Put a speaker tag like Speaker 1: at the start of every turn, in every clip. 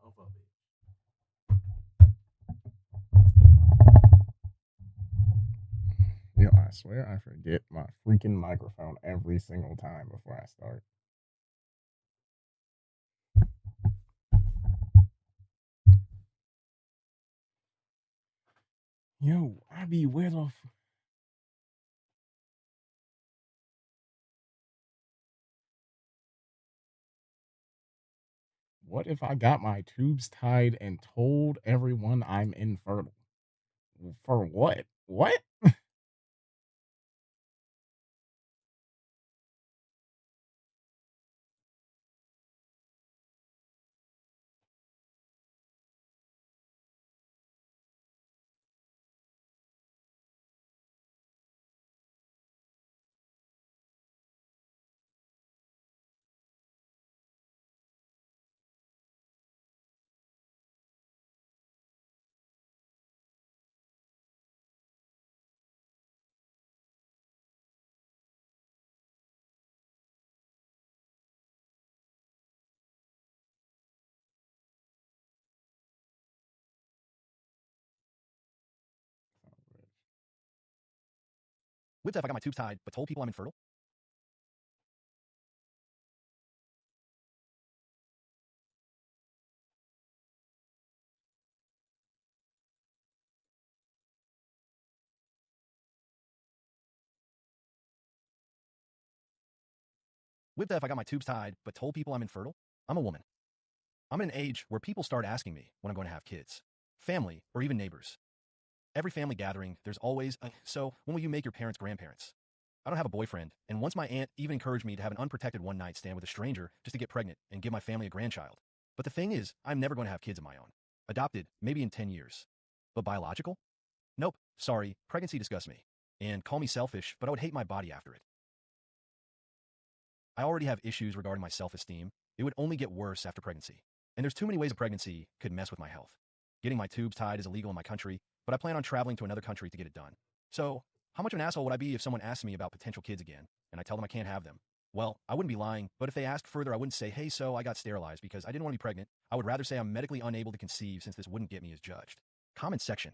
Speaker 1: of a bitch. Yo, I swear I forget my freaking microphone every single time before I start. Yo, I be where the what if I got my tubes tied and told everyone I'm infertile? For what? What?
Speaker 2: With that, if I got my tubes tied, but told people I'm infertile? With that, if I got my tubes tied, but told people I'm infertile? I'm a woman. I'm in an age where people start asking me when I'm going to have kids. Family, or even neighbors. Every family gathering, there's always so when will you make your parents grandparents? I don't have a boyfriend, and once my aunt even encouraged me to have an unprotected one-night stand with a stranger just to get pregnant and give my family a grandchild. But the thing is, I'm never going to have kids of my own. Adopted, maybe in 10 years. But biological? Nope. Sorry, pregnancy disgusts me. And call me selfish, but I would hate my body after it. I already have issues regarding my self-esteem. It would only get worse after pregnancy. And there's too many ways a pregnancy could mess with my health. Getting my tubes tied is illegal in my country, but I plan on traveling to another country to get it done. So, how much of an asshole would I be if someone asked me about potential kids again, and I tell them I can't have them? Well, I wouldn't be lying, but if they asked further, I wouldn't say, hey, so I got sterilized because I didn't want to be pregnant. I would rather say I'm medically unable to conceive since this wouldn't get me as judged. Comment section.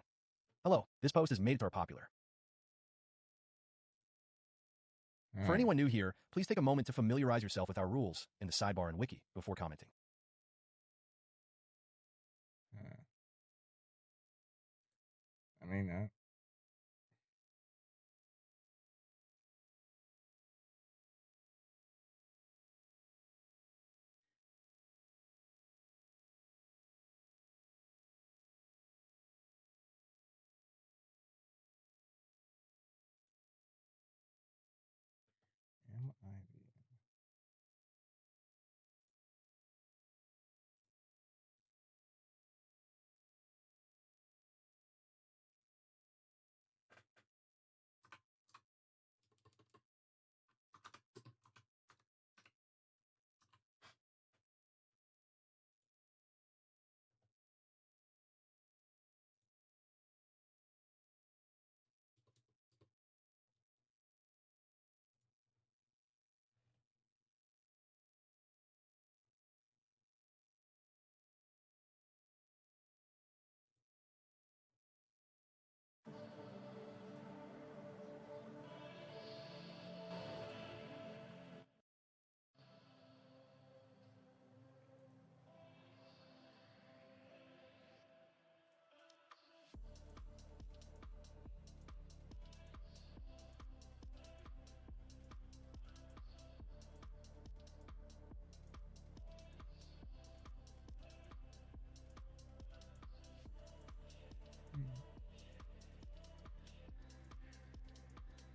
Speaker 2: Hello, this post has made it to our popular. For anyone new here, please take a moment to familiarize yourself with our rules in the sidebar and wiki before commenting.
Speaker 1: I mean, am I?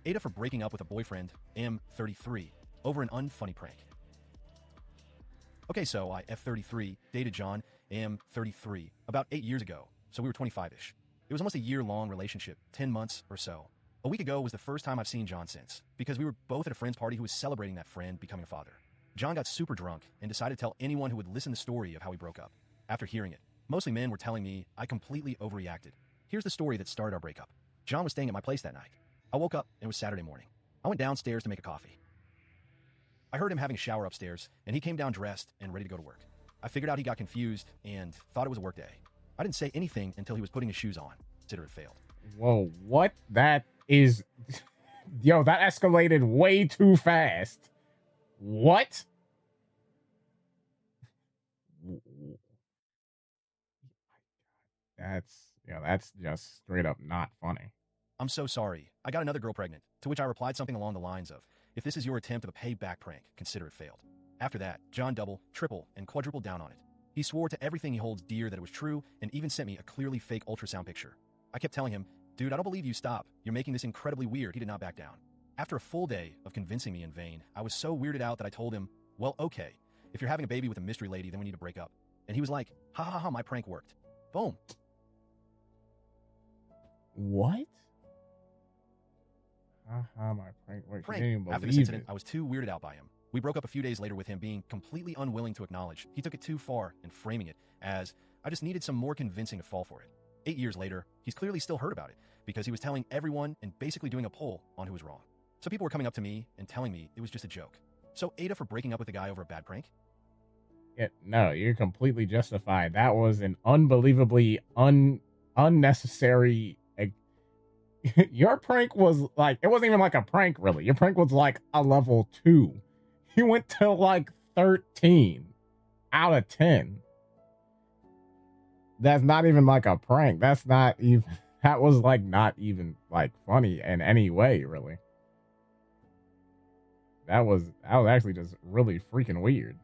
Speaker 2: Ada for breaking up with a boyfriend, M33, over an unfunny prank. Okay, so I, F33, dated John, M33, about 8 years ago, so we were 25-ish. It was almost a year-long relationship, 10 months or so. A week ago was the first time I've seen John since, because we were both at a friend's party who was celebrating that friend becoming a father. John got super drunk and decided to tell anyone who would listen the story of how we broke up. After hearing it, mostly men were telling me I completely overreacted. Here's the story that started our breakup. John was staying at my place that night. I woke up and it was Saturday morning. I went downstairs to make a coffee. I heard him having a shower upstairs, and he came down dressed and ready to go to work. I figured out he got confused and thought it was a work day. I didn't say anything until he was putting his shoes on. Consider it failed.
Speaker 1: Whoa, what? That is. Yo, that escalated way too fast. What? That's just straight up not funny.
Speaker 2: I'm so sorry. I got another girl pregnant, to which I replied something along the lines of, if this is your attempt of a payback prank, consider it failed. After that, John double, triple, and quadrupled down on it. He swore to everything he holds dear that it was true and even sent me a clearly fake ultrasound picture. I kept telling him, dude, I don't believe you, stop. You're making this incredibly weird. He did not back down. After a full day of convincing me in vain, I was so weirded out that I told him, well, okay, if you're having a baby with a mystery lady, then we need to break up. And he was like, ha ha ha, my prank worked. Boom.
Speaker 1: What? Haha, my prank worked.
Speaker 2: After this incident, I was too weirded out by him. We broke up a few days later with him being completely unwilling to acknowledge. He took it too far and framing it as, I just needed some more convincing to fall for it. 8 years later, he's clearly still hurt about it because he was telling everyone and basically doing a poll on who was wrong. So people were coming up to me and telling me it was just a joke. So Ada for breaking up with a guy over a bad prank?
Speaker 1: Yeah, no, you're completely justified. That was an unbelievably unnecessary. Your prank was like, it wasn't even like a prank, really. Your prank was like a level 2. You went to like 13 out of 10. That's not even like a prank. That's not even, that was like not even like funny in any way, really. That was actually just really freaking weird.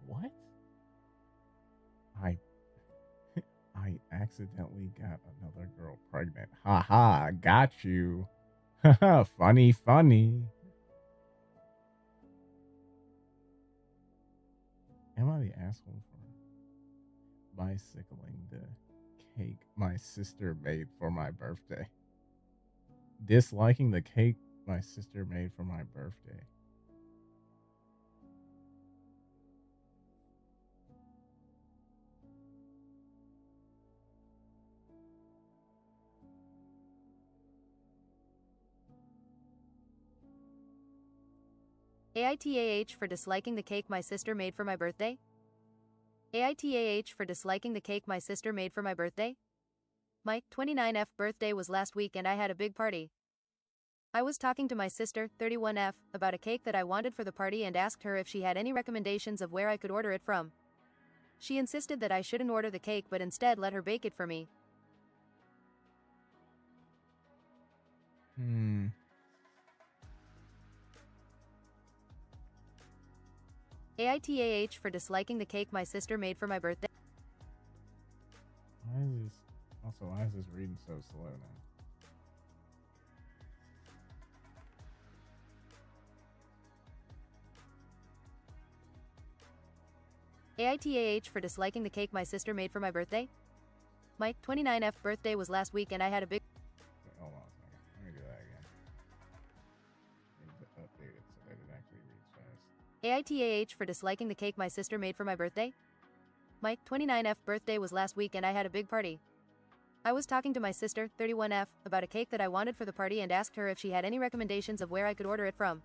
Speaker 1: What? I accidentally got another girl pregnant. Haha, got you. Haha, funny, funny. Am I the asshole for bicycling the cake my sister made for my birthday? Disliking the cake my sister made for my birthday.
Speaker 3: AITAH for disliking the cake my sister made for my birthday? AITAH for disliking the cake my sister made for my birthday? My 29F birthday was last week and I had a big party. I was talking to my sister, 31F, about a cake that I wanted for the party and asked her if she had any recommendations of where I could order it from. She insisted that I shouldn't order the cake but instead let her bake it for me. AITAH for disliking the cake my sister made for my birthday.
Speaker 1: Why is this reading so slow now?
Speaker 3: AITAH for disliking the cake my sister made for my birthday? My 29F birthday was last week and I had a big...
Speaker 1: Wait, hold on a second. Let me do that again. Need to update it so that it actually reads fast.
Speaker 3: AITAH for disliking the cake my sister made for my birthday? My 29F birthday was last week and I had a big party. I was talking to my sister, 31F, about a cake that I wanted for the party and asked her if she had any recommendations of where I could order it from.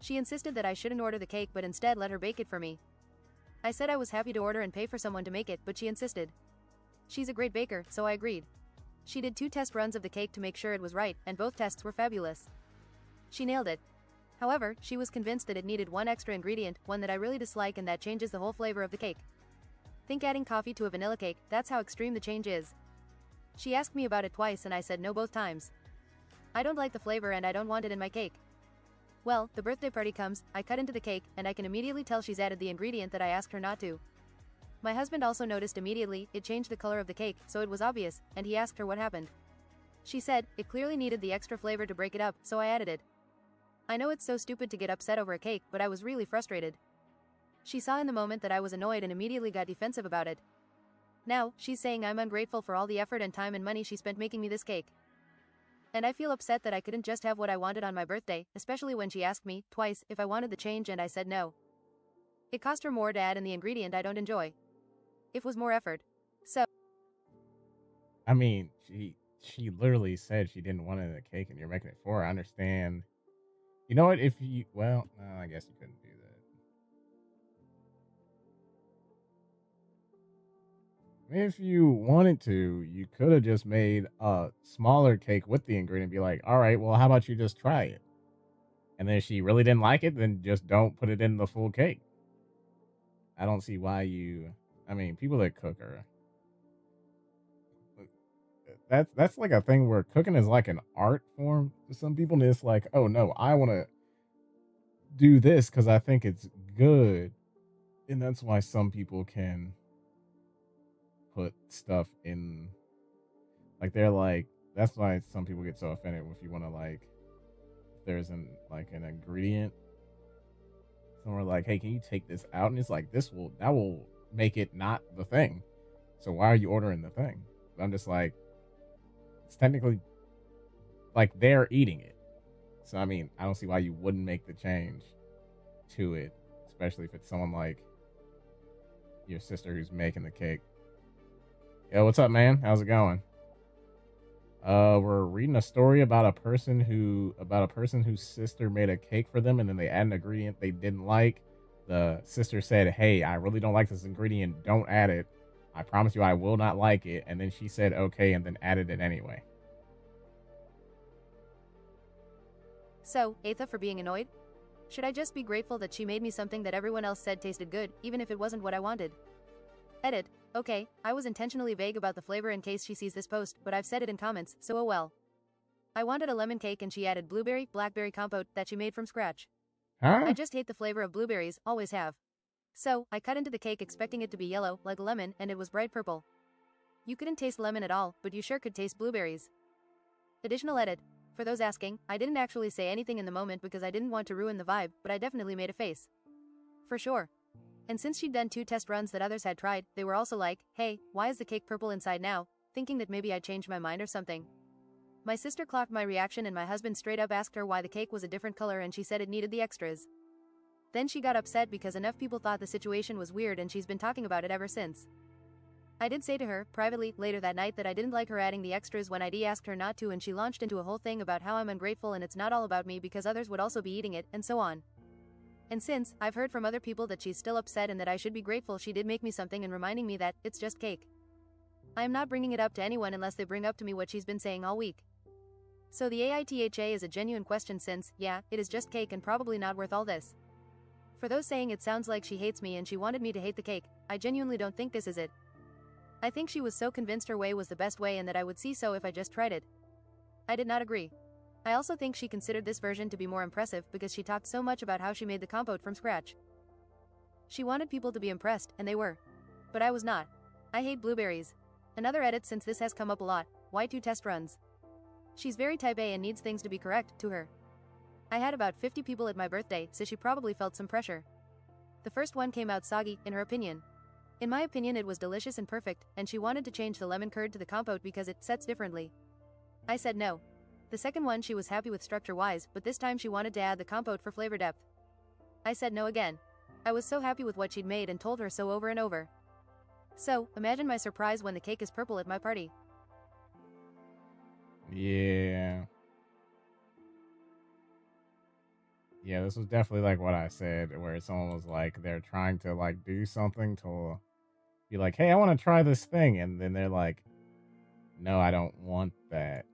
Speaker 3: She insisted that I shouldn't order the cake but instead let her bake it for me. I said I was happy to order and pay for someone to make it, but she insisted. She's a great baker, so I agreed. She did 2 test runs of the cake to make sure it was right, and both tests were fabulous. She nailed it. However, she was convinced that it needed one extra ingredient, one that I really dislike and that changes the whole flavor of the cake. Think adding coffee to a vanilla cake, that's how extreme the change is. She asked me about it twice and I said no both times. I don't like the flavor and I don't want it in my cake. Well, the birthday party comes, I cut into the cake, and I can immediately tell she's added the ingredient that I asked her not to. My husband also noticed immediately, it changed the color of the cake, so it was obvious, and he asked her what happened. She said, it clearly needed the extra flavor to break it up, so I added it. I know it's so stupid to get upset over a cake, but I was really frustrated. She saw in the moment that I was annoyed and immediately got defensive about it. Now, she's saying I'm ungrateful for all the effort and time and money she spent making me this cake. And I feel upset that I couldn't just have what I wanted on my birthday, especially when she asked me, twice, if I wanted the change and I said no. It cost her more to add in the ingredient I don't enjoy. It was more effort. So...
Speaker 1: I mean, she literally said she didn't want it in the cake and you're making it for her. I understand. You know what? If you, well, no, I guess you couldn't do that. If you wanted to, you could have just made a smaller cake with the ingredient. Be like, all right, well, how about you just try it? And then if she really didn't like it, then just don't put it in the full cake. I don't see why you. I mean, people that cook are. That's like a thing where cooking is like an art form to some people. And it's like, oh no, I want to do this because I think it's good, and that's why some people can put stuff in. Like they're like, that's why some people get so offended if you want to like. If there's an ingredient. Somewhere like, hey, can you take this out? And it's like, that will make it not the thing. So why are you ordering the thing? I'm just like, it's technically like they're eating it. So I mean, I don't see why you wouldn't make the change to it, especially if it's someone like your sister who's making the cake. Yo, what's up, man? How's it going? We're reading a story about a person whose sister made a cake for them and then they add an ingredient they didn't like. The sister said, "Hey, I really don't like this ingredient. Don't add it. I promise you I will not like it." And then she said, "Okay," and then added it anyway.
Speaker 3: So, Atha for being annoyed? Should I just be grateful that she made me something that everyone else said tasted good, even if it wasn't what I wanted? Edit. Okay, I was intentionally vague about the flavor in case she sees this post, but I've said it in comments, so oh well. I wanted a lemon cake and she added blueberry, blackberry compote that she made from scratch.
Speaker 1: Huh?
Speaker 3: I just hate the flavor of blueberries, always have. So, I cut into the cake expecting it to be yellow, like a lemon, and it was bright purple. You couldn't taste lemon at all, but you sure could taste blueberries. Additional edit. For those asking, I didn't actually say anything in the moment because I didn't want to ruin the vibe, but I definitely made a face. For sure. And since she'd done 2 test runs that others had tried, they were also like, hey, why is the cake purple inside now? Thinking that maybe I'd changed my mind or something. My sister clocked my reaction and my husband straight up asked her why the cake was a different color and she said it needed the extras. Then she got upset because enough people thought the situation was weird and she's been talking about it ever since. I did say to her, privately, later that night that I didn't like her adding the extras when I'd asked her not to and she launched into a whole thing about how I'm ungrateful and it's not all about me because others would also be eating it, and so on. And since, I've heard from other people that she's still upset and that I should be grateful she did make me something and reminding me that, it's just cake. I am not bringing it up to anyone unless they bring up to me what she's been saying all week. So the AITHA is a genuine question since, yeah, it is just cake and probably not worth all this. For those saying it sounds like she hates me and she wanted me to hate the cake, I genuinely don't think this is it. I think she was so convinced her way was the best way and that I would see so if I just tried it. I did not agree. I also think she considered this version to be more impressive because she talked so much about how she made the compote from scratch. She wanted people to be impressed, and they were. But I was not. I hate blueberries. Another edit since this has come up a lot, why 2 test runs? She's very type A and needs things to be correct, to her. I had about 50 people at my birthday, so she probably felt some pressure. The first one came out soggy, in her opinion. In my opinion it was delicious and perfect, and she wanted to change the lemon curd to the compote because it sets differently. I said no. The second one she was happy with structure-wise, but this time she wanted to add the compote for flavor depth. I said no again. I was so happy with what she'd made and told her so over and over. So, imagine my surprise when the cake is purple at my party.
Speaker 1: Yeah. Yeah, this was definitely like what I said, where someone was like, they're trying to like do something to be like, hey, I want to try this thing. And then they're like, no, I don't want that.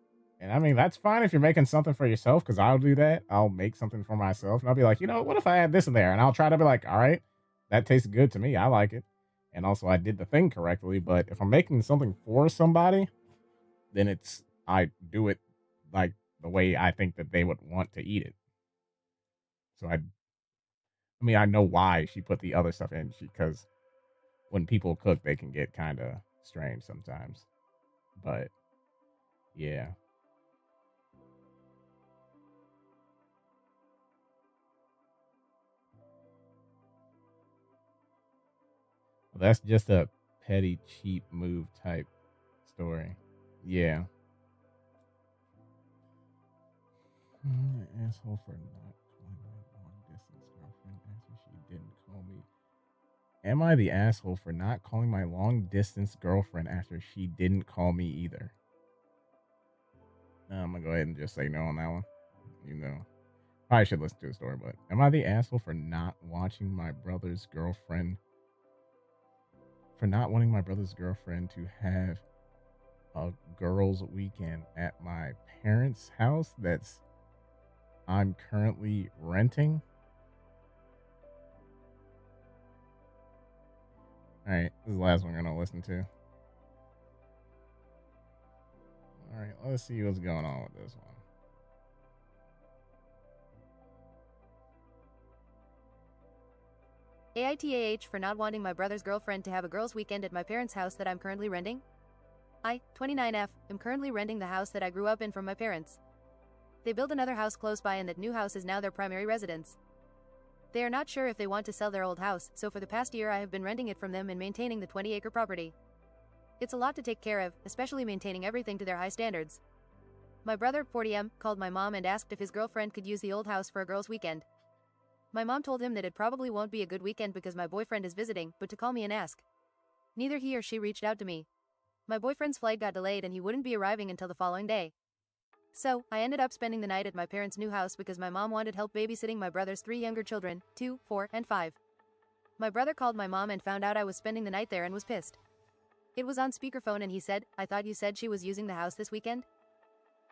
Speaker 1: And I mean, that's fine if you're making something for yourself, because I'll do that. I'll make something for myself. And I'll be like, what if I add this in there? And I'll try to be like, all right, that tastes good to me. I like it. And also, I did the thing correctly. But if I'm making something for somebody, then I do it like the way I think that they would want to eat it. So I know why she put the other stuff in, because when people cook, they can get kind of strange sometimes. But yeah. That's just a petty, cheap move type story. Yeah. Asshole for not calling my long distance girlfriend after she didn't call me. Am I the asshole for not calling my long distance girlfriend after she didn't call me either? I'm gonna go ahead and just say no on that one. You know, probably should listen to the story, but am I the asshole for not watching my brother's girlfriend? For not wanting my brother's girlfriend to have a girls' weekend at my parents' house that's I'm currently renting? All right, this is the last one we're gonna listen to. All right, let's see what's going on with this one.
Speaker 3: AITAH for not wanting my brother's girlfriend to have a girls' weekend at my parents' house that I'm currently renting. I, 29F, am currently renting the house that I grew up in from my parents. They built another house close by and that new house is now their primary residence. They are not sure if they want to sell their old house, so for the past year I have been renting it from them and maintaining the 20-acre property. It's a lot to take care of, especially maintaining everything to their high standards. My brother, 40M, called my mom and asked if his girlfriend could use the old house for a girls' weekend. My mom told him that it probably won't be a good weekend because my boyfriend is visiting, but to call me and ask. Neither he or she reached out to me. My boyfriend's flight got delayed and he wouldn't be arriving until the following day. So, I ended up spending the night at my parents' new house because my mom wanted help babysitting my brother's 3 younger children, 2, 4, and 5. My brother called my mom and found out I was spending the night there and was pissed. It was on speakerphone and he said, "I thought you said she was using the house this weekend?"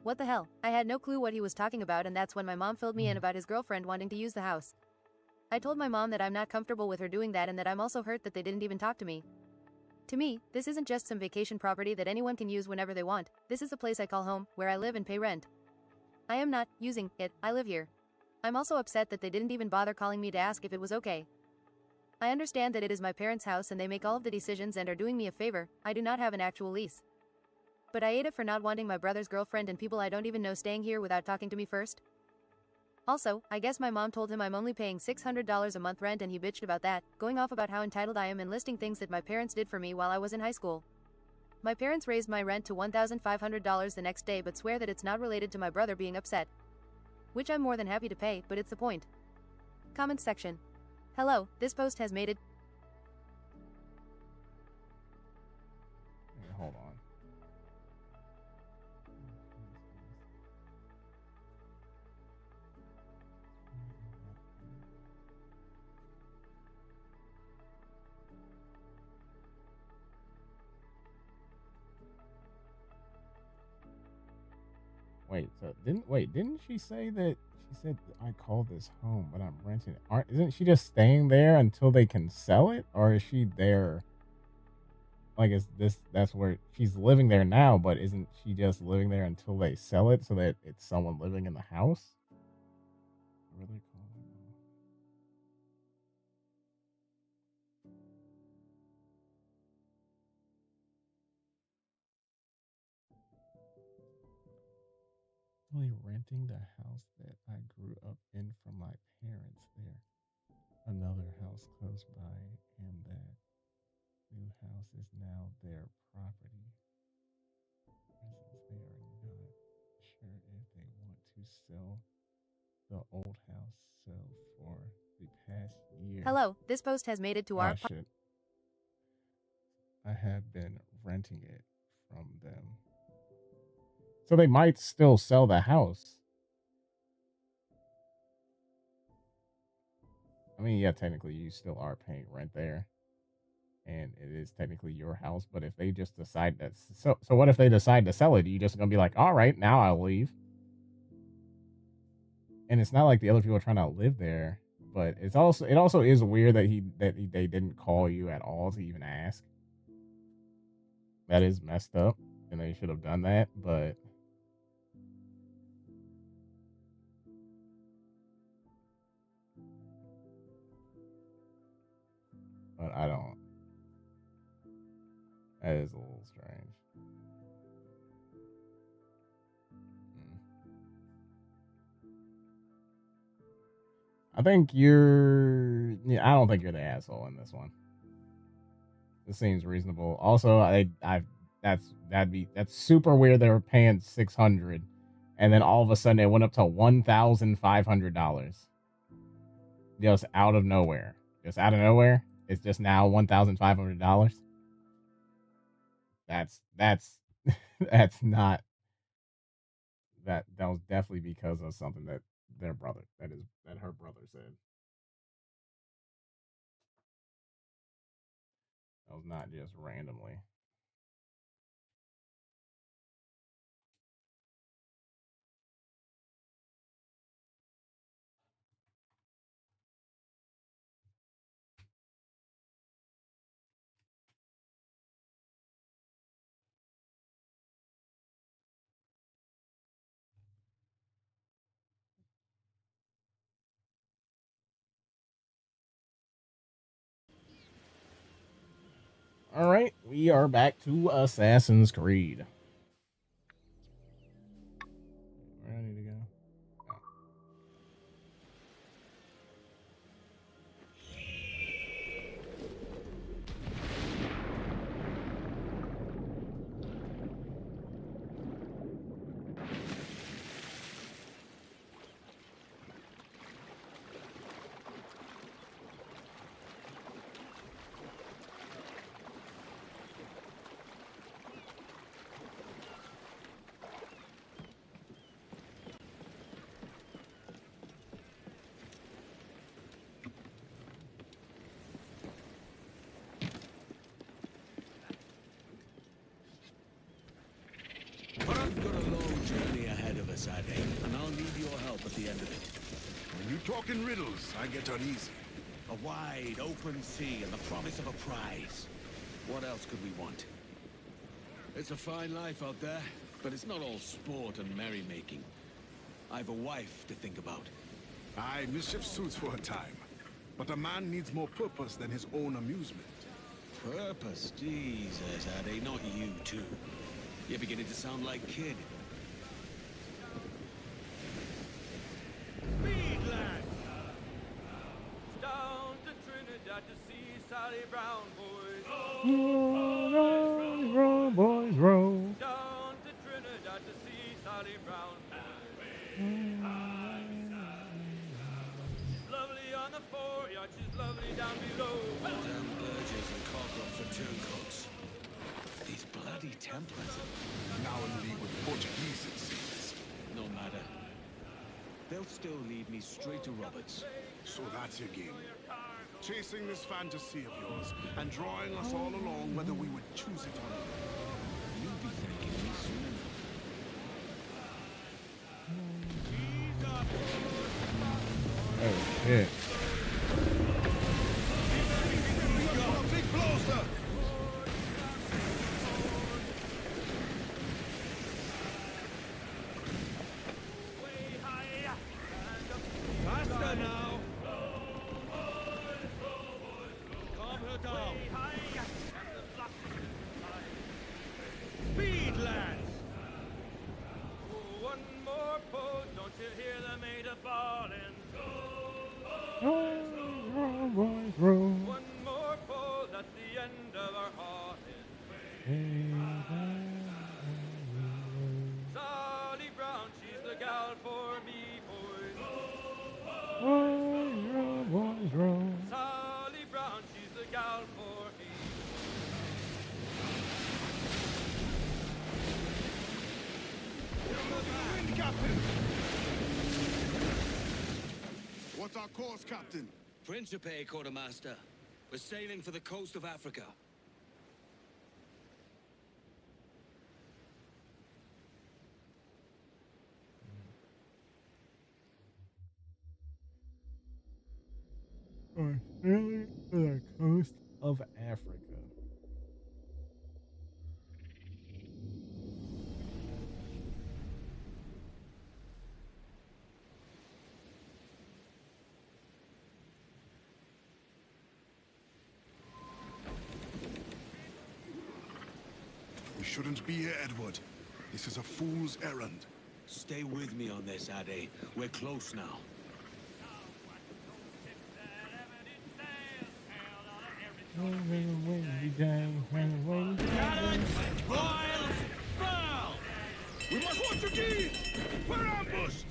Speaker 3: What the hell? I had no clue what he was talking about, and that's when my mom filled me in about his girlfriend wanting to use the house. I told my mom that I'm not comfortable with her doing that and that I'm also hurt that they didn't even talk to me. To me, this isn't just some vacation property that anyone can use whenever they want. This is a place I call home, where I live and pay rent. I am not using it, I live here. I'm also upset that they didn't even bother calling me to ask if it was okay. I understand that it is my parents' house and they make all of the decisions and are doing me a favor. I do not have an actual lease. But I hate it for not wanting my brother's girlfriend and people I don't even know staying here without talking to me first. Also, I guess my mom told him I'm only paying $600 a month rent and he bitched about that, going off about how entitled I am and listing things that my parents did for me while I was in high school. My parents raised my rent to $1,500 the next day but swear that it's not related to my brother being upset. Which I'm more than happy to pay, but it's the point. Comments section. Hello, this post has made it.
Speaker 1: Hold on. Didn't she say that she said I call this home but I'm renting it? Isn't she just staying there until they can sell it? Or is she there like is this that's where she's living there now, but isn't she just living there until they sell it so that it's someone living in the house? What are they calling it? Really renting the house that I grew up in from my parents there. Another house close by, and that new house is now their property. Since they are not sure if they want to sell the old house, so for the past year.
Speaker 3: Hello, this post has made it to our.
Speaker 1: Shit. I have been renting it from them. So they might still sell the house. I mean, yeah, technically you still are paying rent there. And it is technically your house, but if they just decide that so what if they decide to sell it? Are you just gonna be like, all right, now I'll leave? And it's not like the other people are trying to live there, but it also is weird that they didn't call you at all to even ask. That is messed up, and they should have done that, but I don't. That is a little strange. I think you're. Yeah, I don't think you're the asshole in this one. This seems reasonable. Also, that's super weird. They were paying $600, and then all of a sudden it went up to $1,500. Just out of nowhere. Just out of nowhere. It's just now $1,500. That's that's not that was definitely because of something that their brother that her brother said. That was not just randomly. All right, we are back to Assassin's Creed. Where I need to go? Oh.
Speaker 4: We've got a long journey ahead of us, Ade, and I'll need your help at the end of it.
Speaker 5: When you talk in riddles, I get uneasy.
Speaker 4: A wide, open sea and the promise of a prize. What else could we want? It's a fine life out there, but it's not all sport and merrymaking. I've a wife to think about.
Speaker 5: Aye, mischief suits for a time. But a man needs more purpose than his own amusement.
Speaker 4: Purpose? Jesus, Ade, not you too. You're beginning to sound like Kid.
Speaker 6: Speed, lads! Down to Trinidad to see Sally Brown, boys.
Speaker 1: Row, boys, row.
Speaker 6: Down to Trinidad to see Sally Brown, boys. Lovely on the foreyacht, she's lovely down below.
Speaker 4: Damn burgers and cockroach for turncoats. These bloody Templars.
Speaker 5: Now in league with Portuguese, it seems.
Speaker 4: No matter. They'll still lead me straight to Roberts.
Speaker 5: So that's your game. Chasing this fantasy of yours and drawing us all along whether we would choose it or not.
Speaker 4: You'll be thanking me soon enough.
Speaker 1: Oh shit.
Speaker 5: Big blow, sir!
Speaker 6: Faster now! Calm her down! Speed, lads! One more pull, don't you hear the maid a bawling?
Speaker 1: Row, boys, row.
Speaker 6: One more pull, that's the end of our hauling. Sally Brown, she's the gal for me, boys.
Speaker 1: Row, boys, row.
Speaker 6: Sally Brown, she's the gal for me.
Speaker 5: Wind, Captain! What's our course, Captain?
Speaker 4: Principe, Quartermaster. We're sailing for the coast of Africa.
Speaker 1: Or sailing to the coast of Africa.
Speaker 5: We shouldn't be here, Edward. This is a fool's errand.
Speaker 4: Stay with me on this, Ade. We're close now.
Speaker 6: Wild fowl!
Speaker 5: We must Portuguese! We're ambushed!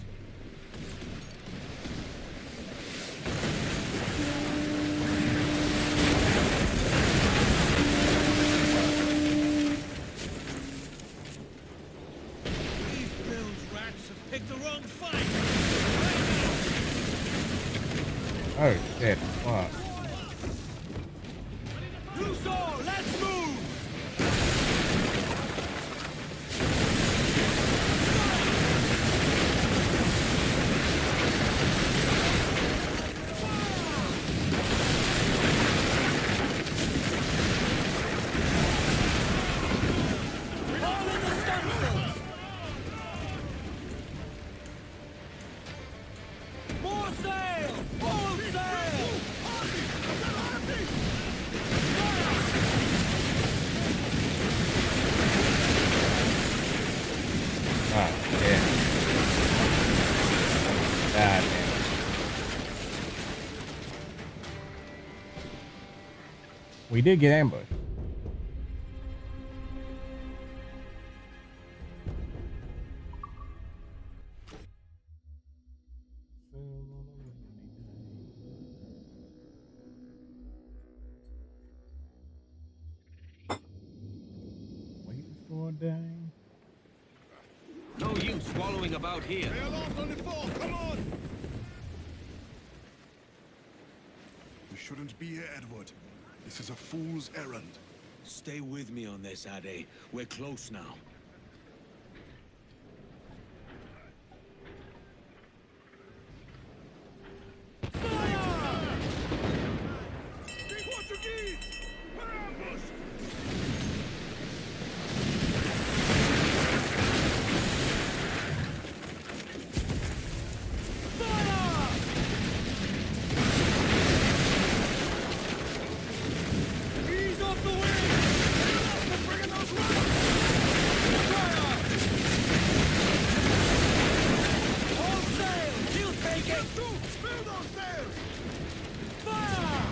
Speaker 4: Please build, rats!
Speaker 1: Oh shit! Fuck.
Speaker 4: Luso, let's move! More sail! Full sail!
Speaker 1: Oh shit! God damn. We did get ambushed. Waiting for a day.
Speaker 4: No use swallowing about here.
Speaker 5: Sail off on the fore, come on! We shouldn't be here, Edward. This is a fool's errand.
Speaker 4: Stay with me on this, Ade. We're close now.
Speaker 5: The Portuguese! We're ambushed!
Speaker 4: Ease off the wind!
Speaker 5: We're bringing those rockets!
Speaker 4: All sails! You take it!
Speaker 5: Fill those sails!
Speaker 4: Fire!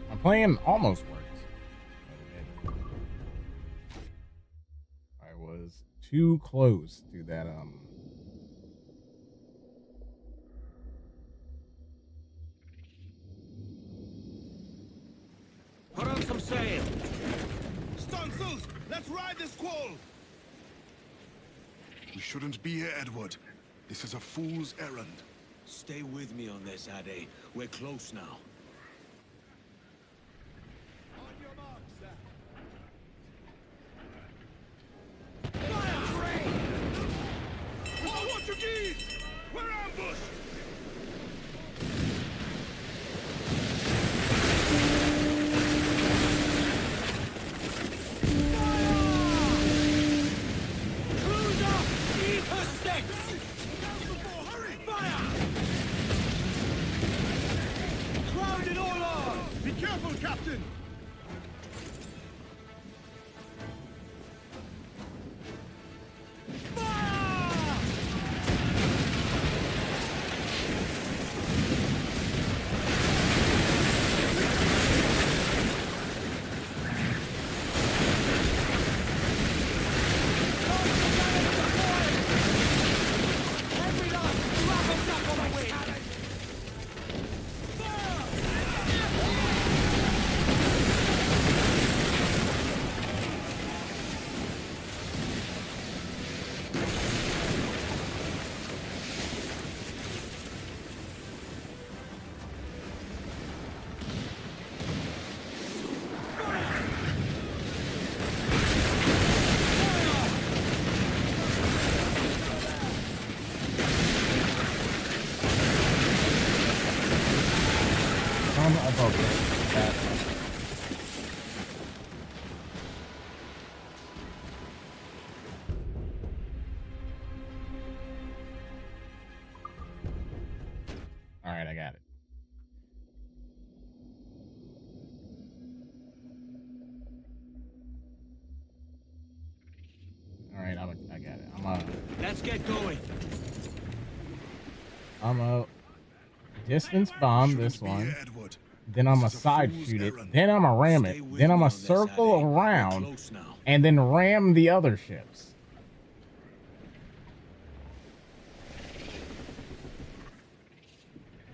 Speaker 1: My plan almost worked. I was too close to that
Speaker 4: Put on some sail!
Speaker 5: Stunsails, let's ride this squall! We shouldn't be here, Edward. This is a fool's errand.
Speaker 4: Stay with me on this, Ade. We're close now.
Speaker 5: On your mark, sir. Oh, Portuguese! We're ambushed!
Speaker 4: Cruiser! Eat her sticks!
Speaker 5: Hurry!
Speaker 4: Fire! Crowd it all on!
Speaker 5: Be careful, Captain!
Speaker 4: Fire! Every last drop of duck on the wind!
Speaker 1: son of a bitch. That got it. All right, I got it.
Speaker 4: Let's get going.
Speaker 1: I'm a distance bomb this one. Then I'm a side shoot it. Then I'm a ram it. Then I'm a circle around and then ram the other ships.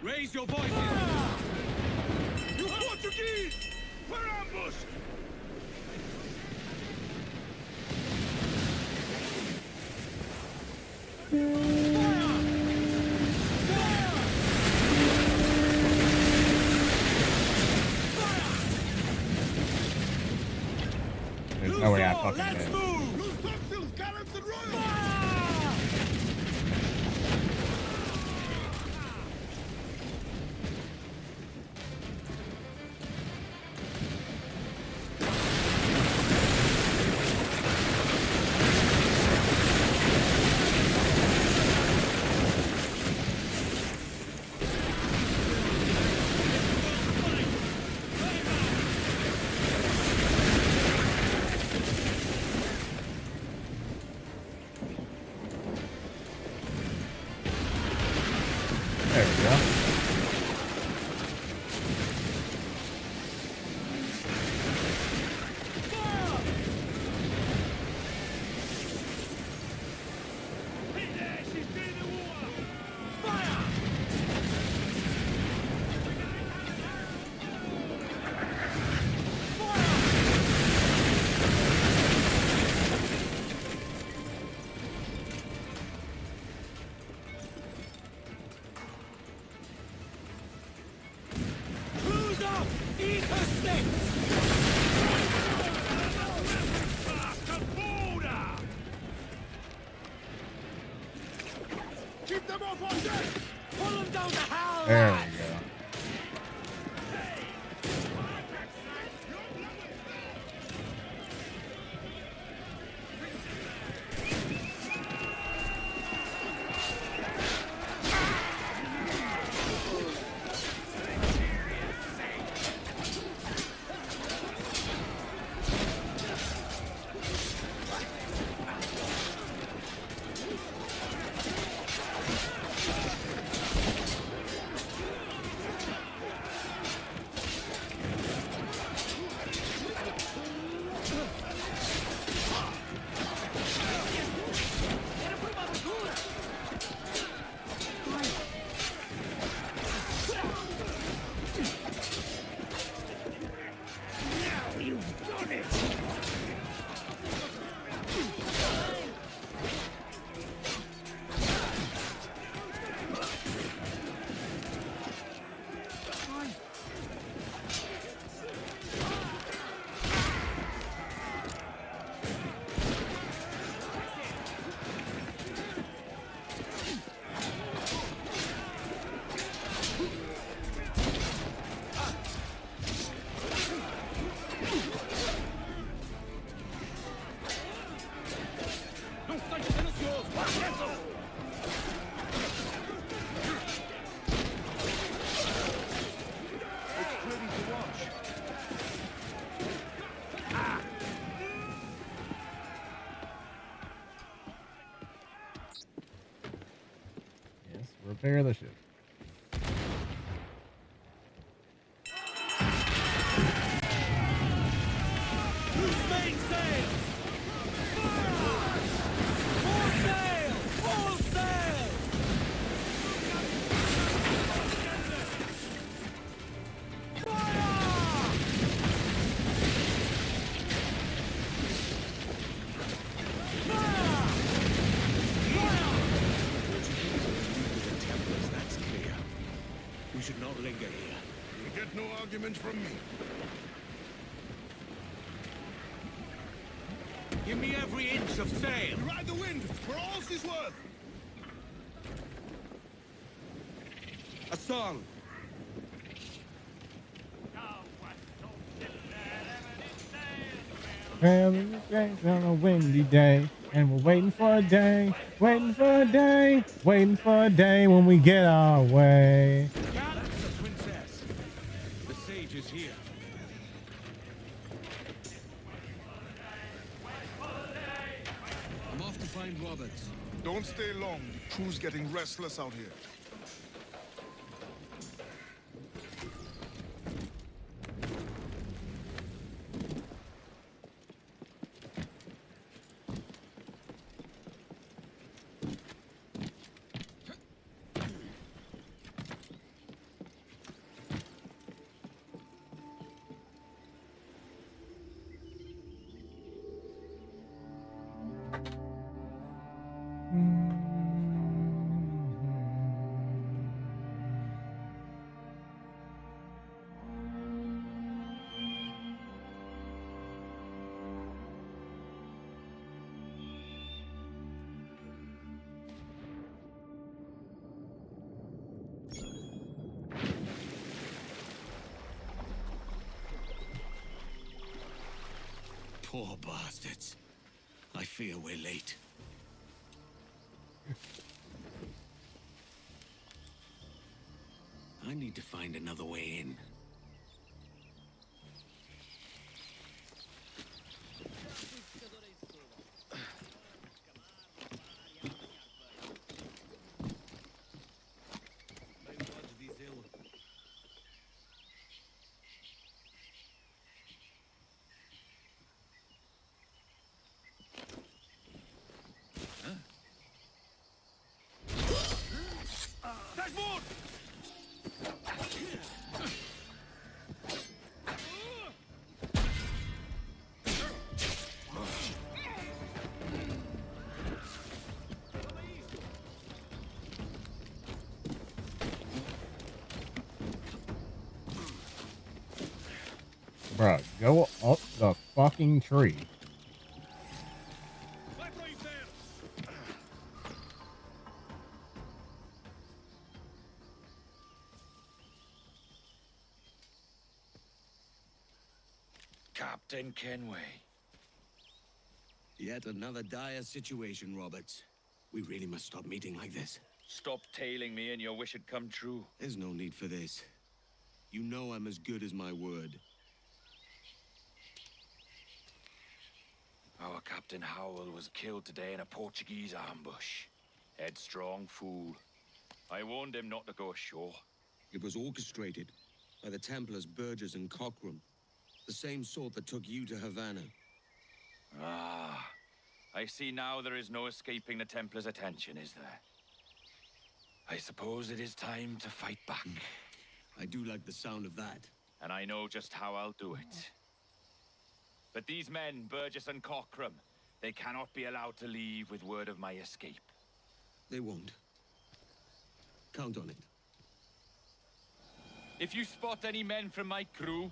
Speaker 4: Raise your voices!
Speaker 5: You Portuguese! We're ambushed!
Speaker 1: There's no way I fucking
Speaker 4: Let's
Speaker 1: did.
Speaker 4: move!
Speaker 5: Loose topsails, gallants, and royals!
Speaker 1: There we go.
Speaker 4: Who's up? Eat her sticks!
Speaker 5: Keep them off our deck!
Speaker 4: Pull them down to hell!
Speaker 1: There we go. Yes, repair the ship.
Speaker 4: Who's main sails? More sail! All sail! That's clear. We should not linger here.
Speaker 5: You'll get no argument from me.
Speaker 4: Give me every inch of sail.
Speaker 5: We ride the wind for all she's worth.
Speaker 4: A song.
Speaker 1: Well, it's on a windy day, and we're waiting for a day, waiting for a day, waiting for a day when we get our way.
Speaker 4: Gather find Roberts.
Speaker 5: Don't stay long. The crew's getting restless out here.
Speaker 4: Poor bastards. I fear we're late. I need to find another way in.
Speaker 1: Bruh, go up the fucking tree.
Speaker 6: Captain Kenway.
Speaker 4: Yet another dire situation, Roberts. We really must stop meeting like this.
Speaker 6: Stop tailing me and your wish had come true.
Speaker 4: There's no need for this. You know I'm as good as my word.
Speaker 6: Our Captain Howell was killed today in a Portuguese ambush. Headstrong fool. I warned him not to go ashore.
Speaker 4: It was orchestrated by the Templars Burgess and Cockram. The same sort that took you to Havana.
Speaker 6: Ah, I see now there is no escaping the Templars' attention, is there? I suppose it is time to fight back.
Speaker 4: I do like the sound of that.
Speaker 6: And I know just how I'll do it. But these men, Burgess and Cockram, they cannot be allowed to leave with word of my escape.
Speaker 4: They won't. Count on it.
Speaker 6: If you spot any men from my crew,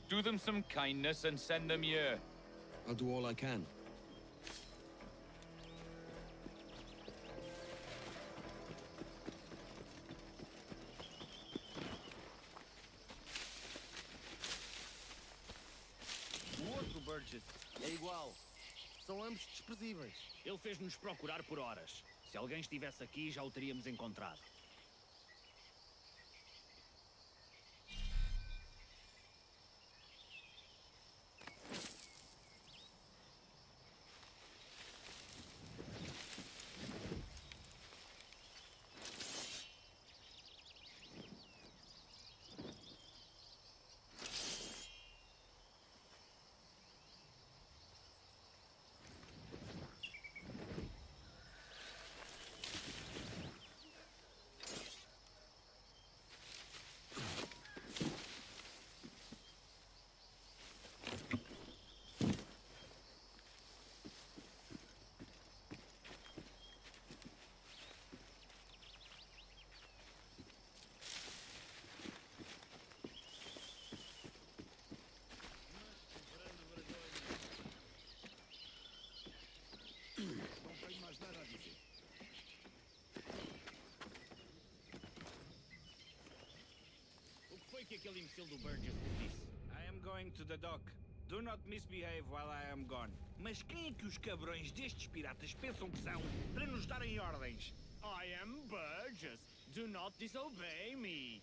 Speaker 6: do them some kindness and send them here.
Speaker 4: I'll do all I can.
Speaker 7: O outro Burgess é igual. São ambos desprezíveis. Ele fez-nos procurar por horas. Se alguém estivesse aqui, já o teríamos encontrado. Que aquele imbecil do Burgess disse?
Speaker 8: I am going to the dock. Do not misbehave while I am gone. Mas quem é que os cabrões destes piratas pensam que são para nos darem ordens?
Speaker 7: I am Burgess. Do not disobey me.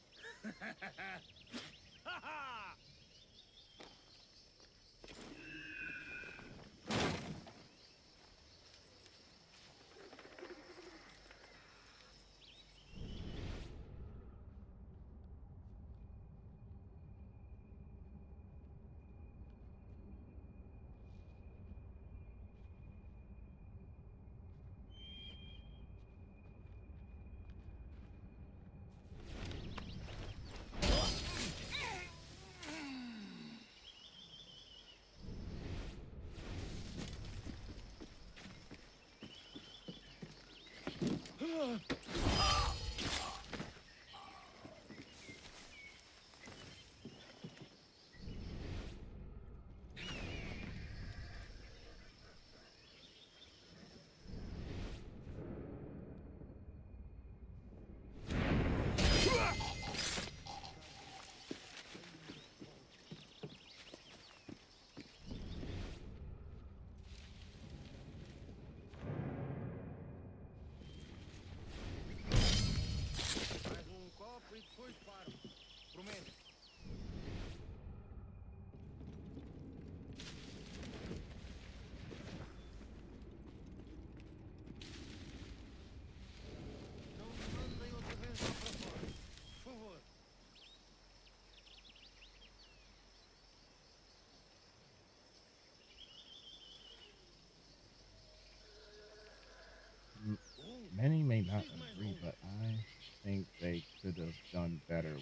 Speaker 7: Mais um copo e depois paro. Prometo. Não me mandem outra vez lá para fora. Por favor.
Speaker 1: Many may not agree, but I think they could have done better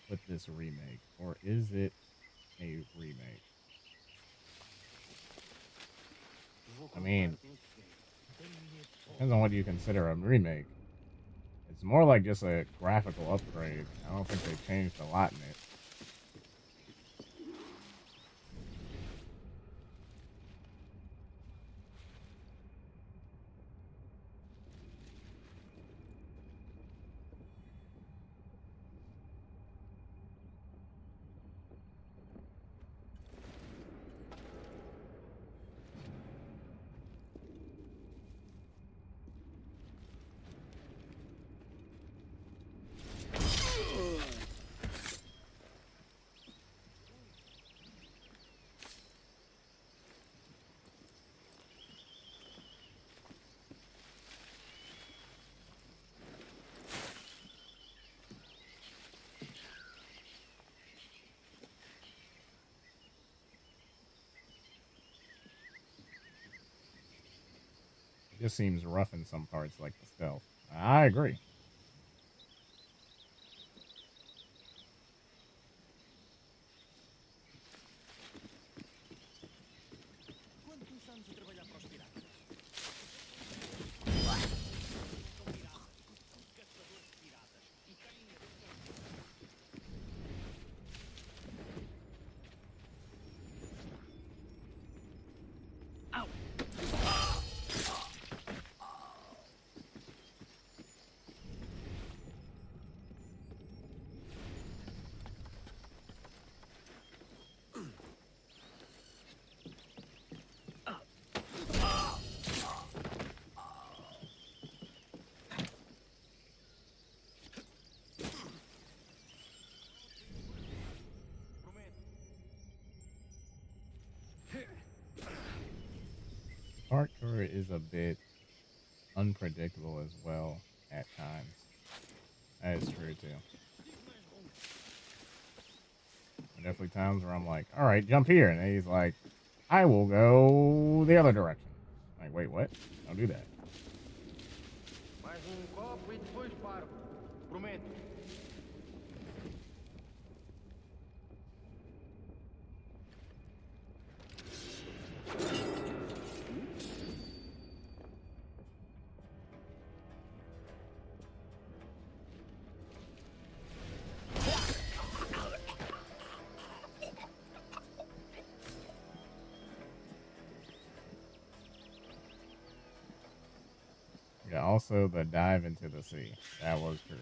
Speaker 1: with this remake. Or is it a remake?
Speaker 7: Vou
Speaker 1: I
Speaker 7: contar
Speaker 1: mean,
Speaker 7: tudo feio. Tenho medo de
Speaker 1: depends on what you consider a remake. It's more like just a graphical upgrade. I don't think they changed a lot in it. It just seems rough in some parts, like the stealth. I agree.
Speaker 7: Quando começamos a trabalhar para os piratas? São piratas. São caçadores de piratas. E caem a
Speaker 1: Parkour is a bit unpredictable as well at times. That is true too. There are definitely times where I'm like, all right, jump here. And he's like, I will go the other direction. Like, wait, what? Don't do that.
Speaker 7: mais copo e depois paro. Prometo.
Speaker 1: Yeah, also the dive into the sea. That was true.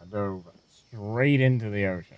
Speaker 1: I dove straight into the ocean.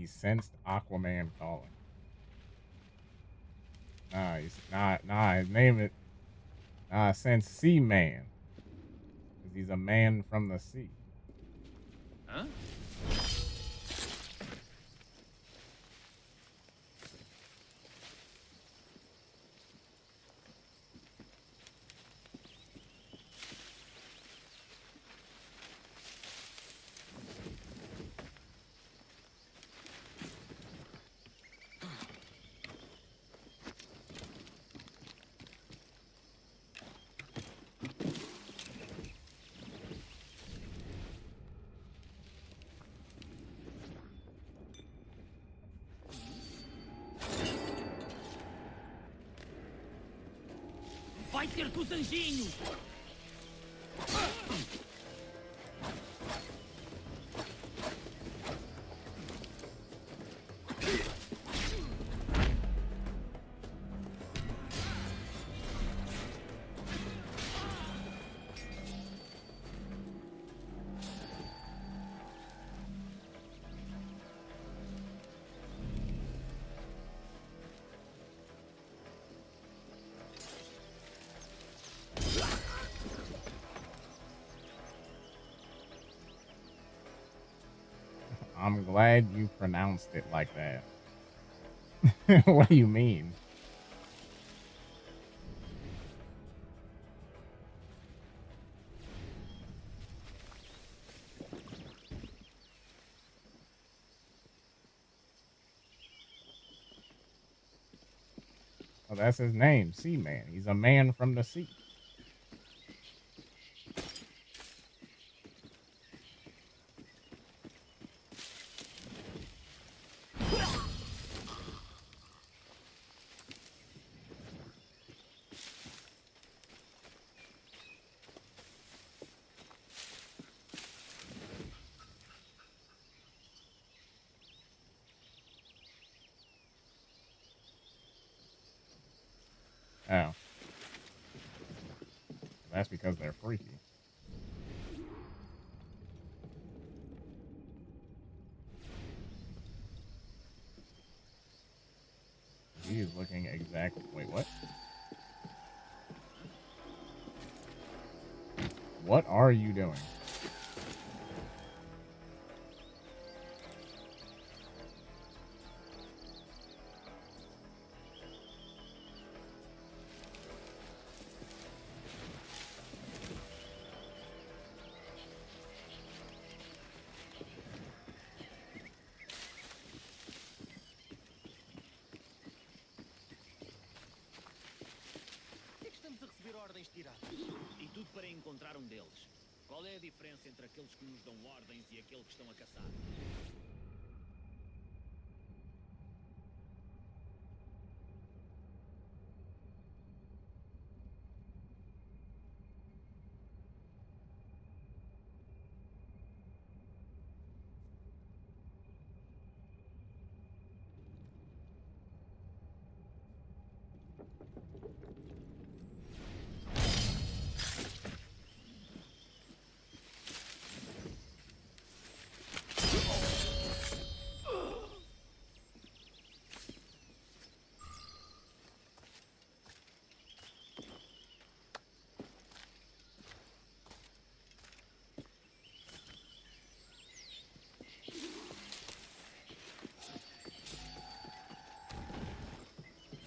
Speaker 1: he sensed Aquaman calling. Nah, his name is since Sea Man. Because he's a man from the sea.
Speaker 7: Huh? Vai ter com os anjinhos!
Speaker 1: I'm glad you pronounced it like that. What do you mean? Oh, that's his name, Sea Man. He's a man from the sea. Oh. That's because they're freaky. He is looking exactly... Wait, what? What are you doing?
Speaker 7: Por que estamos a receber ordens tiradas? E tudo para encontrar um deles. Qual é a diferença entre aqueles que nos dão ordens e aqueles que estão a caçar?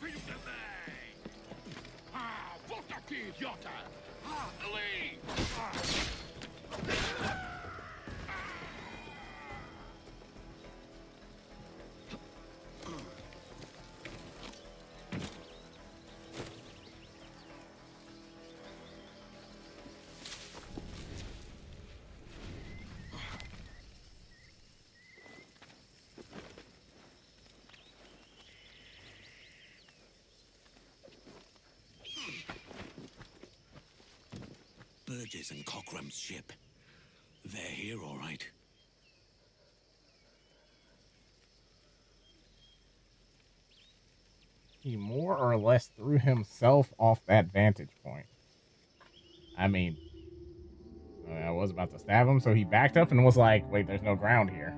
Speaker 5: Filho da mãe! Ah, volta aqui, idiota! Ah, ali! Burgess and Cockram's ship. They're here, all right.
Speaker 1: He more or less threw himself off that vantage point. I mean, I was about to stab him, so he backed up and was like, wait, there's no ground here.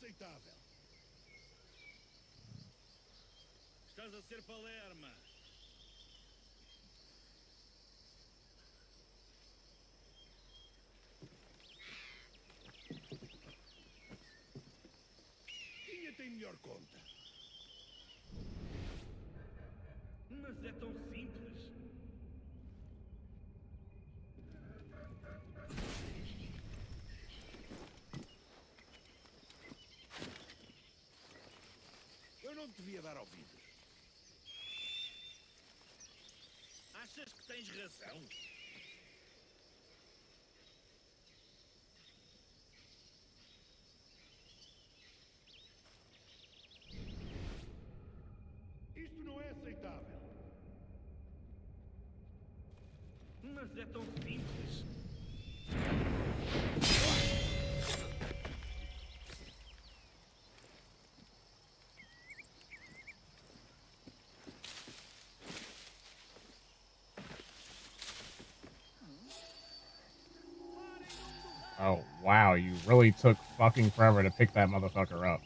Speaker 5: aceitável.
Speaker 8: Estás a ser palerma.
Speaker 5: Tinha tem melhor conta.
Speaker 8: Mas é tão simples.
Speaker 5: Eu não te devia dar ouvidos.
Speaker 8: Achas que tens razão?
Speaker 5: Isto não é aceitável.
Speaker 8: Mas é tão simples.
Speaker 1: Oh, wow, you really took fucking forever to pick that motherfucker up.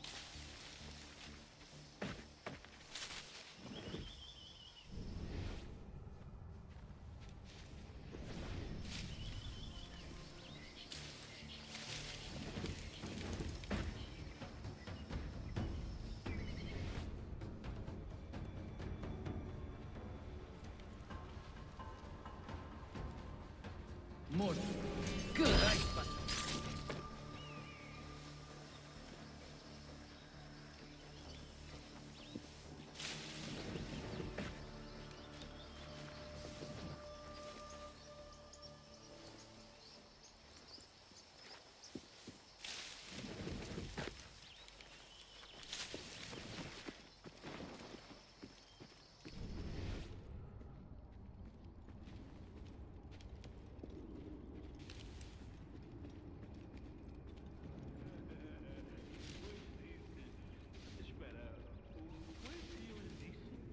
Speaker 7: Morto. Caralho, pá.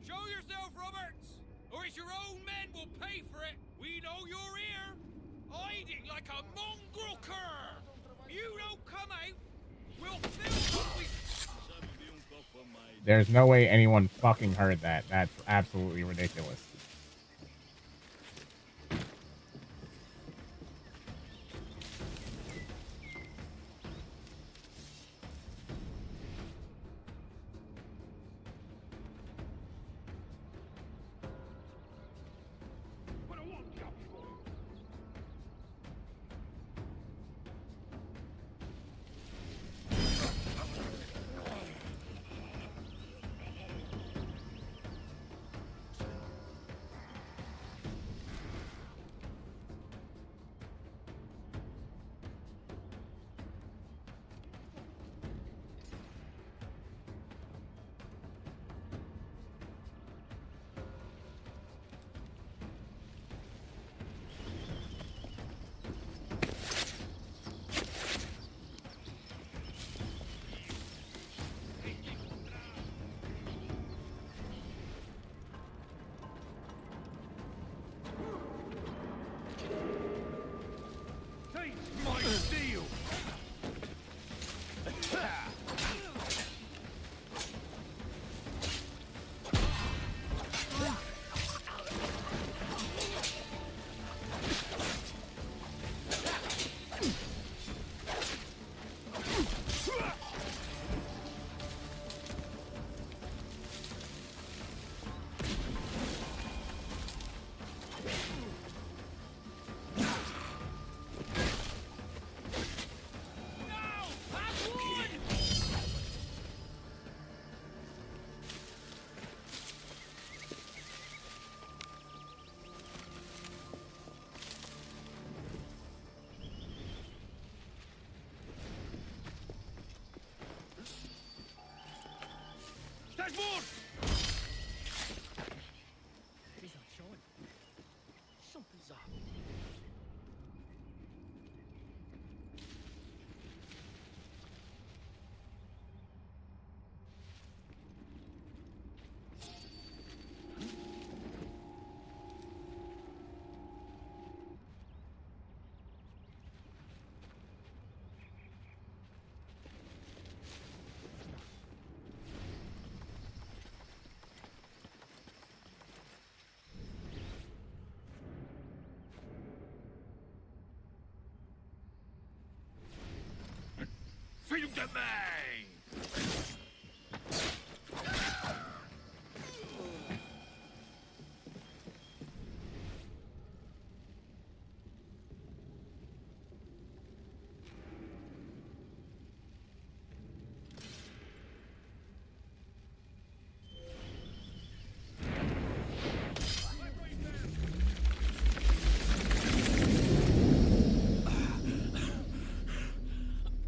Speaker 8: Show yourself, Roberts! Or it's your own men will pay for it! We know you're here! Hiding like a mongrel cur! If you don't come out, we'll fill what we...
Speaker 1: There's no way anyone fucking heard that. That's absolutely ridiculous.
Speaker 8: Estás morto!
Speaker 7: These aren't showing. Something's up.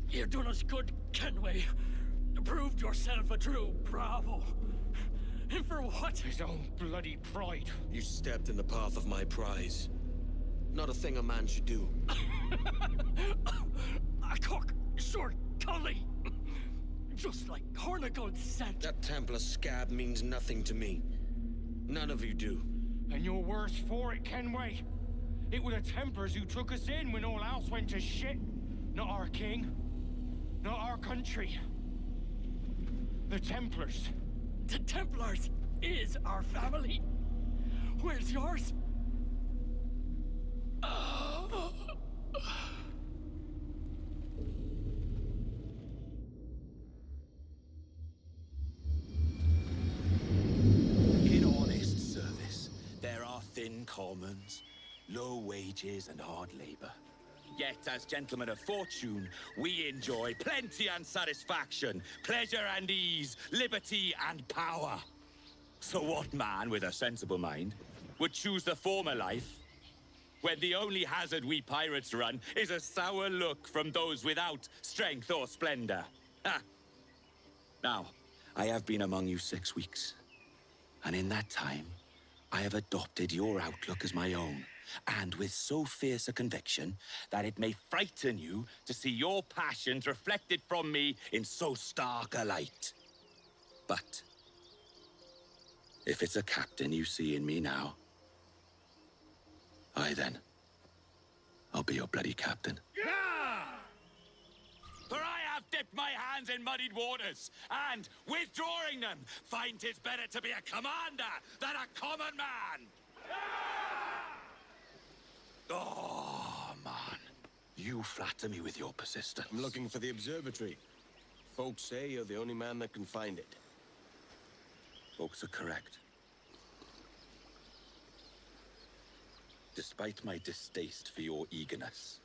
Speaker 7: You've done us good, Kenway. Proved yourself a true bravo. And for what?
Speaker 8: His own bloody pride.
Speaker 9: You stepped in the path of my prize. Not a thing a man should do.
Speaker 7: A cock short collie. Just like Hornigold said.
Speaker 9: That Templar scab means nothing to me. None of you do.
Speaker 8: And you're worse for it, Kenway. It were the Templars who took us in when all else went to shit. Not our king. Not our country. The Templars.
Speaker 7: The Templars is our family. Where's yours?
Speaker 10: In honest service, there are thin commons, low wages and hard labor. Yet, as gentlemen of fortune, we enjoy plenty and satisfaction, pleasure and ease, liberty and power. So what man with a sensible mind would choose the former life, when the only hazard we pirates run is a sour look from those without strength or splendor? Ha! Now, I have been among you 6 weeks, and in that time, I have adopted your outlook as my own. And with so fierce a conviction that it may frighten you to see your passions reflected from me in so stark a light. But if it's a captain you see in me now, I'll be your bloody captain.
Speaker 8: Yeah!
Speaker 10: For I have dipped my hands in muddied waters, and withdrawing them, find 'tis better to be a commander than a common man. Oh, man. You flatter me with your persistence.
Speaker 9: I'm looking for the observatory. Folks say you're the only man that can find it.
Speaker 10: Folks are correct. Despite my distaste for your eagerness,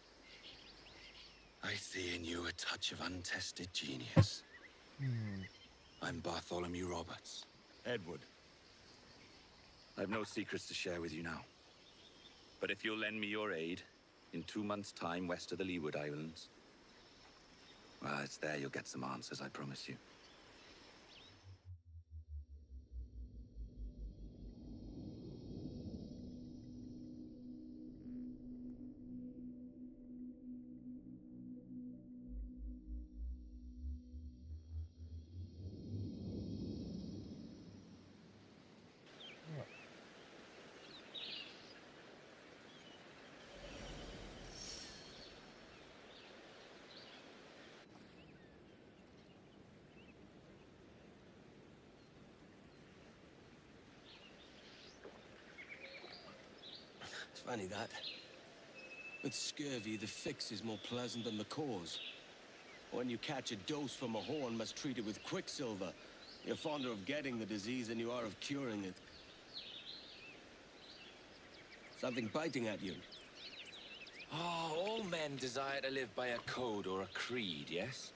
Speaker 10: I see in you a touch of untested genius. I'm Bartholomew Roberts.
Speaker 9: Edward.
Speaker 10: I've no secrets to share with you now. But if you'll lend me your aid, in 2 months' time west of the Leeward Islands, well, it's there you'll get some answers, I promise you.
Speaker 9: It's funny that. With scurvy, the fix is more pleasant than the cause. When you catch a dose from a horn, must treat it with quicksilver. You're fonder of getting the disease than you are of curing it. Something biting at you.
Speaker 10: Oh, all men desire to live by a code or a creed, yes?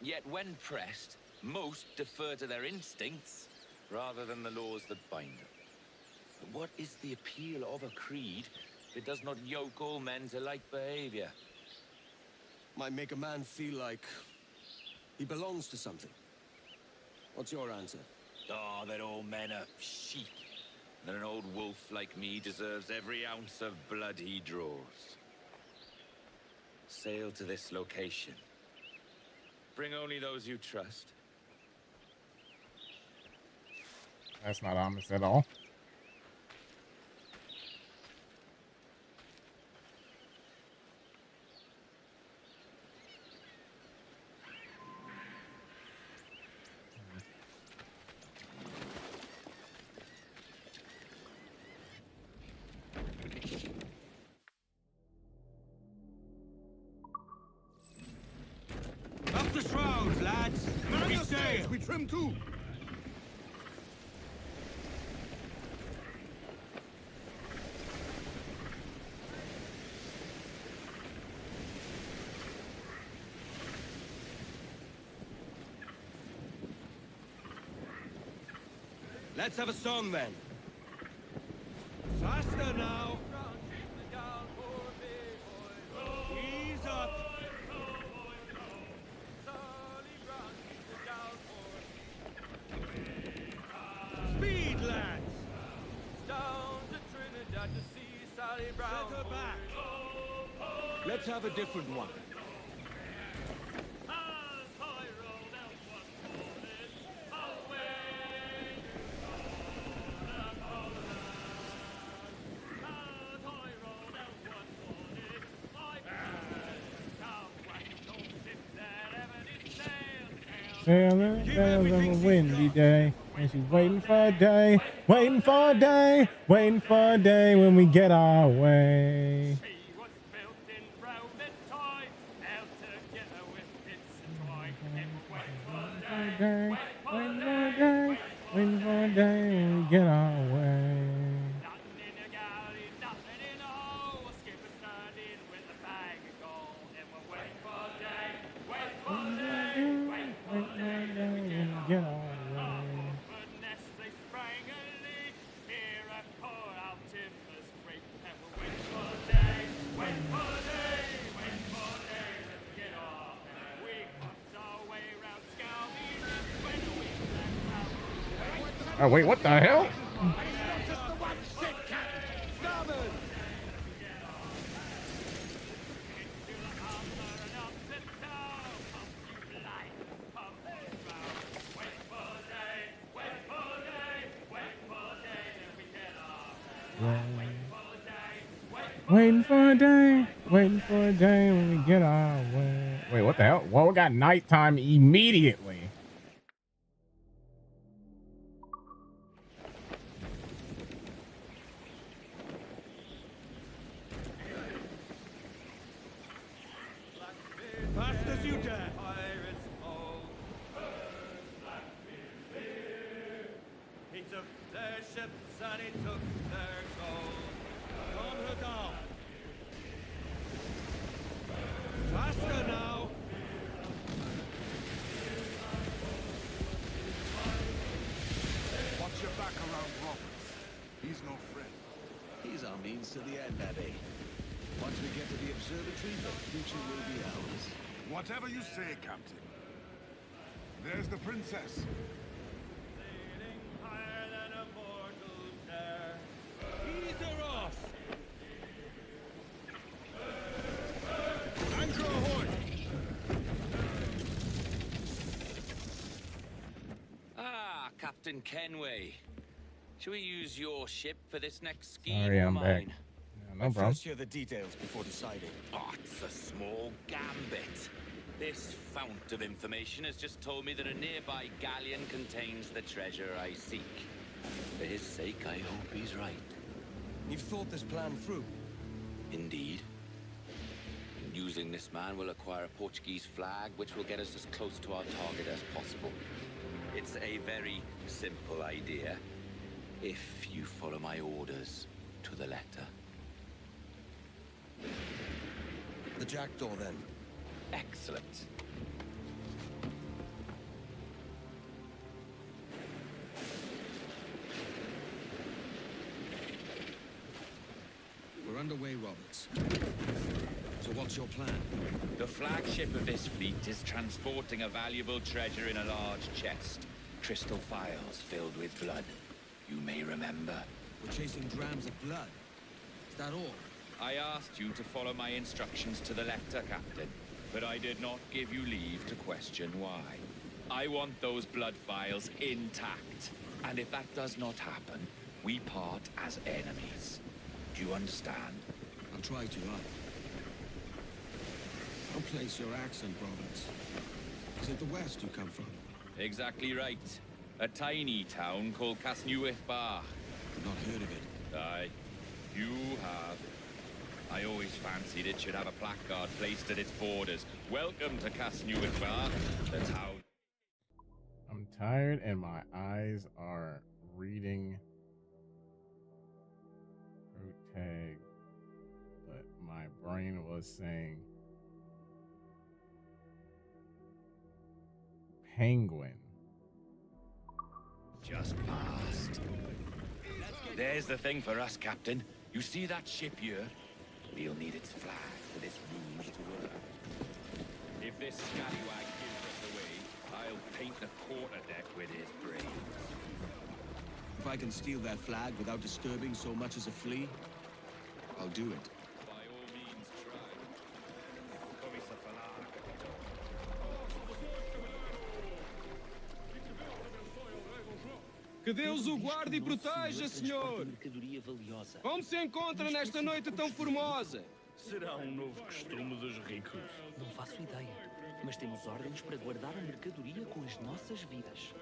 Speaker 10: Yet when pressed, most defer to their instincts rather than the laws that bind them. But what is the appeal of a creed if it does not yoke all men to like behavior?
Speaker 9: Might make a man feel like he belongs to something. What's your answer?
Speaker 10: Oh, that all men are sheep. That an old wolf like me deserves every ounce of blood he draws. Sail to this location. Bring only those you trust.
Speaker 1: That's not ominous at all.
Speaker 4: the shrouds, lads.
Speaker 5: Man
Speaker 4: We
Speaker 5: the
Speaker 4: sail.
Speaker 5: sails, we trim too.
Speaker 4: Let's have a song then. Faster now. Ease up. Speed, lads.
Speaker 8: Down to Trinidad to see Sally Brown.
Speaker 4: Set her back. Let's have a different one.
Speaker 1: Sailing down on a windy day, and she's waiting for a day, waiting for a day, waiting for a day when we get our way.
Speaker 8: She was built in brown and tie, out to get her with its toy. It wait for a day,
Speaker 1: Waiting for a day, waiting for a day when we get our way.
Speaker 8: nothing in a galley, nothing in a hole. Skipper's turned in with a bag of gold, and we're waiting for a day, waiting for a day, waiting for a day.
Speaker 1: Get our way.
Speaker 8: But nests they sprang a leak here at Port Out Timbers Creek, and we're waiting for a day, waiting for a day, waiting for a day to get off. We pumped our way round Scalby when we left out.
Speaker 1: Oh wait, what the hell? Waiting for a day, waiting for a day when we get our way. Wait, what the hell? Well, we got nighttime immediately.
Speaker 4: Fast as you dare.
Speaker 8: He took their ships and he took their gold.
Speaker 4: Calm her down. Faster now.
Speaker 5: Watch your back around Roberts. He's no friend.
Speaker 4: He's our means to the end, Abby. Once we get to the observatory, the future will be ours.
Speaker 5: Whatever you say, Captain. There's the princess.
Speaker 8: Sailing higher than a mortal dare.
Speaker 4: Ease her off.
Speaker 5: Anchor ahoy!
Speaker 10: Ah, Captain Kenway. Shall we use your ship for this next scheme
Speaker 1: Sorry,
Speaker 10: or
Speaker 1: I'm back.
Speaker 10: mine?
Speaker 1: Yeah, no problem.
Speaker 4: First hear the details before deciding.
Speaker 10: Oh, it's a small gambit. This fount of information has just told me that a nearby galleon contains the treasure I seek. For his sake, I hope he's right.
Speaker 4: You've thought this plan through.
Speaker 10: Indeed. Using this man, we'll acquire a Portuguese flag, which will get us as close to our target as possible. It's a very simple idea, if you follow my orders to the letter.
Speaker 4: The jackdaw, then.
Speaker 10: Excellent.
Speaker 4: We're underway, Roberts. So what's your plan?
Speaker 6: The flagship of this fleet is transporting a valuable treasure in a large chest. Crystal phials filled with blood. You may remember.
Speaker 4: We're chasing drams of blood. Is that all?
Speaker 6: I asked you to follow my instructions to the letter, Captain, but I did not give you leave to question why. I want those blood vials intact, and if that does not happen, we part as enemies. Do you understand?
Speaker 4: I'll try to, Don't place your accent, Roberts. Is it the west you come from?
Speaker 6: Exactly right. A tiny town called Casnewydd Bach.
Speaker 4: I've not heard of it.
Speaker 6: Aye, you have. I always fancied it should have a placard placed at its borders. Welcome to Casnewick Bar, the town.
Speaker 1: I'm tired and my eyes are reading fruit tag, but my brain was saying penguin.
Speaker 6: Just past. There's the thing for us, Captain. You see that ship here? We'll need its flag for this ruse to work. If this scallywag gives us away, I'll paint the quarterdeck with his brains.
Speaker 4: If I can steal their flag without disturbing so much as a flea, I'll do it.
Speaker 6: By all means, try. Commissar Falag.
Speaker 8: Que Deus o guarde e proteja, senhor!
Speaker 7: Mercadoria valiosa.
Speaker 8: Como se encontra nesta noite tão formosa?
Speaker 7: Será um novo costume dos ricos? Não faço ideia, mas temos ordens para guardar a mercadoria com as nossas vidas.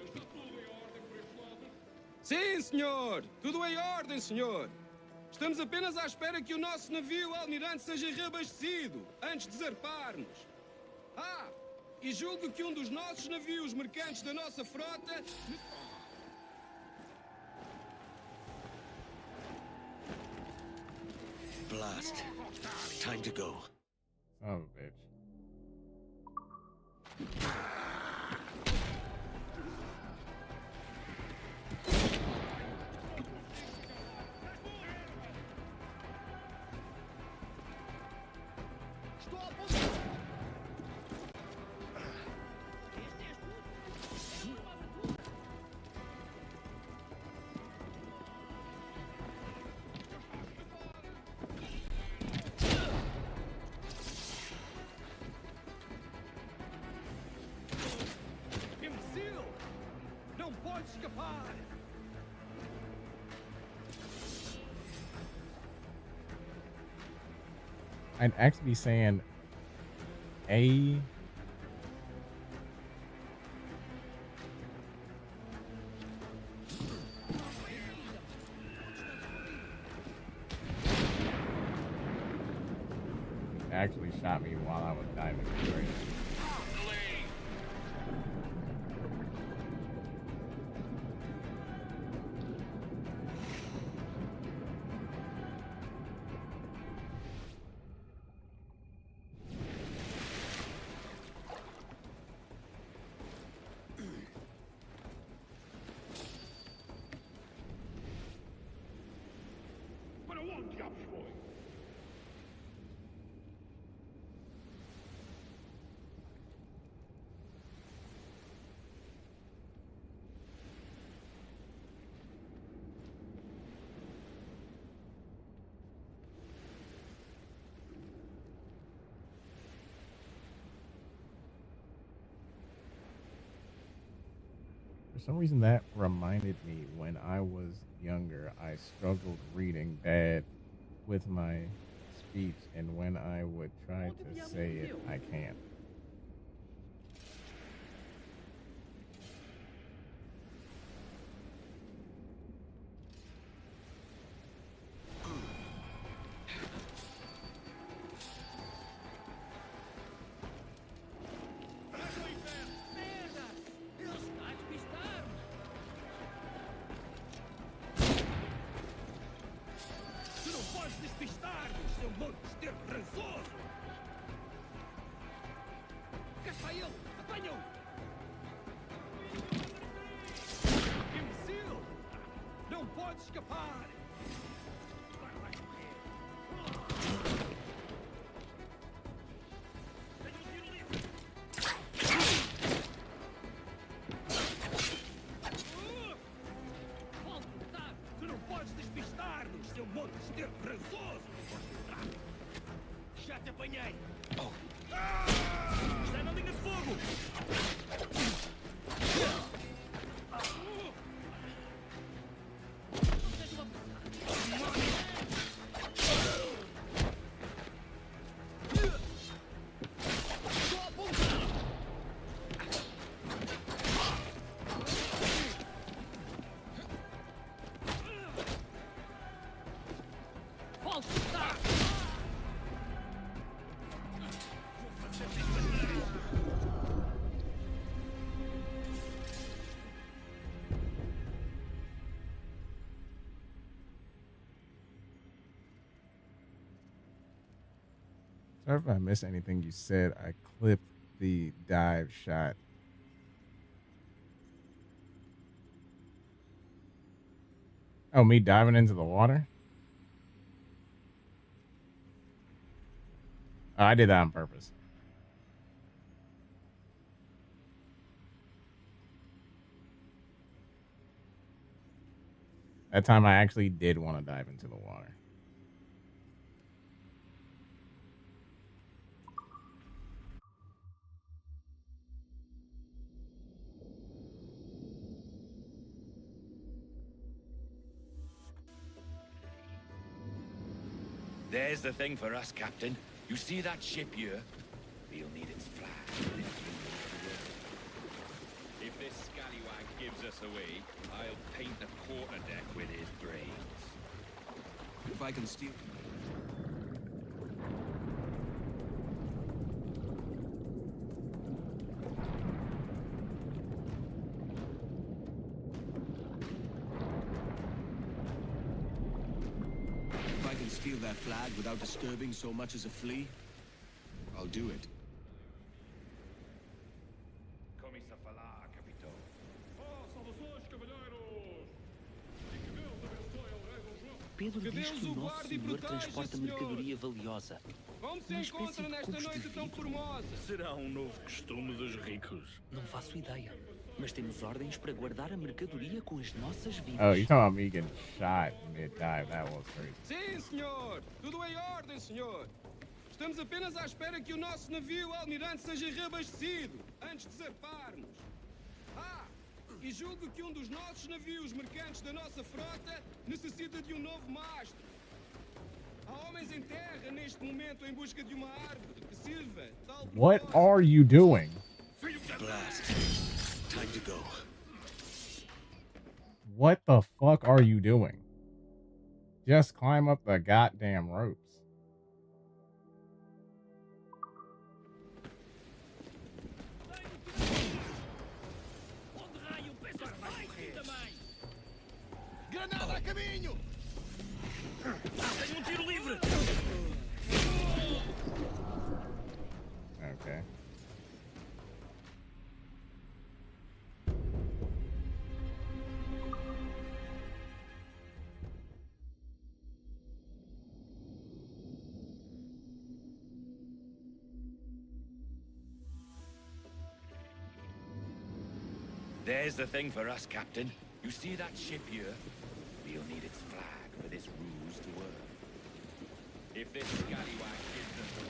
Speaker 8: Sim, senhor! Tudo em ordem, senhor! Estamos apenas à espera que o nosso navio almirante seja reabastecido, antes de zarparmos. Ah! E julgo que um dos nossos navios mercantes da nossa frota...
Speaker 4: Blast. Time to go.
Speaker 1: Son of a bitch.
Speaker 8: Imbecil! Não pode escapar!
Speaker 1: I'd actually be saying a actually shot me while I was diving through it. For some reason, that reminded me when I was younger, I struggled reading bad with my speech, and when I would try to say it, I can't.
Speaker 8: Tu não podes despistar-nos, seu monstro rançoso! Cá está ele! Apanha-o! Imbecil! Não pode escapar! Agora vai morrer! Tenho um tiro livre! Pode lutar! Tu não podes despistar-nos, seu monstro rançoso! Já te apanhei! Está na linha de fogo! Não seja uma pessoa!
Speaker 1: Sorry if I missed anything you said. I clipped the dive shot. Oh, me diving into the water? Oh, I did that on purpose. That time I actually did want to dive into the water.
Speaker 6: There's the thing for us, Captain. You see that ship here? We'll need its flag. If this scallywag gives us away, I'll paint the quarterdeck with his brains.
Speaker 4: If I can steal... If I can steal their flag without disturbing so much as a flea, I'll do it.
Speaker 7: Pedro diz que o nosso senhor transporta mercadoria valiosa.
Speaker 8: Como se encontra nesta noite tão formosa?
Speaker 7: Será um novo costume dos ricos? Não faço ideia. Mas temos ordens para guardar a mercadoria com as nossas vidas.
Speaker 1: Oh, you're talking about me getting shot mid-dive. That was crazy.
Speaker 8: Sim, senhor. Tudo em ordem, senhor. Estamos apenas à espera que o nosso navio almirante seja reabastecido antes de zarparmos. Ah, e julgo que um dos nossos navios mercantes da nossa frota necessita de um novo mastro. Há homens em terra neste momento em busca de uma árvore que sirva tal.
Speaker 1: What are you doing?
Speaker 4: Blast. Time to go.
Speaker 1: What the fuck are you doing? Just climb up the goddamn ropes.
Speaker 8: Granada a caminho!
Speaker 7: Tenho tiro livre!
Speaker 1: Okay.
Speaker 6: There's the thing for us, Captain. You see that ship here? We'll need its flag for this ruse to work. If this scallywag gives us...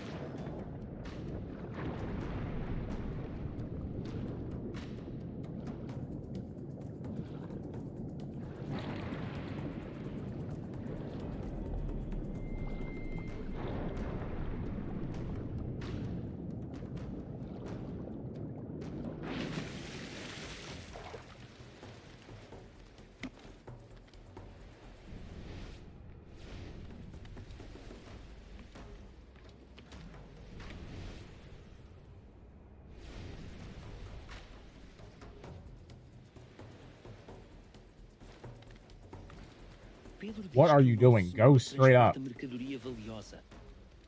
Speaker 1: What are you doing? Go straight up.
Speaker 7: Mercadoria valiosa.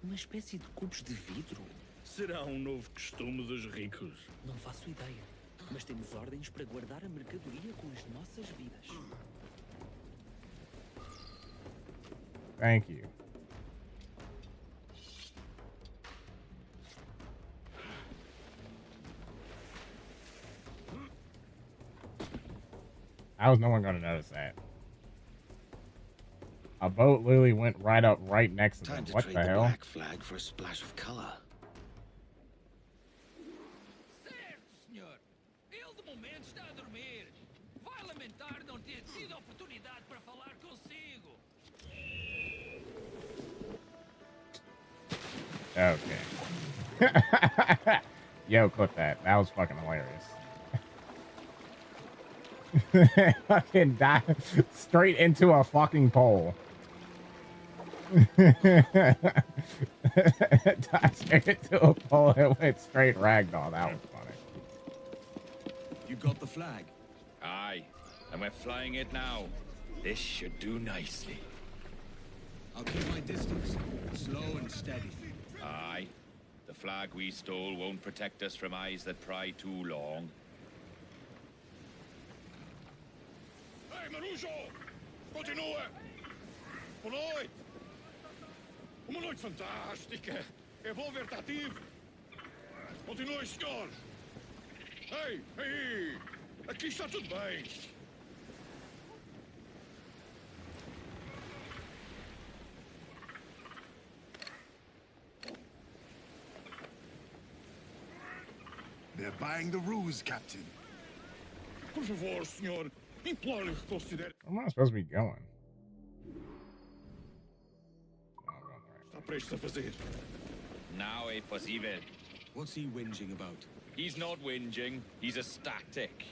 Speaker 7: Uma espécie de cubos de vidro.
Speaker 11: Será um novo costume dos ricos?
Speaker 7: Não faço ideia. Mas temos ordens para guardar a mercadoria com as nossas vidas.
Speaker 1: Thank you. How is no one going to notice that? A boat literally went right next to them. What the hell?
Speaker 4: Black flag for a splash of color.
Speaker 8: Certo, senhor. Ele de momento está a dormir. Vai lamentar não ter tido a oportunidade para falar consigo.
Speaker 1: Okay. Yo, clip that. That was fucking hilarious. Fucking dive straight into a fucking pole. Dive straight into a pole and went straight ragdoll. That was funny.
Speaker 4: You got the flag?
Speaker 6: Aye, and we're flying it now. This should do nicely.
Speaker 4: I'll keep my distance. Slow and steady.
Speaker 6: Aye. The flag we stole won't protect us from eyes that pry too long.
Speaker 11: Hey, Marujo! Continua! Boa noite! Uma noite fantástica! É bom ver-te ativo! Continue, senhor! Ei, ei! Aqui está tudo bem!
Speaker 5: They're buying the ruse, Captain.
Speaker 11: Por favor, senhor, imploro que considere.
Speaker 1: Where am I supposed to be going? Oh, I'm going the
Speaker 11: Está prestes a fazer.
Speaker 6: Now é possível.
Speaker 4: What's he whinging about?
Speaker 6: He's not whinging, he's ecstatic.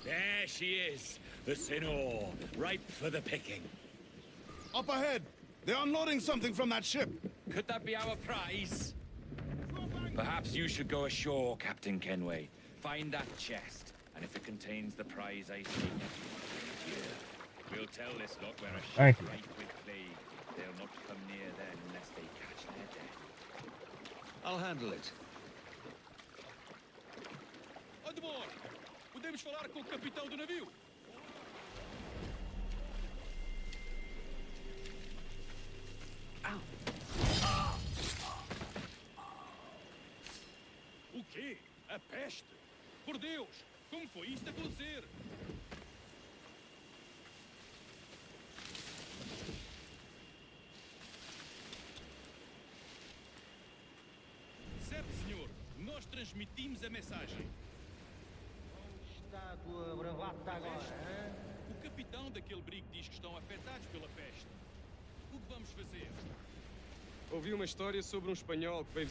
Speaker 10: There she is, the Sinor, ripe for the picking.
Speaker 5: Up ahead! They're unloading something from that ship.
Speaker 6: Could that be our prize? Perhaps you should go ashore, Captain Kenway. Find that chest, and if it contains the prize I seek, we'll tell this lot we're a
Speaker 1: Thank
Speaker 6: ship
Speaker 1: you.
Speaker 6: rife with plague. They'll not come near them unless they catch their death.
Speaker 4: I'll handle it.
Speaker 8: Admor, podemos falar com o capitão do navio? O quê? A peste? Por Deus, como foi isto acontecer? Certo, senhor. Nós transmitimos a mensagem.
Speaker 7: Está a tua bravata agora, hã?
Speaker 8: O capitão daquele brigo diz que estão afetados pela peste. O que vamos fazer?
Speaker 12: Ouvi uma história sobre um espanhol que veio...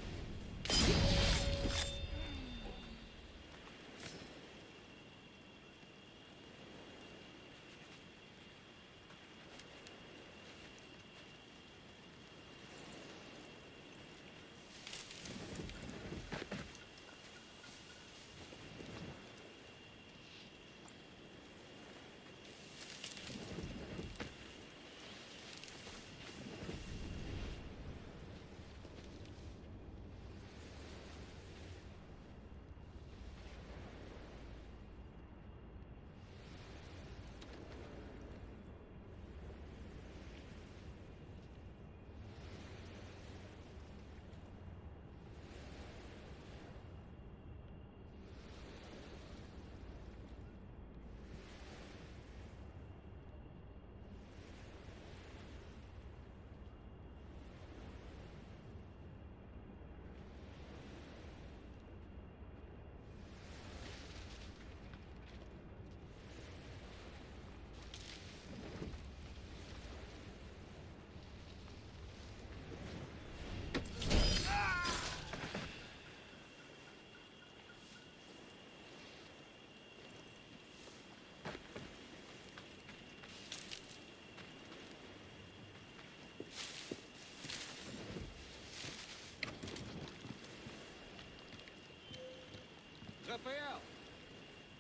Speaker 12: Rafael,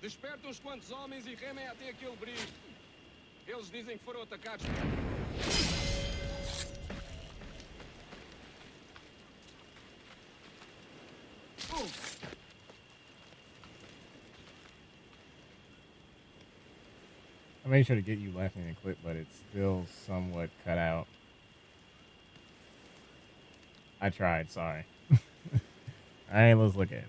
Speaker 12: desperta uns quantos homens e remem até aquele brigo. Eles dizem que foram atacados.
Speaker 1: I made sure to get you laughing in the clip, but it's still somewhat cut out. I tried, sorry. Alright, let's look at it.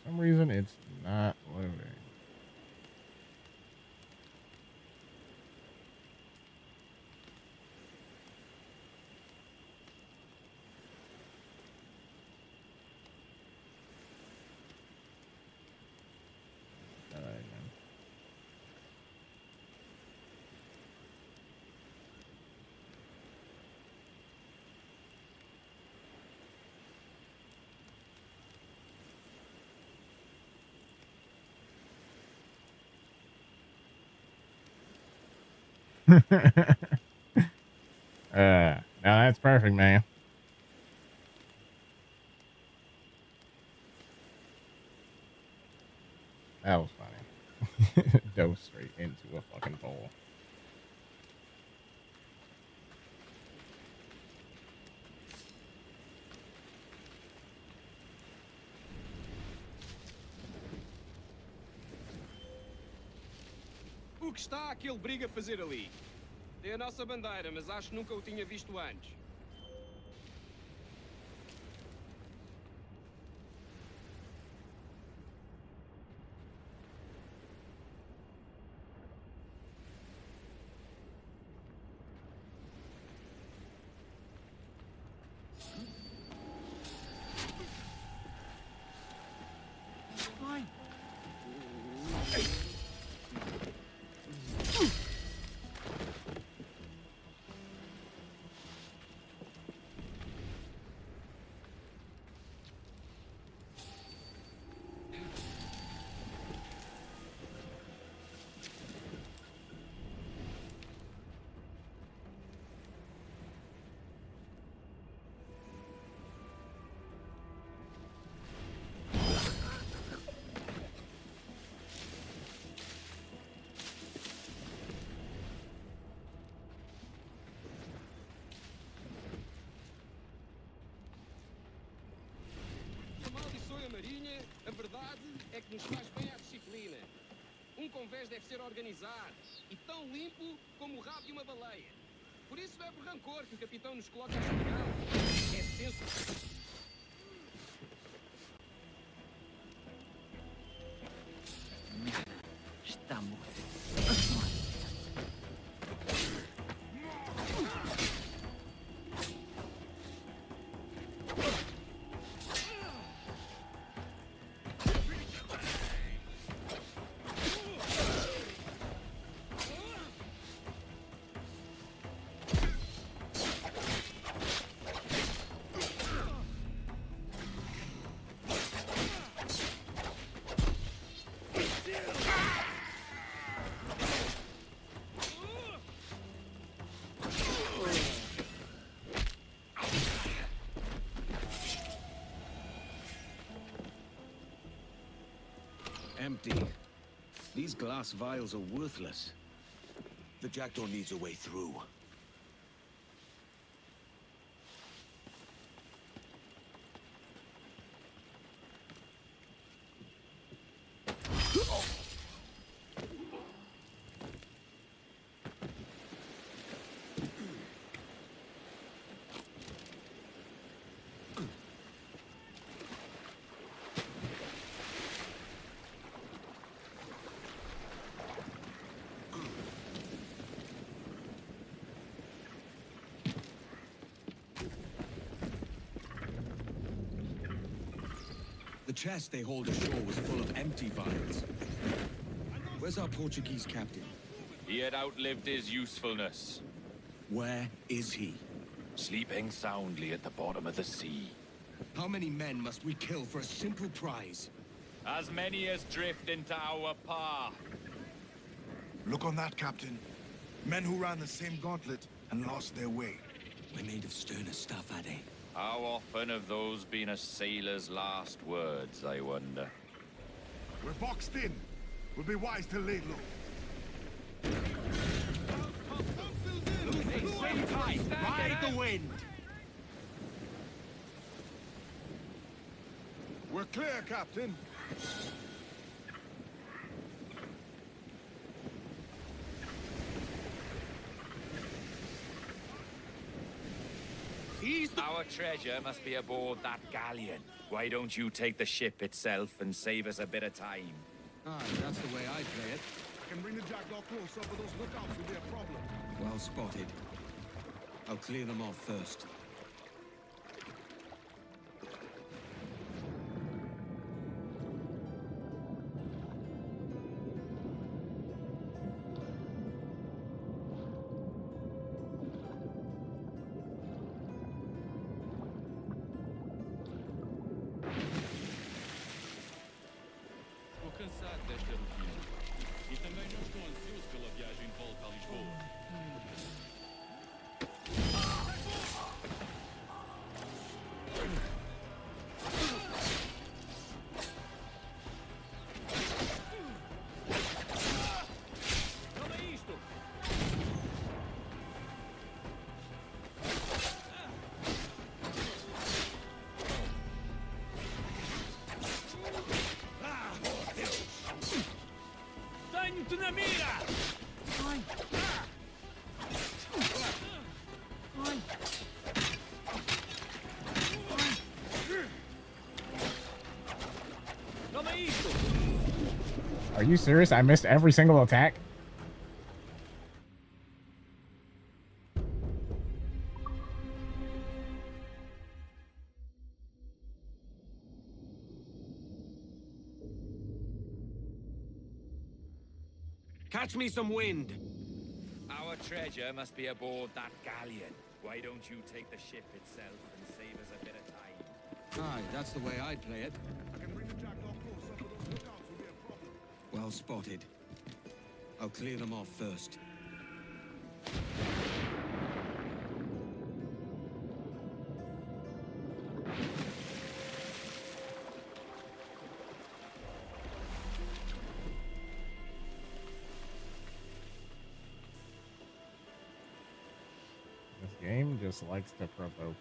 Speaker 1: For some reason, it's not loading. Now that's perfect, man. That was funny. Dove straight into a fucking pole.
Speaker 12: O que está aquele briga a fazer ali? Tem a nossa bandeira, mas acho que nunca o tinha visto antes. A verdade é que nos faz bem à disciplina. Convés deve ser organizado e tão limpo como o rabo de uma baleia. Por isso não é por rancor que o capitão nos coloca a esfregá-lo. É senso.
Speaker 7: Estamos.
Speaker 4: Empty. These glass vials are worthless.
Speaker 9: The jackdaw needs a way through.
Speaker 4: The chest they hauled ashore was full of empty vials. Where's our Portuguese captain?
Speaker 6: He had outlived his usefulness.
Speaker 4: Where is he?
Speaker 6: Sleeping soundly at the bottom of the sea.
Speaker 4: How many men must we kill for a simple prize?
Speaker 6: As many as drift into our path.
Speaker 5: Look on that, Captain. Men who ran the same gauntlet and lost their way.
Speaker 4: We're made of sterner stuff, are they?
Speaker 6: How often have those been a sailor's last words, I wonder?
Speaker 5: We're boxed in. We'll be wise to lay low.
Speaker 4: Ride the wind!
Speaker 5: We're clear, Captain.
Speaker 6: Our treasure must be aboard that galleon. Why don't you take the ship itself and save us a bit of time?
Speaker 4: Ah, that's the way I play it.
Speaker 5: I can bring the jackdaw closer, but those lookouts will be a problem.
Speaker 4: Well spotted. I'll clear them off first.
Speaker 12: Cansado desta rotina. E também não estou ansioso pela viagem de volta a Lisboa.
Speaker 1: Are you serious? I missed every single attack?
Speaker 4: Catch me some wind.
Speaker 6: Our treasure must be aboard that galleon. Why don't you take the ship itself and save us a bit of time?
Speaker 4: Aye, that's the way I'd play it.
Speaker 5: I can bring the jackdaw closer, but those lookouts will be a problem.
Speaker 4: Well spotted. I'll clear them off first.
Speaker 1: This game just likes to provoke.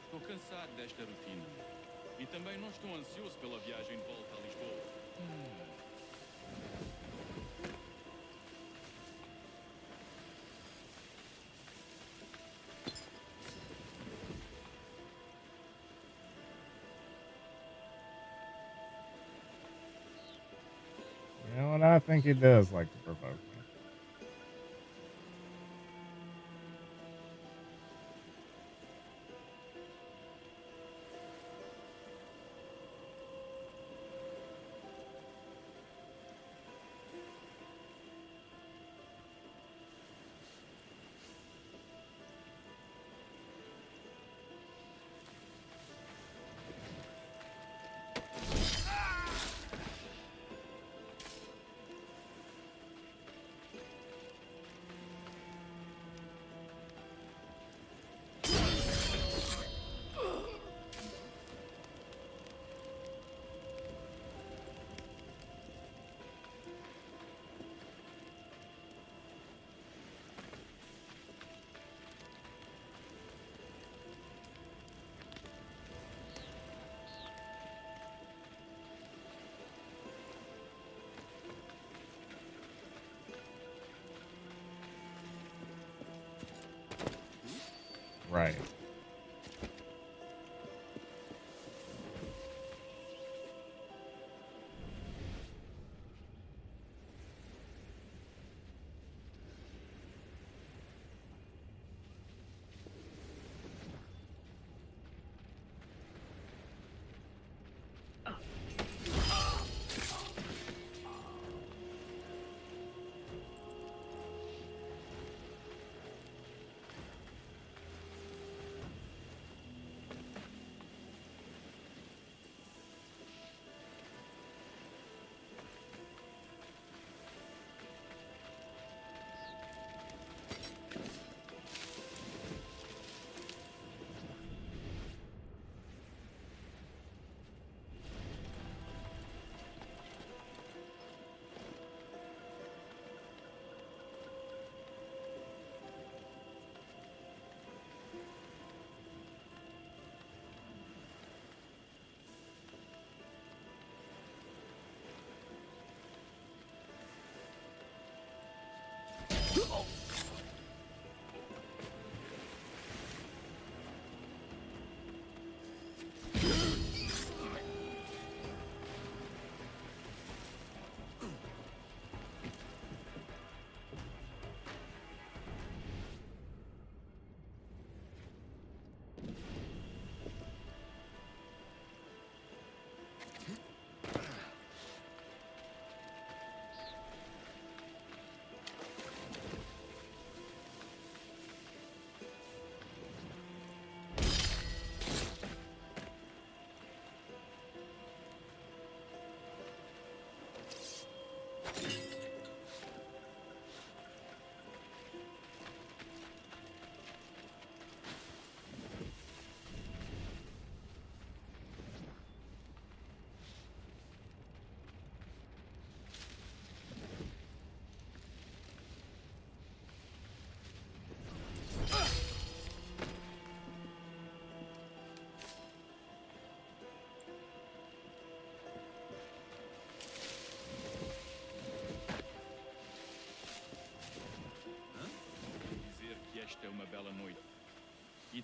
Speaker 11: Estou cansado desta rotina. E também não estou ansioso pela viagem de volta a Lisboa.
Speaker 1: You know what? I think it does like to provoke me. Right.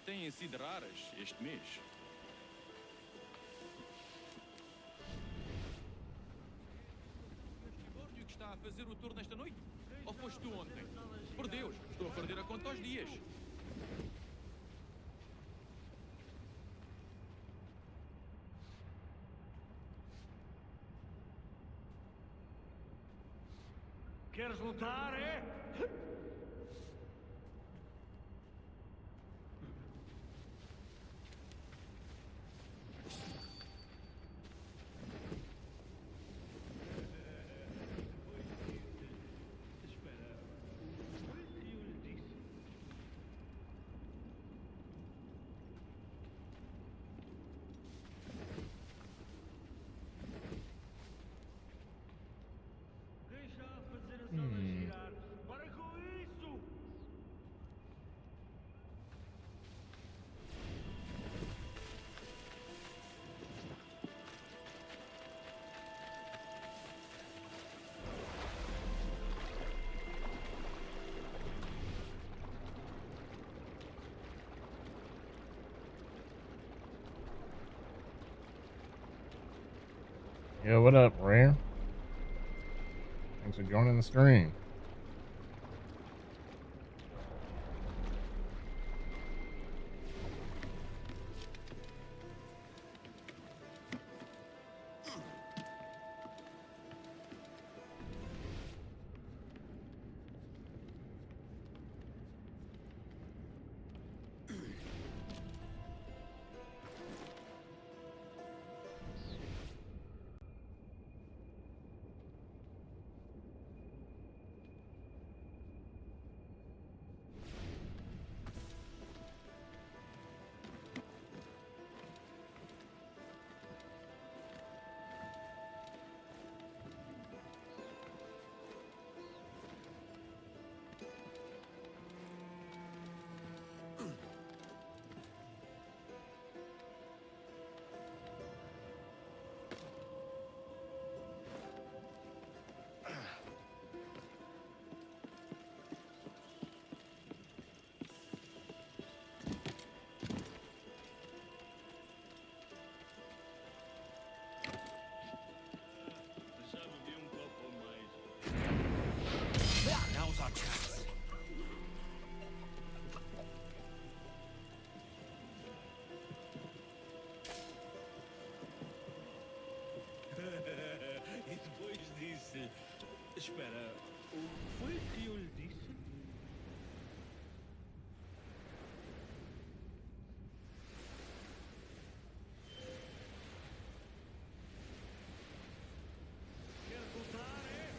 Speaker 11: têm sido raras este mês. O que está a fazer o tour nesta noite? Ou foste tu ontem? Por Deus, estou a perder a conta aos dias.
Speaker 7: Queres lutar, é? Deixa fazer a sala girar. Para com isso!
Speaker 1: Yo, what up, Rare? Thanks for joining the stream.
Speaker 7: Já bebi copo ou mais.
Speaker 4: Now's our chance.
Speaker 7: E depois disse... Espera, o que foi que eu lhe disse? Queres lutar, é?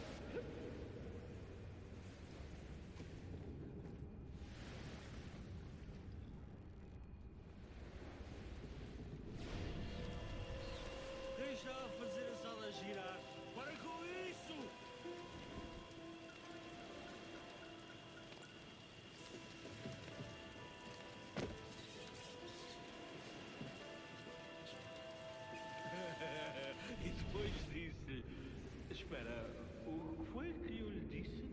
Speaker 7: Deixa fazer a sala girar. Para com isso! E depois disse... Espera, o que foi que eu lhe disse?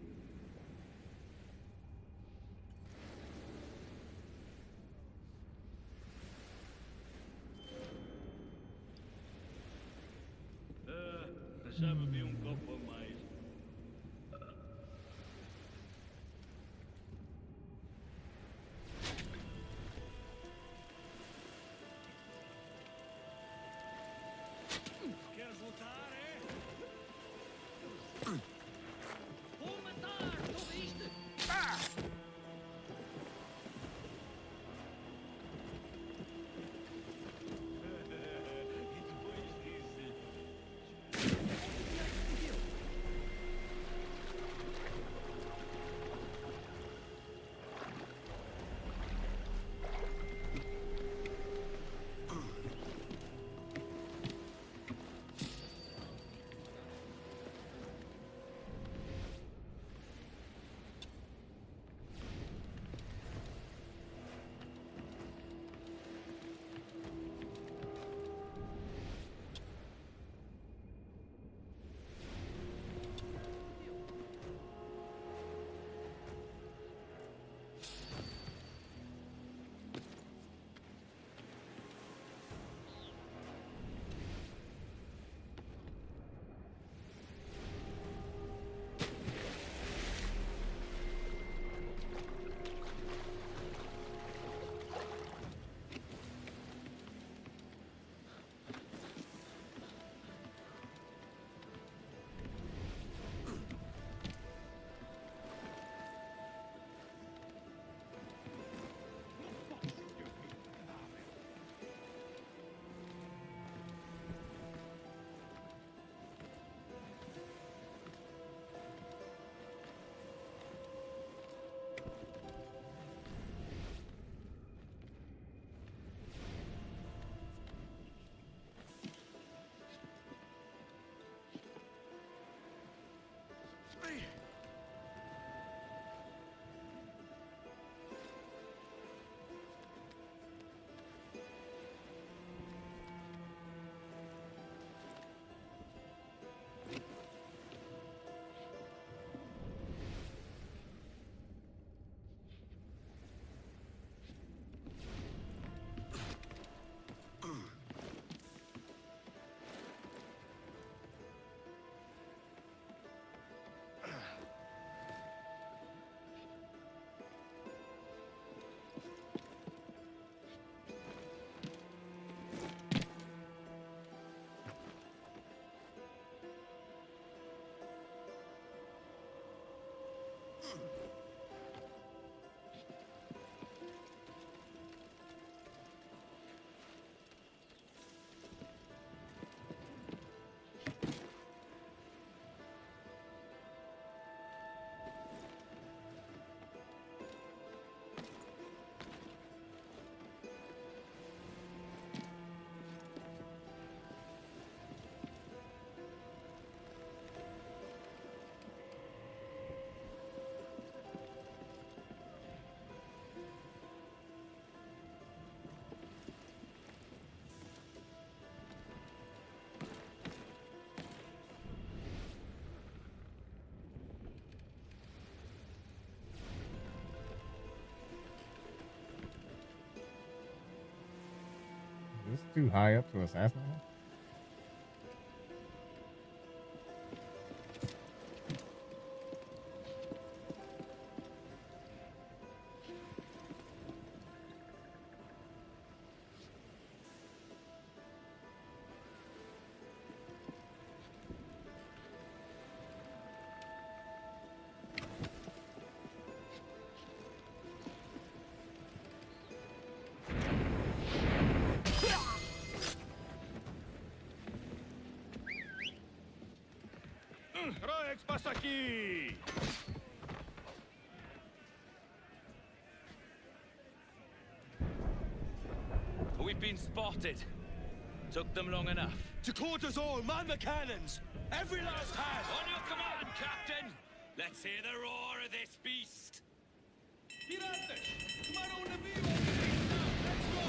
Speaker 7: Já bebi copo a mais. Queres lutar, é? Vou matar, tu viste? E depois disse...
Speaker 1: too high up to assassinate him.
Speaker 8: Roex, passa aqui!
Speaker 10: We've been spotted. Took them long enough.
Speaker 9: To quarters all, man the cannons! Every last hand!
Speaker 10: On your command, Captain! Let's hear the roar of this beast!
Speaker 8: Piratas! Tomaram um navio! Let's go!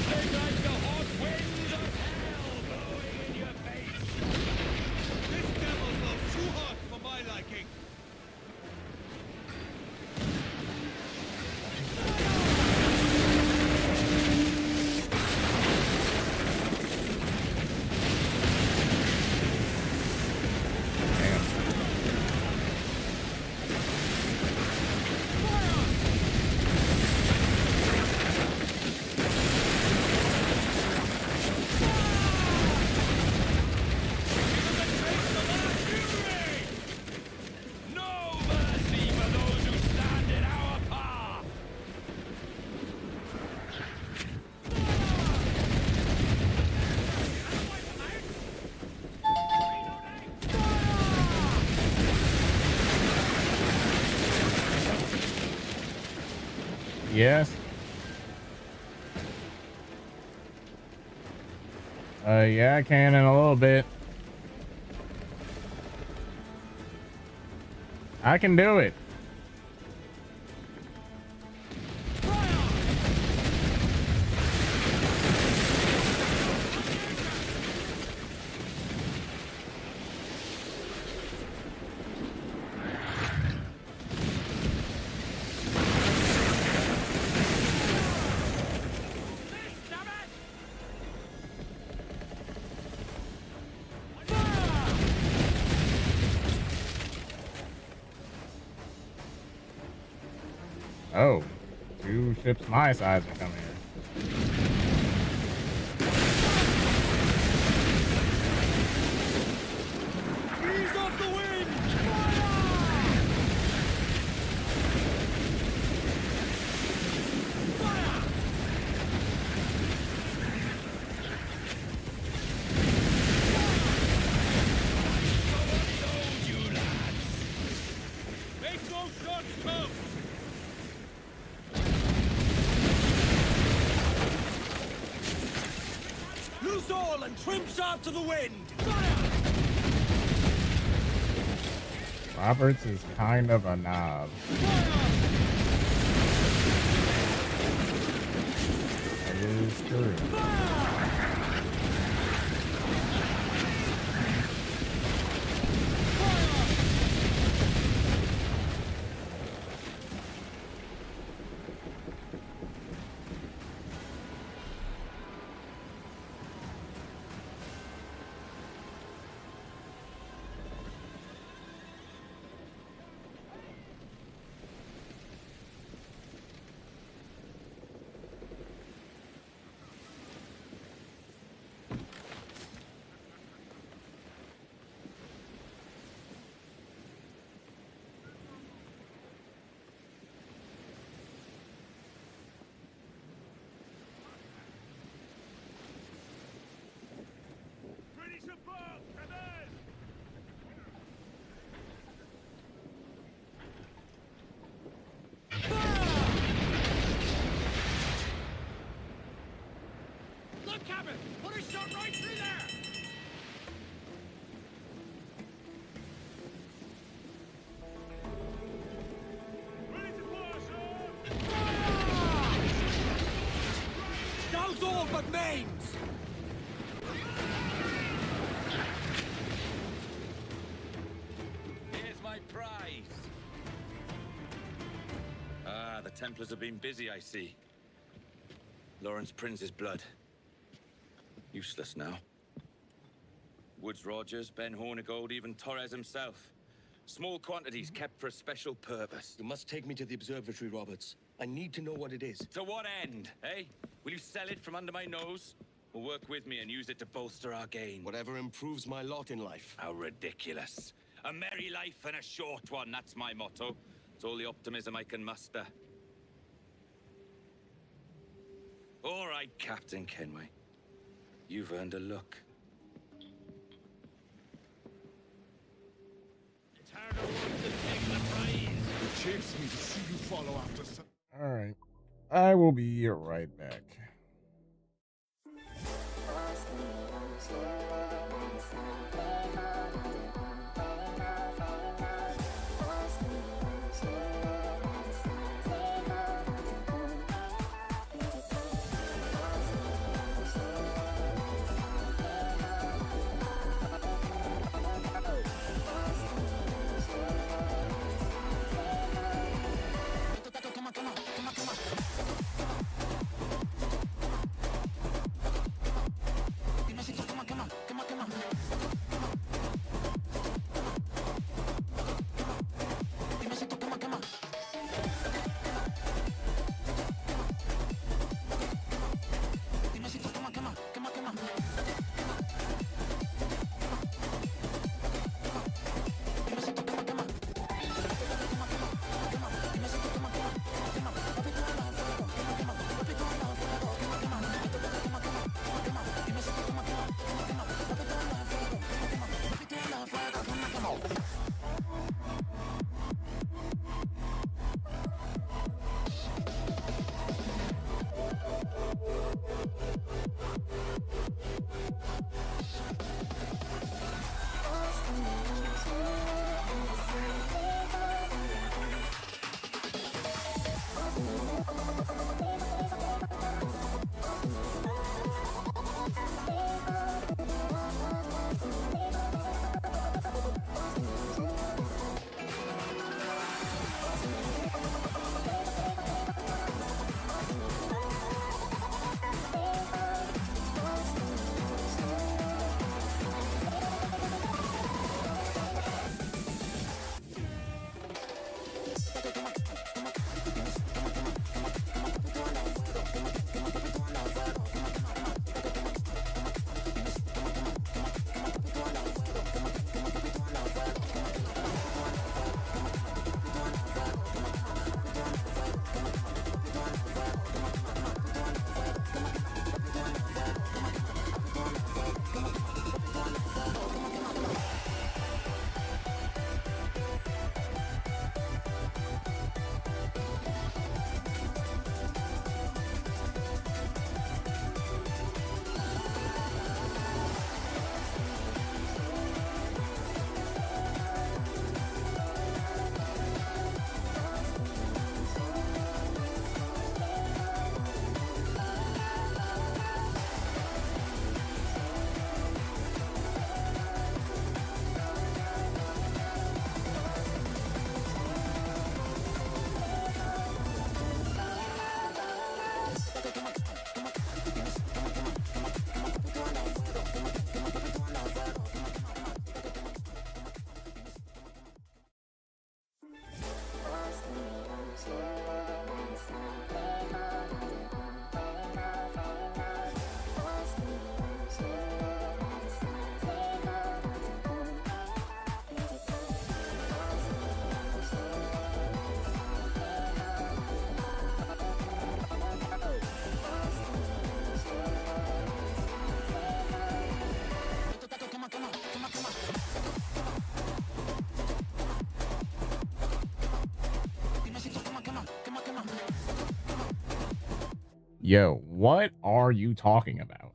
Speaker 10: They like the hot winds of hell blowing in your face!
Speaker 8: This devil blows too hot for my liking!
Speaker 10: No mercy for those who stand in our path!
Speaker 1: Yes. Yeah, I can in a little bit. I can do it. Oh, two ships my size are coming here.
Speaker 8: Ease off the wind! Make those shots count!
Speaker 9: Loose all and trim sharp to the wind!
Speaker 1: Roberts is kind of a knob. That is true.
Speaker 8: Ready to burn! Come in! Look, Captain! Put a shot right through there! Ready to fire, sir!
Speaker 9: Douse all but mains!
Speaker 10: The Templars have been busy, I see. Lawrence Prince's blood. Useless now. Woods Rogers, Ben Hornigold, even Torres himself. Small quantities kept for a special purpose.
Speaker 9: You must take me to the observatory, Roberts. I need to know what it is.
Speaker 10: To what end, eh? Will you sell it from under my nose? Or work with me and use it to bolster our gain?
Speaker 9: Whatever improves my lot in life.
Speaker 10: How ridiculous. A merry life and a short one, that's my motto. It's all the optimism I can muster. All right, Captain Kenway. You've earned a look.
Speaker 5: It chafes me to see you follow after some...
Speaker 1: All right. I will be right back. Yo, what are you talking about?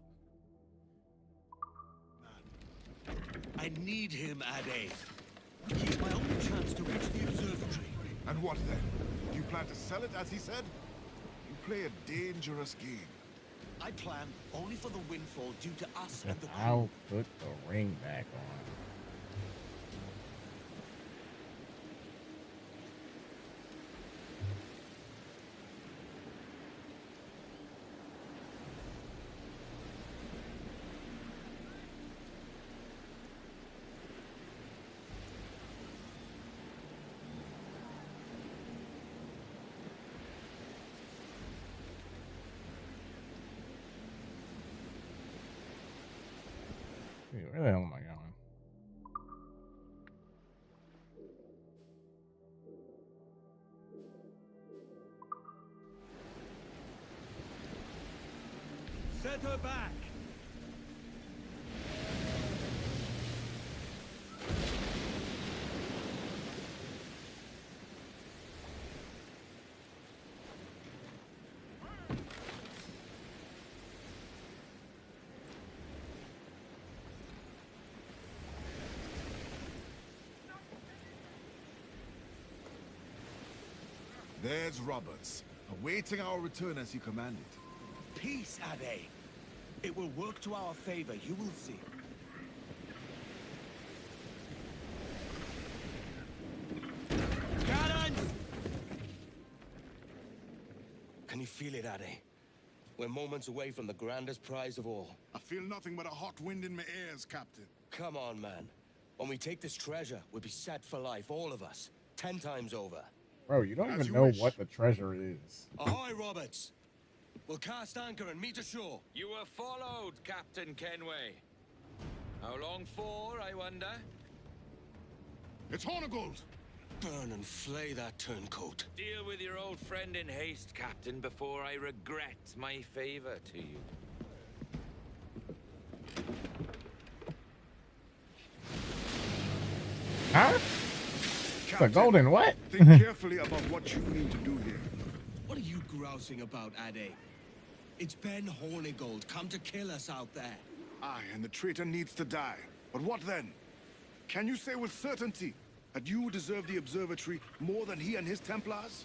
Speaker 4: I need him, Ade. He's my only chance to reach the observatory.
Speaker 5: And what then? Do you plan to sell it as he said? You play a dangerous game.
Speaker 4: I plan only for the windfall due to us and the crew.
Speaker 1: I'll put the ring back on. Where the hell am I going?
Speaker 4: Set her back.
Speaker 5: There's Roberts, awaiting our return as he commanded.
Speaker 4: Peace, Ade. It will work to our favor, you will see. Cannon!
Speaker 9: Can you feel it, Ade? We're moments away from the grandest prize of all.
Speaker 5: I feel nothing but a hot wind in my ears, Captain.
Speaker 9: Come on, man. When we take this treasure, we'll be set for life, all of us. 10 times over.
Speaker 1: Bro, you don't
Speaker 5: As
Speaker 1: even
Speaker 5: you
Speaker 1: know
Speaker 5: wish.
Speaker 1: what the treasure is.
Speaker 9: Ahoy, Roberts! We'll cast anchor and meet ashore.
Speaker 6: You were followed, Captain Kenway. How long for, I wonder?
Speaker 5: It's Hornigold!
Speaker 9: Burn and flay that turncoat.
Speaker 6: Deal with your old friend in haste, Captain, before I regret my favor to you.
Speaker 1: Huh? It's a golden what?
Speaker 5: Think carefully about what you need to do here.
Speaker 4: What are you grousing about, Ade? It's Ben Hornigold, come to kill us out there.
Speaker 5: Aye, and the traitor needs to die. But what then? Can you say with certainty that you deserve the observatory more than he and his Templars?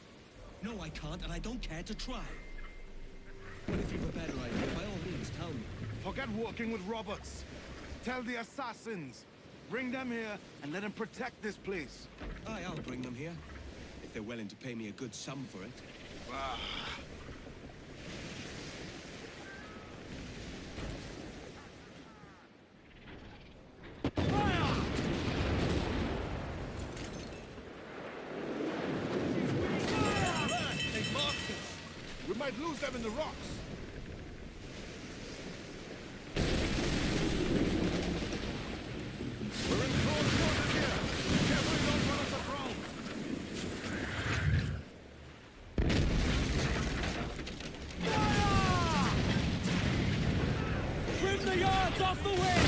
Speaker 4: No, I can't, and I don't care to try. But if you've a better idea, by all means, tell me.
Speaker 5: Forget working with Roberts. Tell the assassins. Bring them here and let them protect this place.
Speaker 4: Aye, I'll bring them here. If they're willing to pay me a good sum for it.
Speaker 5: They marked us. We might lose them in the rocks. We're in close quarters here. Careful you don't run us aground.
Speaker 8: Trim the yards off the wind!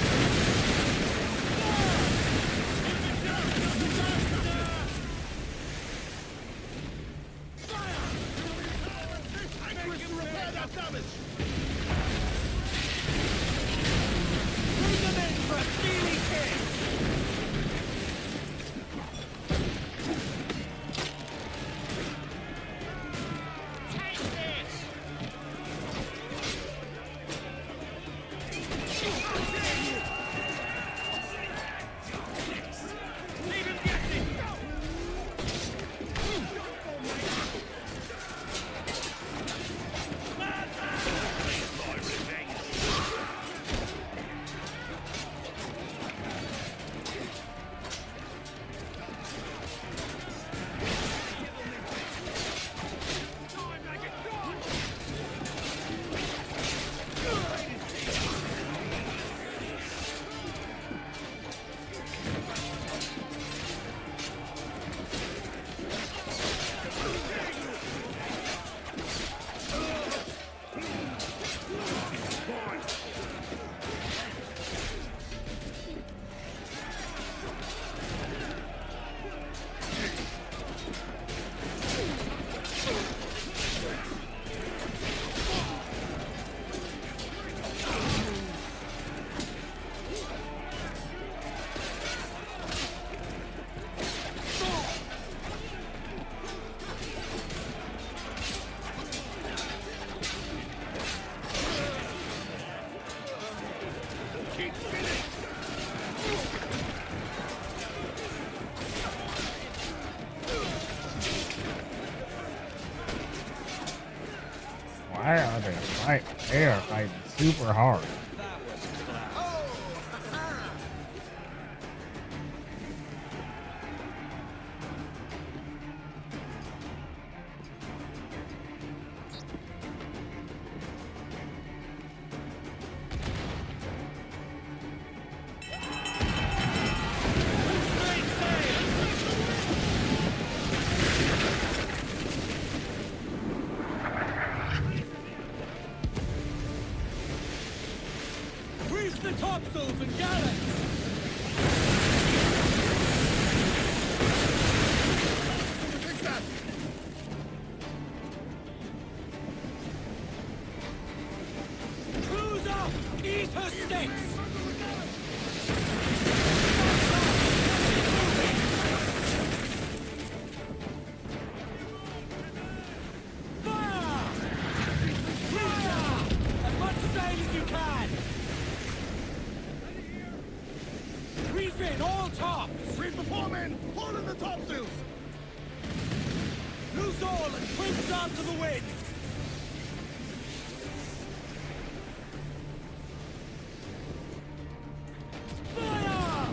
Speaker 5: Repair that damage.
Speaker 8: Bring them in for a steely kick!
Speaker 1: Why are they fighting? They are fighting super hard.
Speaker 8: sticks! Fire! Fire! As much sail as you can! Reef in all tops!
Speaker 5: Reef the foremen! Hold in the topsails!
Speaker 8: Loose all and twins out to the wind! Fire!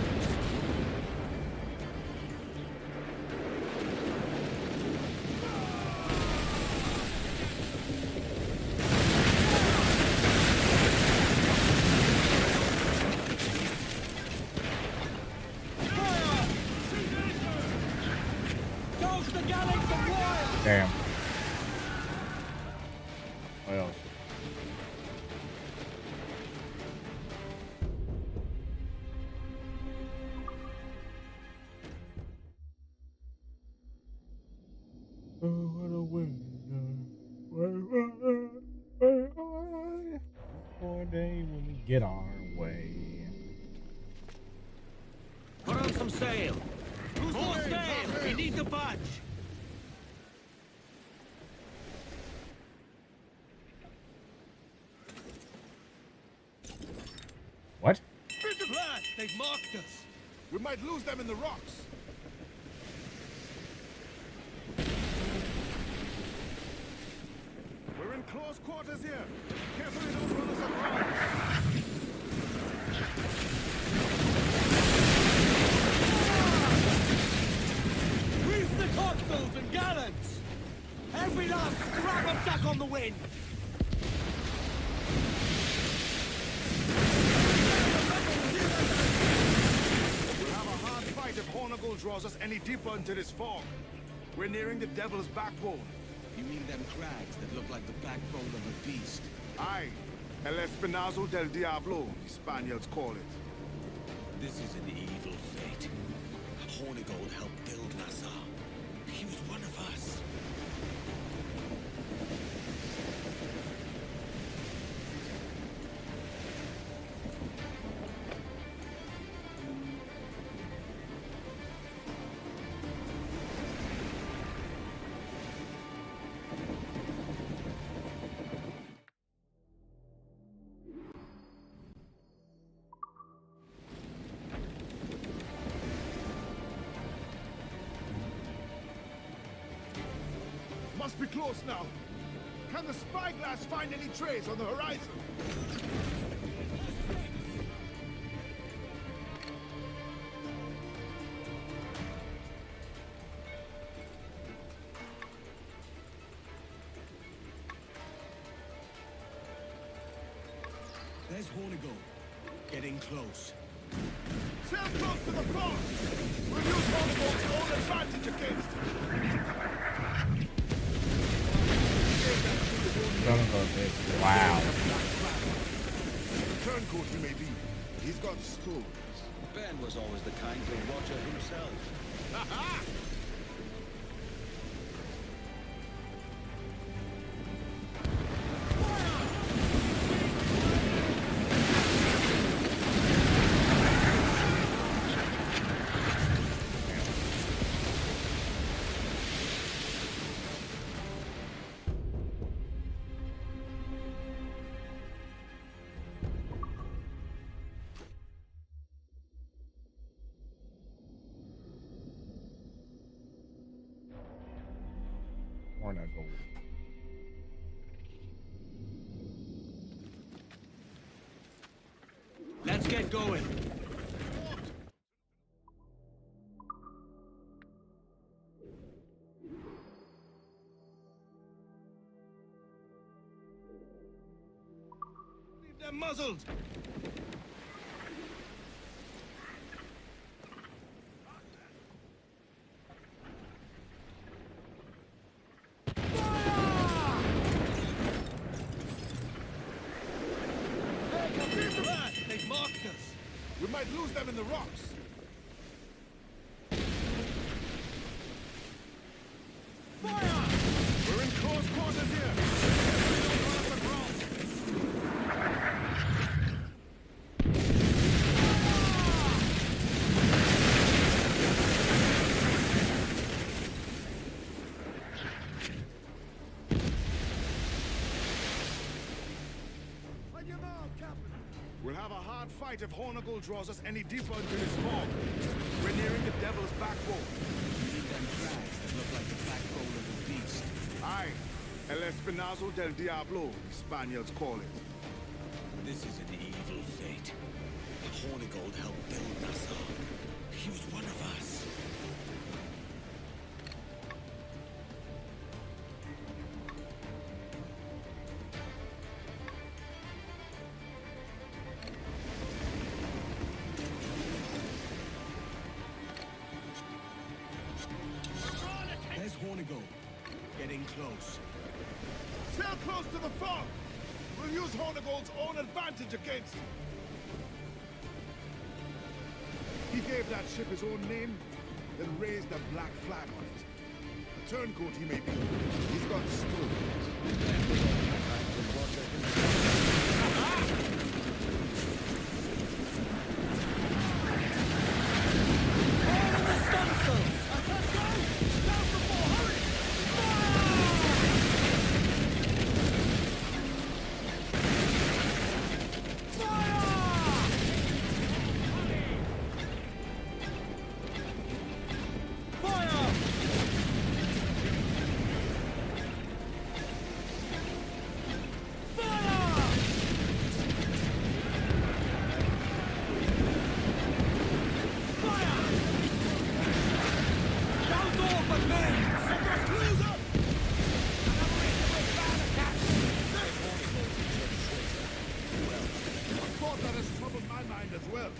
Speaker 8: Douse the gallants of wire!
Speaker 1: Damn. Well. Oh, what a winner. One day when we get our way.
Speaker 8: Put on some sail! Full sail! We need to budge!
Speaker 1: What?
Speaker 8: Blast! They've marked us!
Speaker 5: We might lose them in the rocks. We're in close quarters here. Carefully don't run us aground.
Speaker 8: Reef the topsails and gallants! Every last scrap of duck on the wind!
Speaker 5: We'll have a hard fight if Hornigold draws us any deeper into this fog. We're nearing the Devil's Backbone.
Speaker 4: You mean them crags that look like the backbone of a beast?
Speaker 5: Aye. El Espinazo del Diablo, the Spaniards call it.
Speaker 4: This is an evil fate. Hornigold helped build Nassau. He was one of us.
Speaker 5: Must be close now. Can the spyglass find any trace on the horizon?
Speaker 4: There's Hornigold. Getting close.
Speaker 5: Sail close to the front! We'll use Hornigold's own advantage against him.
Speaker 1: Son of a bitch. Wow.
Speaker 5: Turncoat he may be. He's got stories.
Speaker 4: Ben was always the kind to Roger himself.
Speaker 5: Ha ha!
Speaker 1: Hornigold.
Speaker 8: Let's get going!
Speaker 5: Leave them muzzled!
Speaker 8: They've marked us!
Speaker 5: We might lose them in the rocks.
Speaker 8: Fire!
Speaker 5: We're in close quarters here. cannot fight if Hornagold draws us any deeper into his fog. We're nearing the devil's backbone.
Speaker 4: You need them crags that look like the backbone of the beast.
Speaker 5: Aye. El Espinazo del Diablo, the Spaniards call it.
Speaker 4: This is an evil fate. Hornigold helped build Nassau. He was one of us. There's Hornigold. Getting close.
Speaker 5: Sail close to the fog! We'll use Hornigold's own advantage against him. He gave that ship his own name, then raised a black flag on it. A turncoat he may be. He's got stories. That has troubled my mind as well.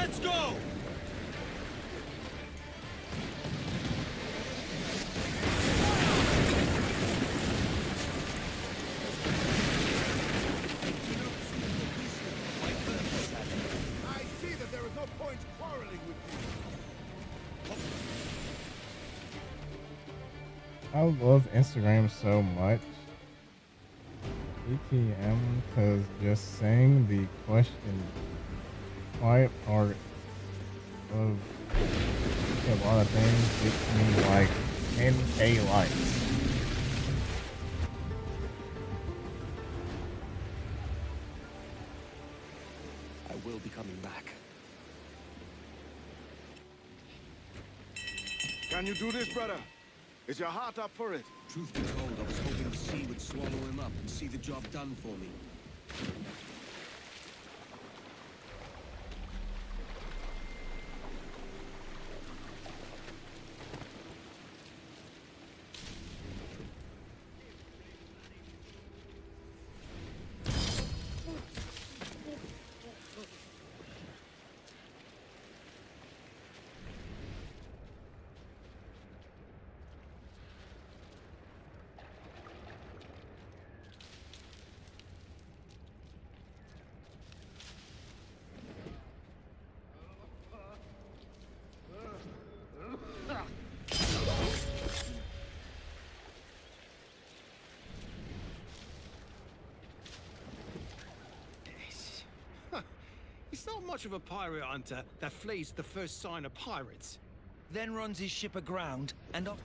Speaker 4: Let's go!
Speaker 5: I see that there is no point quarreling with you.
Speaker 1: I love Instagram so much. ATM, because just saying the question quiet part of a lot of things gets me like 10K likes.
Speaker 9: I will be coming back.
Speaker 5: Can you do this, brother? Is your heart up for it?
Speaker 4: Truth be told, I was hoping the sea would swallow him up and see the job done for me.
Speaker 7: He's not much of a pirate hunter that flees the first sign of pirates.
Speaker 10: Then runs his ship aground and up.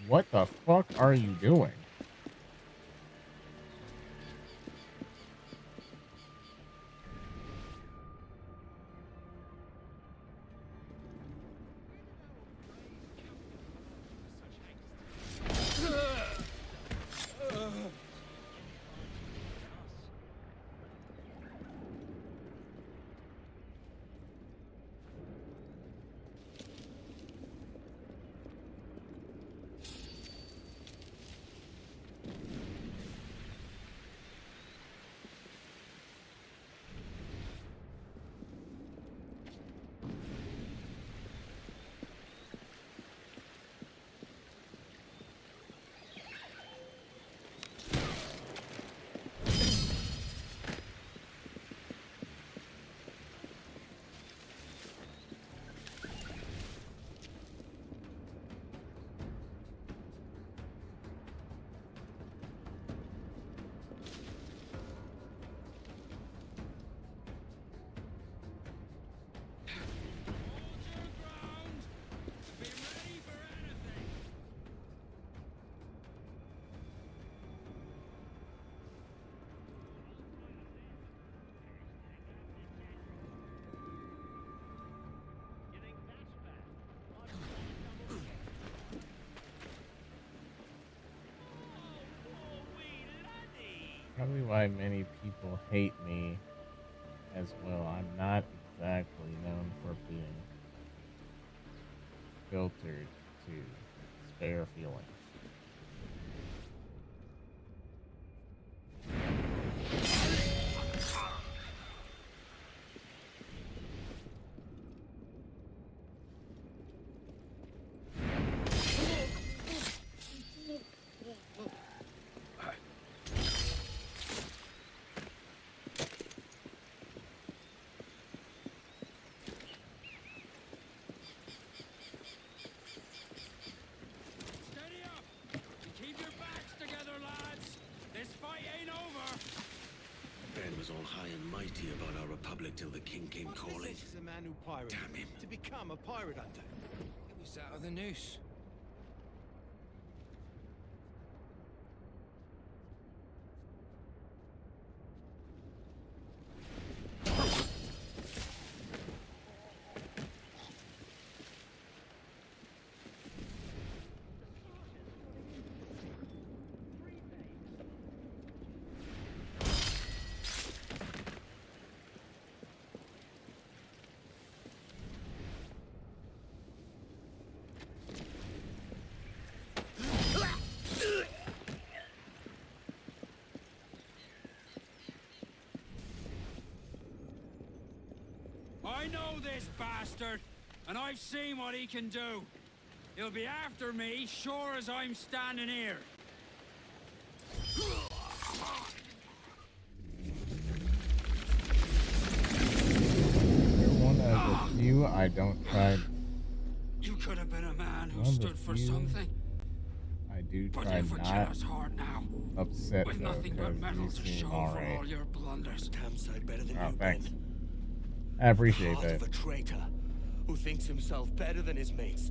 Speaker 1: What the fuck are you doing? Probably why many people hate me as well. I'm not exactly known for being filtered to spare feelings.
Speaker 4: Ben was all high and mighty about our republic till the king came calling.
Speaker 13: This is a man who pirated
Speaker 4: Damn him.
Speaker 13: to become a pirate hunter.
Speaker 8: It was out of the noose.
Speaker 14: I know this bastard, and I've seen what he can do. He'll be after me, sure as I'm standing here.
Speaker 1: You're one of the few I don't try.
Speaker 14: You could have been a man who
Speaker 1: One of the
Speaker 14: stood for
Speaker 1: few
Speaker 14: something,
Speaker 1: I do
Speaker 14: but
Speaker 1: try
Speaker 14: you've a
Speaker 1: not
Speaker 14: jealous heart now,
Speaker 1: upset
Speaker 14: with
Speaker 1: though,
Speaker 14: nothing but
Speaker 1: because
Speaker 14: metal
Speaker 1: you
Speaker 14: to
Speaker 1: seem
Speaker 14: show for
Speaker 1: alright.
Speaker 14: all your blunders.
Speaker 9: Damn sight better than
Speaker 1: Oh,
Speaker 9: you,
Speaker 1: thanks.
Speaker 9: Ben.
Speaker 1: I appreciate
Speaker 9: Heart
Speaker 1: that.
Speaker 9: of a traitor who thinks himself better than his mates.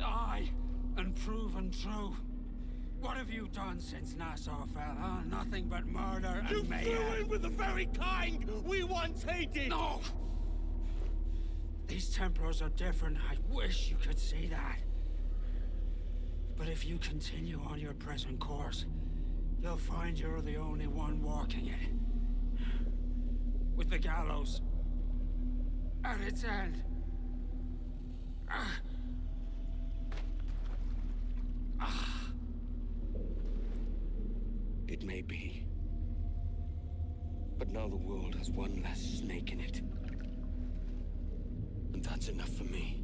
Speaker 14: Aye, and proven true. What have you done since Nassau fell, huh? Nothing but murder and
Speaker 9: You
Speaker 14: mayhem.
Speaker 9: flew in with the very kind we once hated!
Speaker 14: No! These Templars are different. I wish you could see that. But if you continue on your present course, you'll find you're the only one walking it. With the gallows at its end.
Speaker 9: It may be. But now the world has one less snake in it. And that's enough for me.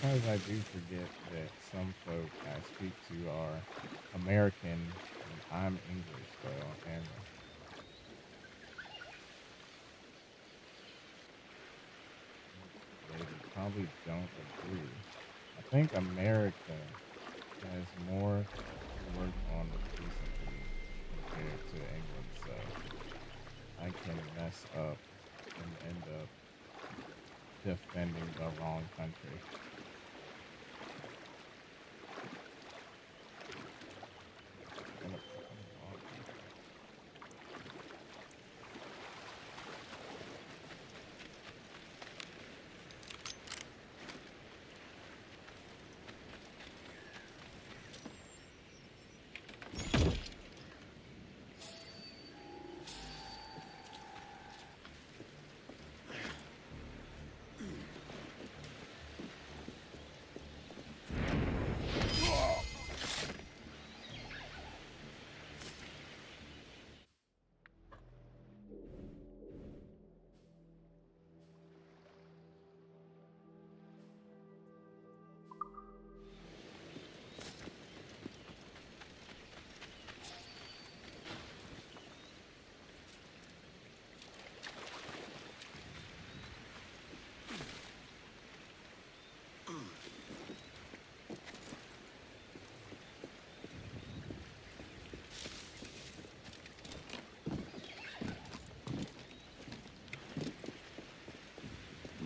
Speaker 1: Sometimes I do forget that some folk I speak to are American and I'm English though, and they probably don't agree. I think America has more to work on recently compared to England, so I can mess up and end up defending the wrong country.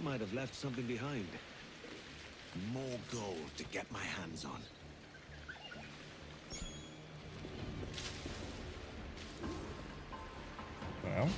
Speaker 4: Might have left something behind.
Speaker 9: More gold to get my hands on.
Speaker 1: Well,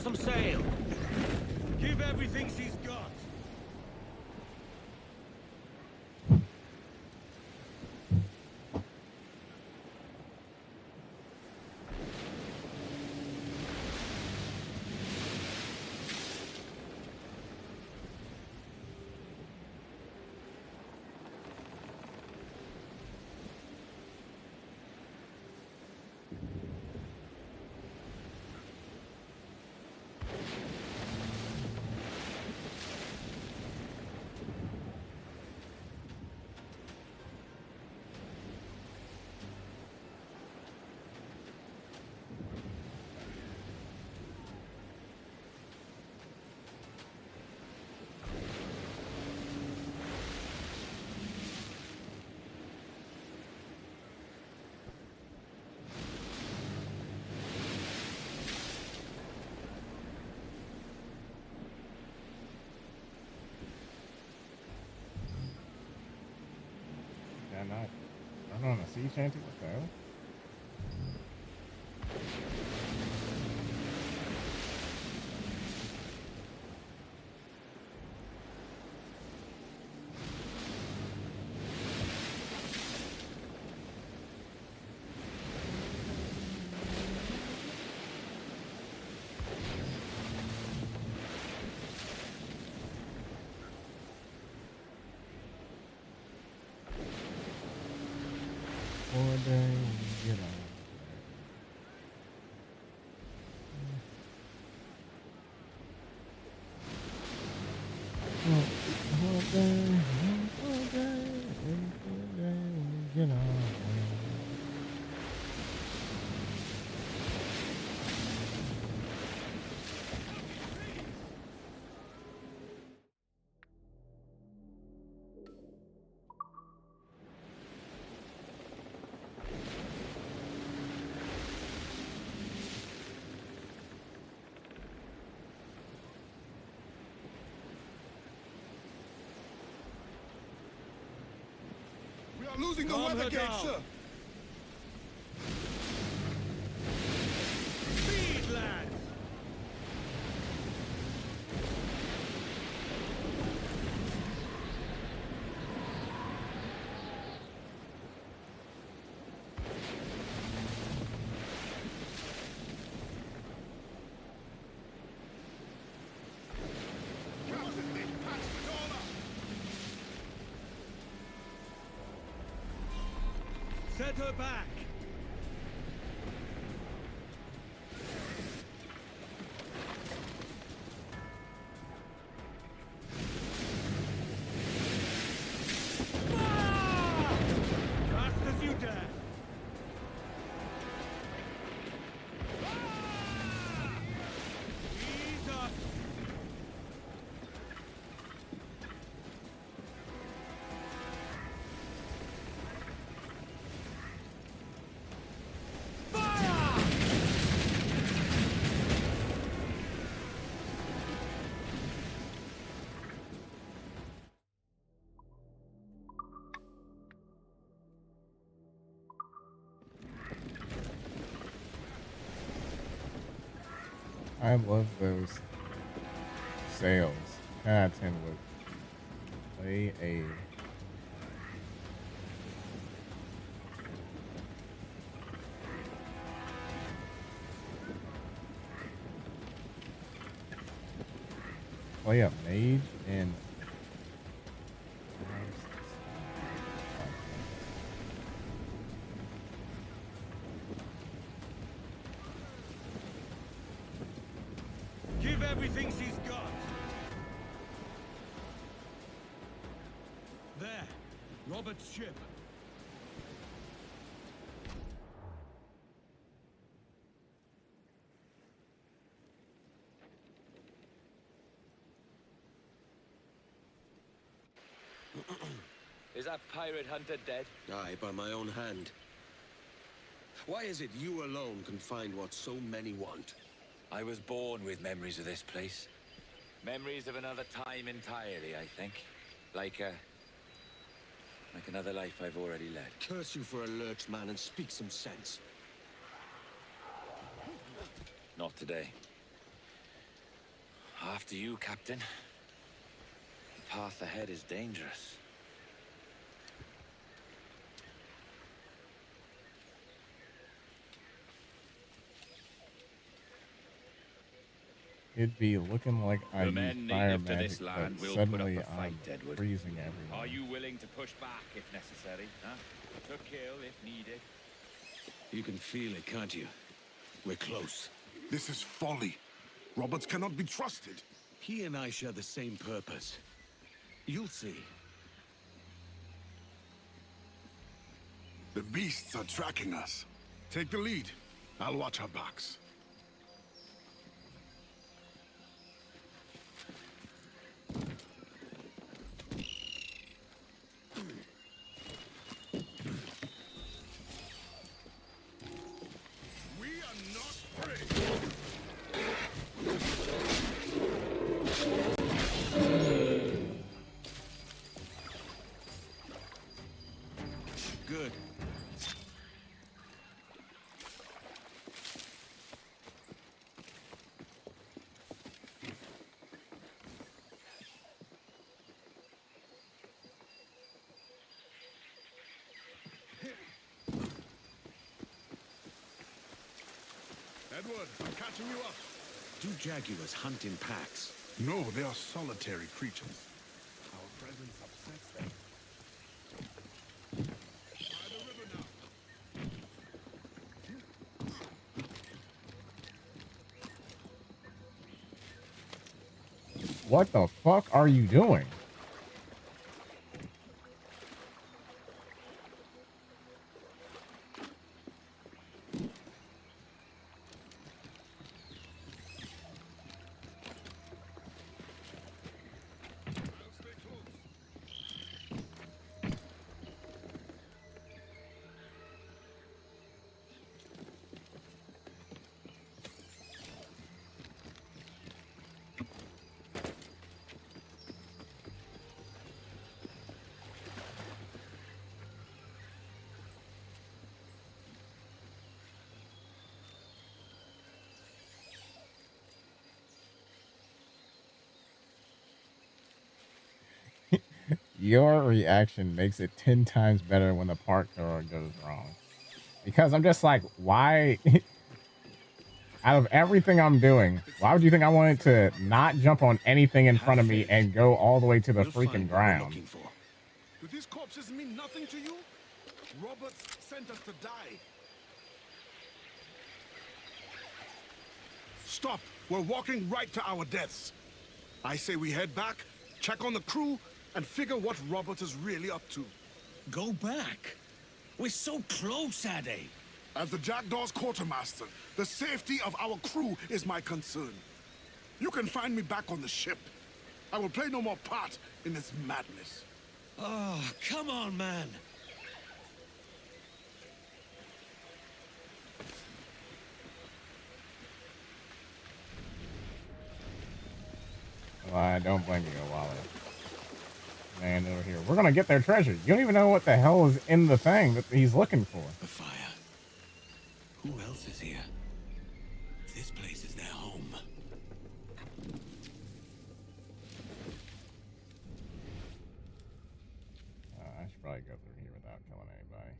Speaker 7: some sail. Give everything she's got.
Speaker 1: Can I not run on a sea shanty? What the hell? One day when we get on. One day when we get on.
Speaker 5: We are losing the
Speaker 7: Calm
Speaker 5: weather
Speaker 7: her
Speaker 5: gauge,
Speaker 7: down.
Speaker 5: sir.
Speaker 7: Speed, lads!
Speaker 5: Captain, they patched it all up.
Speaker 7: Set her back! Fire! Fast as you dare! Ah! Ease up! Fire!
Speaker 1: I love those sails. 10 out of 10 would play a mage in
Speaker 7: Give everything she's got! There! Robert's ship!
Speaker 10: Is that pirate hunter dead?
Speaker 9: Aye, by my own hand. Why is it you alone can find what so many want?
Speaker 10: I was born with memories of this place. Memories of another time entirely, I think. Like another life I've already led.
Speaker 9: Curse you for a lurch, man, and speak some sense.
Speaker 10: Not today.
Speaker 6: After you, Captain. The path ahead is dangerous.
Speaker 1: It'd be looking like I
Speaker 6: The
Speaker 1: use
Speaker 6: men
Speaker 1: fire
Speaker 6: native to
Speaker 1: magic,
Speaker 6: this
Speaker 1: but
Speaker 6: land will put up
Speaker 1: suddenly
Speaker 6: a fight,
Speaker 1: I'm
Speaker 6: Edward.
Speaker 1: freezing everyone.
Speaker 6: Are you willing to push back if necessary, huh? To kill if needed?
Speaker 4: You can feel it, can't you? We're close.
Speaker 5: This is folly. Roberts cannot be trusted.
Speaker 4: He and I share the same purpose. You'll see.
Speaker 5: The beasts are tracking us. Take the lead. I'll watch our backs. We are not afraid.
Speaker 4: Good.
Speaker 5: Edward, I'm catching you up.
Speaker 4: Do jaguars hunt in packs?
Speaker 5: No, they are solitary creatures. Our presence upsets them. By the river now.
Speaker 1: What the fuck are you doing? Your reaction makes it 10 times better when the parkour goes wrong. Because I'm just like, why? Out of everything I'm doing, why would you think I wanted to not jump on anything in front of me and go all the way to the freaking ground?
Speaker 5: Do these corpses mean nothing to you? Roberts sent us to die. Stop! We're walking right to our deaths. I say we head back, check on the crew, and figure what Roberts is really up to.
Speaker 4: Go back? We're so close, Ade.
Speaker 5: As the Jackdaw's quartermaster, the safety of our crew is my concern. You can find me back on the ship. I will play no more part in this madness.
Speaker 4: Oh, come on, man.
Speaker 1: Well, I don't blame you, Wally. Man over here. We're gonna get their treasure. You don't even know what the hell is in the thing that he's looking for.
Speaker 4: The fire. Who else is here? This place is their home.
Speaker 1: I should probably go through here without killing anybody.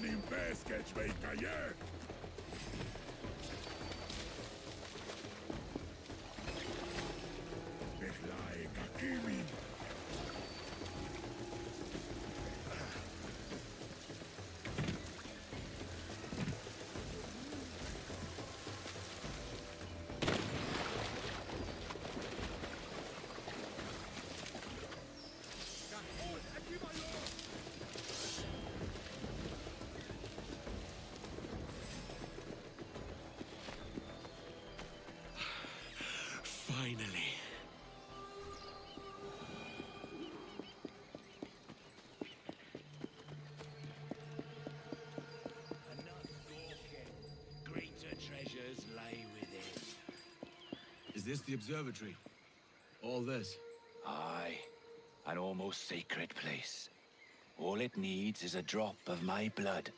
Speaker 5: nim pesket veikaje! Bechlai kakimi!
Speaker 9: Finally.
Speaker 10: Greater treasures lie within.
Speaker 9: Is this the observatory? All this?
Speaker 10: Aye, an almost sacred place. All it needs is a drop of my blood.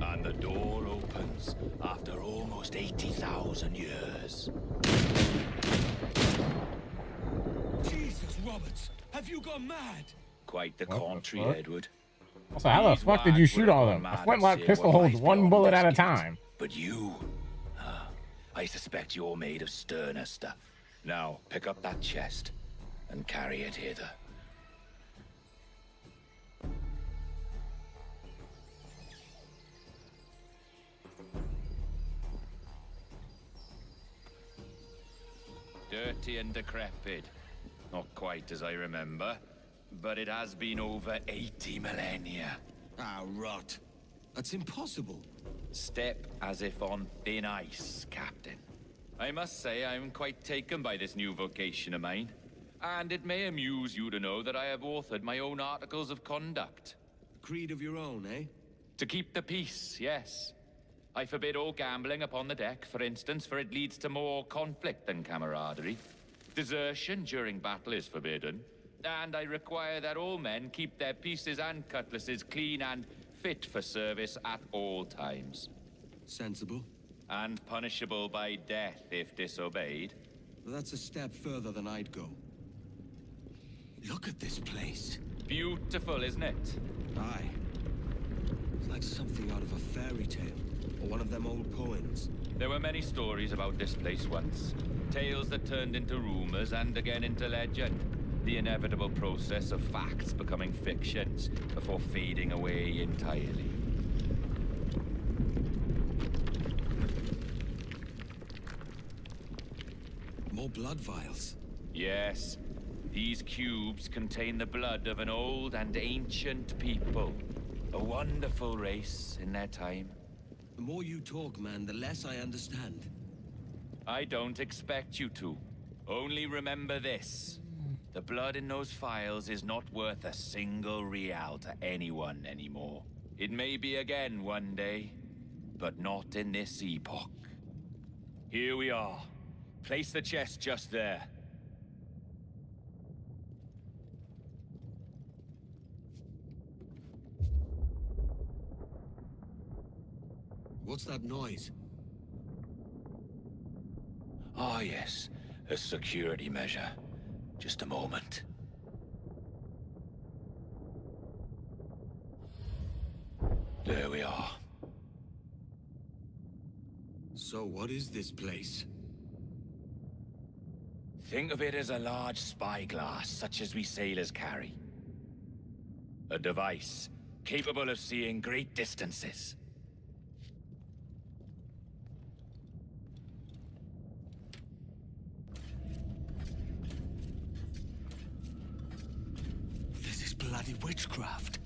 Speaker 10: And the door opens after almost 80,000 years.
Speaker 9: Jesus, Roberts! Have you gone mad?
Speaker 10: Quite the
Speaker 1: What the
Speaker 10: contrary,
Speaker 1: fuck?
Speaker 10: Edward.
Speaker 1: Also, how the
Speaker 10: These
Speaker 1: fuck did you
Speaker 10: wags
Speaker 1: shoot
Speaker 10: would have
Speaker 1: all
Speaker 10: gone
Speaker 1: of them? A
Speaker 10: mad and
Speaker 1: flintlock
Speaker 10: say
Speaker 1: pistol
Speaker 10: what
Speaker 1: holds
Speaker 10: lies
Speaker 1: one
Speaker 10: beyond
Speaker 1: bullet
Speaker 10: this
Speaker 1: at a
Speaker 10: gate.
Speaker 1: time.
Speaker 10: But you, I suspect you're made of sterner stuff. Now, pick up that chest and carry it hither. Dirty and decrepit. Not quite as I remember, but it has been over 80 millennia.
Speaker 9: Ah, rot. That's impossible.
Speaker 10: Step as if on thin ice, Captain. I must say I'm quite taken by this new vocation of mine. And it may amuse you to know that I have authored my own articles of conduct.
Speaker 9: Creed of your own, eh?
Speaker 10: To keep the peace, yes. I forbid all gambling upon the deck, for instance, for it leads to more conflict than camaraderie. Desertion during battle is forbidden. And I require that all men keep their pieces and cutlasses clean and fit for service at all times.
Speaker 9: Sensible.
Speaker 10: And punishable by death if disobeyed.
Speaker 9: But that's a step further than I'd go. Look at this place.
Speaker 10: Beautiful, isn't it?
Speaker 9: Aye. It's like something out of a fairy tale. Or one of them old poems.
Speaker 10: There were many stories about this place once. Tales that turned into rumors and again into legend. The inevitable process of facts becoming fictions before fading away entirely.
Speaker 9: More blood vials.
Speaker 10: Yes, these cubes contain the blood of an old and ancient people. A wonderful race in their time.
Speaker 9: The more you talk, man, the less I understand.
Speaker 10: I don't expect you to. Only remember this. The blood in those files is not worth a single real to anyone anymore. It may be again one day, but not in this epoch. Here we are. Place the chest just there.
Speaker 9: What's that noise?
Speaker 10: Ah, yes. A security measure. Just a moment. There we are.
Speaker 9: So what is this place?
Speaker 10: Think of it as a large spyglass, such as we sailors carry. A device capable of seeing great distances.
Speaker 9: This is bloody witchcraft.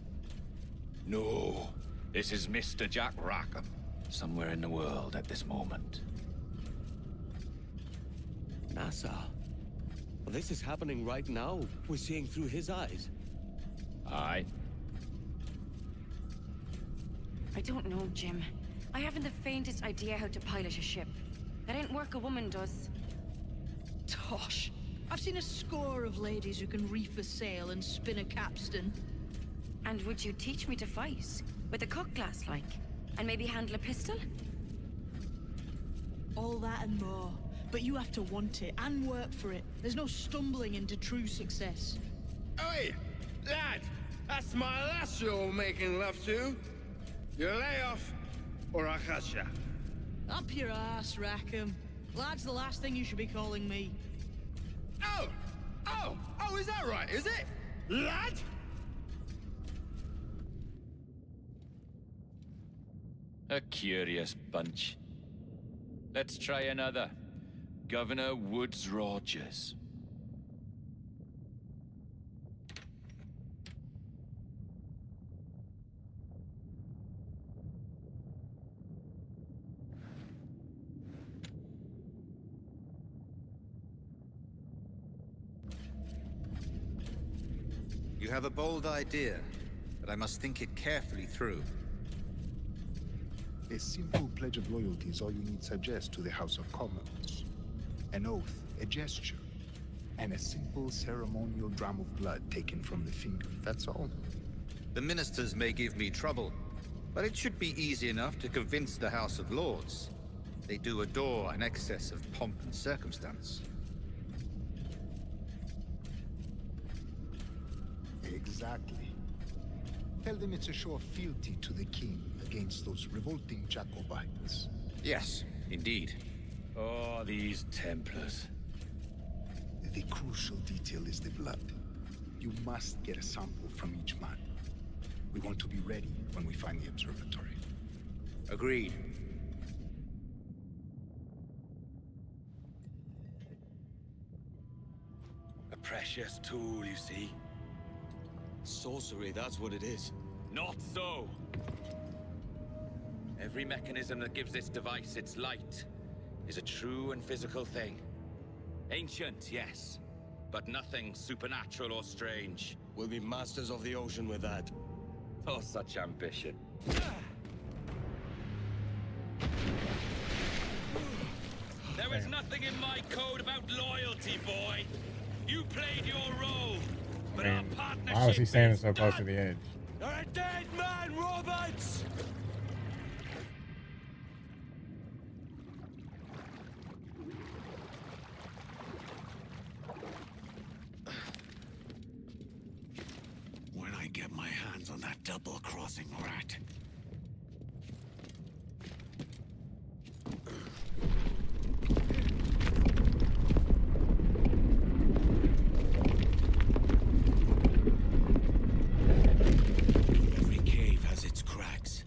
Speaker 10: No, this is Mr. Jack Rackham, somewhere in the world at this moment.
Speaker 9: NASA. Well, this is happening right now. We're seeing through his eyes.
Speaker 10: Aye.
Speaker 15: I don't know, Jim. I haven't the faintest idea how to pilot a ship. That ain't work a woman does.
Speaker 16: Tosh. I've seen a score of ladies who can reef a sail and spin a capstan.
Speaker 15: And would you teach me to fight? With a cutlass, like? And maybe handle a pistol?
Speaker 16: All that and more. But you have to want it and work for it. There's no stumbling into true success.
Speaker 12: Oi! Lad! That's my lass you're making love to. You lay off, or I catch ya.
Speaker 16: Up your ass, Rackham. Lad's the last thing you should be calling me.
Speaker 12: Oh, is that right, is it? Lad?
Speaker 6: A curious bunch. Let's try another. Governor Woods Rogers.
Speaker 17: You have a bold idea, but I must think it carefully through.
Speaker 5: A simple pledge of loyalty is all you need suggest to the House of Commons. An oath, a gesture, and a simple ceremonial dram of blood taken from the finger. That's all.
Speaker 17: The ministers may give me trouble, but it should be easy enough to convince the House of Lords. They do adore an excess of pomp and circumstance.
Speaker 5: Exactly. Tell them it's a show of fealty to the king against those revolting Jacobites.
Speaker 17: Yes, indeed.
Speaker 6: Oh, these Templars.
Speaker 5: The crucial detail is the blood. You must get a sample from each man. We want to be ready when we find the observatory.
Speaker 17: Agreed.
Speaker 10: A precious tool, you see.
Speaker 9: Sorcery, that's what it is.
Speaker 10: Not so. Every mechanism that gives this device its light is a true and physical thing. Ancient, yes, but nothing supernatural or strange.
Speaker 9: We'll be masters of the ocean with that.
Speaker 10: Oh, such ambition. There is nothing in my code about loyalty, boy. You played your role, but our partnership
Speaker 1: Why was he standing
Speaker 10: is
Speaker 1: so close to
Speaker 10: done.
Speaker 1: the edge?
Speaker 10: You're a dead man, Roberts!
Speaker 4: When I get my hands on that double-crossing rat. Every cave has its cracks.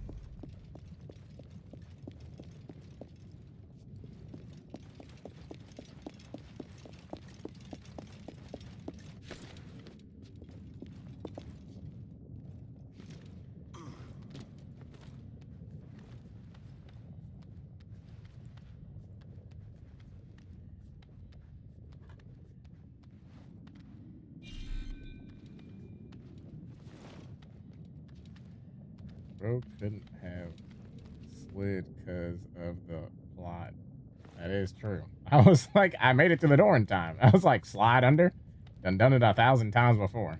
Speaker 1: Bro couldn't have slid because of the plot. That is true. I was like, I made it to the door in time. I was like, slide under? Done it 1,000 times before.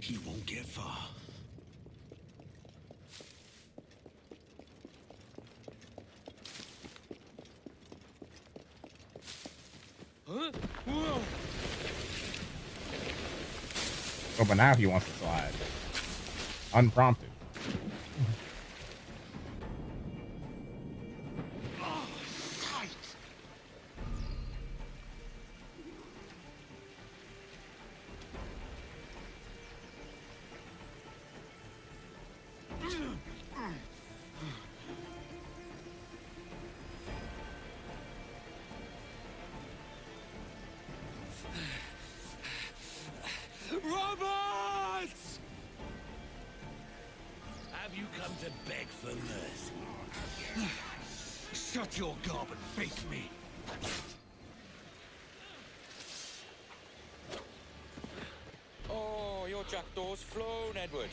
Speaker 4: He won't get far.
Speaker 12: Huh? Whoa!
Speaker 1: Oh, but now he wants to slide. Unprompted.
Speaker 4: Roberts! Have you come to beg for mercy? Shut your gob and face me.
Speaker 6: Oh, your jackdaw's flown, Edward.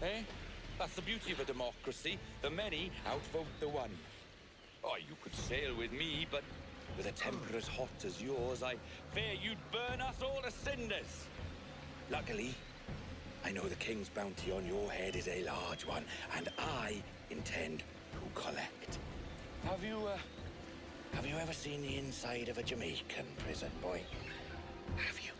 Speaker 10: Eh? That's the beauty of a democracy. The many outvote the one. Oh, you could sail with me, but with a temper as hot as yours, I fear you'd burn us all to cinders. Luckily, I know the king's bounty on your head is a large one, and I intend to collect. Have you ever seen the inside of a Jamaican prison, boy? Have you?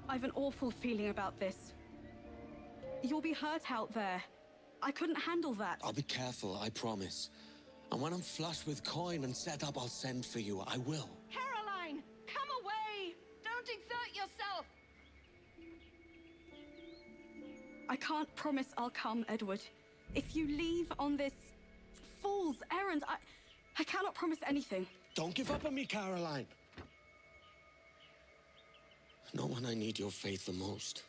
Speaker 18: I've an awful feeling about this. You'll be hurt out there. I couldn't handle that.
Speaker 9: I'll be careful, I promise. And when I'm flush with coin and set up, I'll send for you. I will.
Speaker 16: Caroline, come away! Don't exert yourself!
Speaker 18: I can't promise I'll come, Edward. If you leave on this fool's errand, I cannot promise anything.
Speaker 9: Don't give up on me, Caroline. Not when I need your faith the most.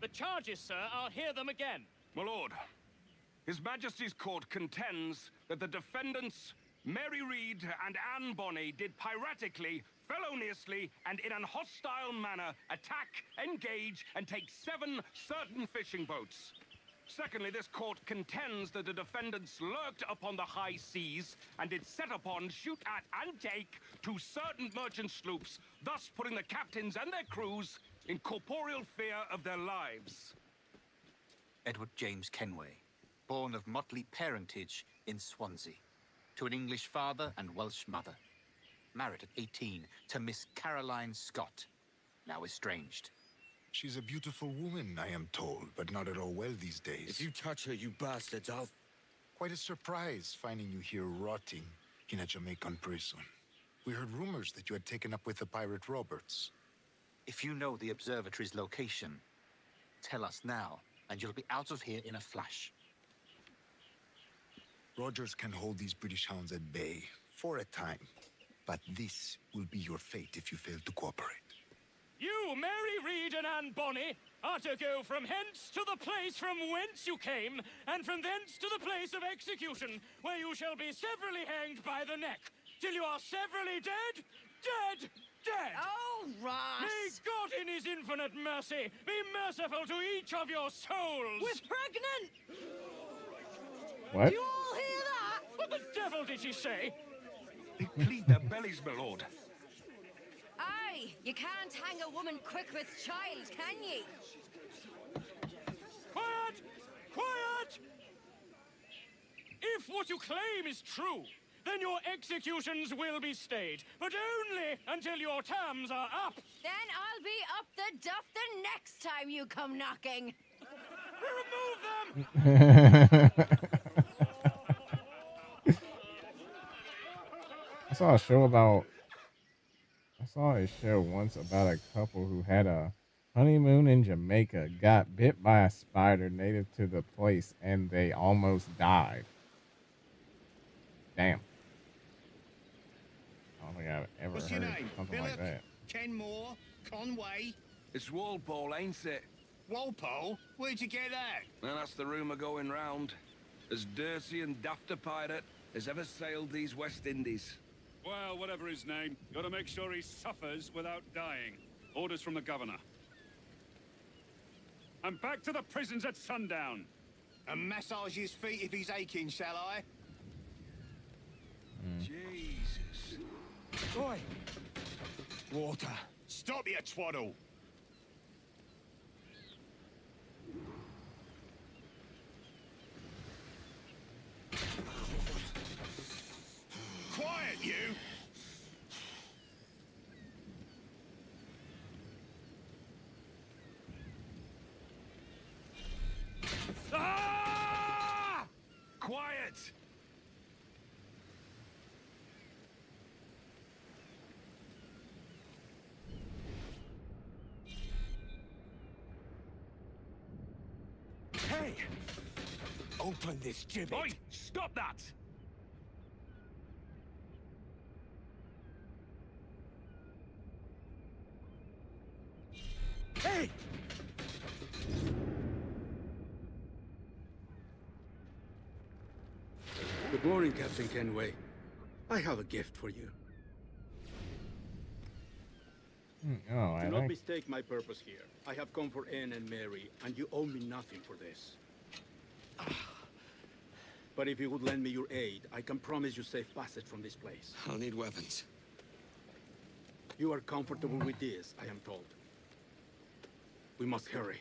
Speaker 19: The charges, sir, I'll hear them again.
Speaker 20: My lord, His Majesty's court contends that the defendants, Mary Reed and Anne Bonny, did piratically, feloniously, and in an hostile manner attack, engage, and take 7 certain fishing boats. Secondly, this court contends that the defendants lurked upon the high seas and did set upon, shoot at, and take 2 certain merchant sloops, thus putting the captains and their crews in corporeal fear of their lives.
Speaker 17: Edward James Kenway, born of motley parentage in Swansea, to an English father and Welsh mother. Married at 18 to Miss Caroline Scott, now estranged.
Speaker 5: She's a beautiful woman, I am told, but not at all well these days.
Speaker 9: If you touch her, you bastards, I'll...
Speaker 5: Quite a surprise finding you here rotting in a Jamaican prison. We heard rumors that you had taken up with the pirate Roberts.
Speaker 17: If you know the observatory's location, tell us now, and you'll be out of here in a flash.
Speaker 5: Rogers can hold these British hounds at bay for a time, but this will be your fate if you fail to cooperate.
Speaker 19: You, Mary Reed and Anne Bonny, are to go from hence to the place from whence you came, and from thence to the place of execution, where you shall be severally hanged by the neck, till you are severally dead, dead, dead!
Speaker 16: Oh, Ross!
Speaker 19: May God in his infinite mercy be merciful to each of your souls!
Speaker 16: We're pregnant!
Speaker 1: What?
Speaker 16: Do you all hear that?
Speaker 19: What the devil did she say?
Speaker 20: They plead their bellies, my lord.
Speaker 15: Aye, you can't hang a woman quick with child, can ye?
Speaker 19: Quiet! Quiet! If what you claim is true, then your executions will be stayed, but only until your terms are up.
Speaker 15: Then I'll be up the duff the next time you come knocking.
Speaker 19: Remove them!
Speaker 1: I saw a show once about a couple who had a honeymoon in Jamaica, got bit by a spider native to the place, and they almost died. Damn. I don't think I've ever
Speaker 7: What's your
Speaker 1: heard
Speaker 7: name?
Speaker 1: something like that.
Speaker 7: Kenmore? Conway?
Speaker 20: It's Walpole, ain't it?
Speaker 7: Walpole? Where'd you get that?
Speaker 20: Well, that's the rumour going round. As dirty and daft a pirate as ever sailed these West Indies.
Speaker 21: Well, whatever his name, gotta make sure he suffers without dying. Orders from the governor. And back to the prisons at sundown.
Speaker 7: And massage his feet if he's aching, shall I?
Speaker 20: Jesus.
Speaker 7: Oi! Water. Stop your twaddle. Quiet, you!
Speaker 20: Ah! Quiet!
Speaker 7: Hey! Open this gibbet.
Speaker 20: Oi! Stop that!
Speaker 2: Good morning, Captain Kenway. I have a gift for you.
Speaker 1: Oh, I
Speaker 2: Do not
Speaker 1: think.
Speaker 2: mistake my purpose here. I have come for Anne and Mary, and you owe me nothing for this. But if you would lend me your aid, I can promise you safe passage from this place.
Speaker 9: I'll need weapons.
Speaker 2: You are comfortable with this, I am told. We must hurry.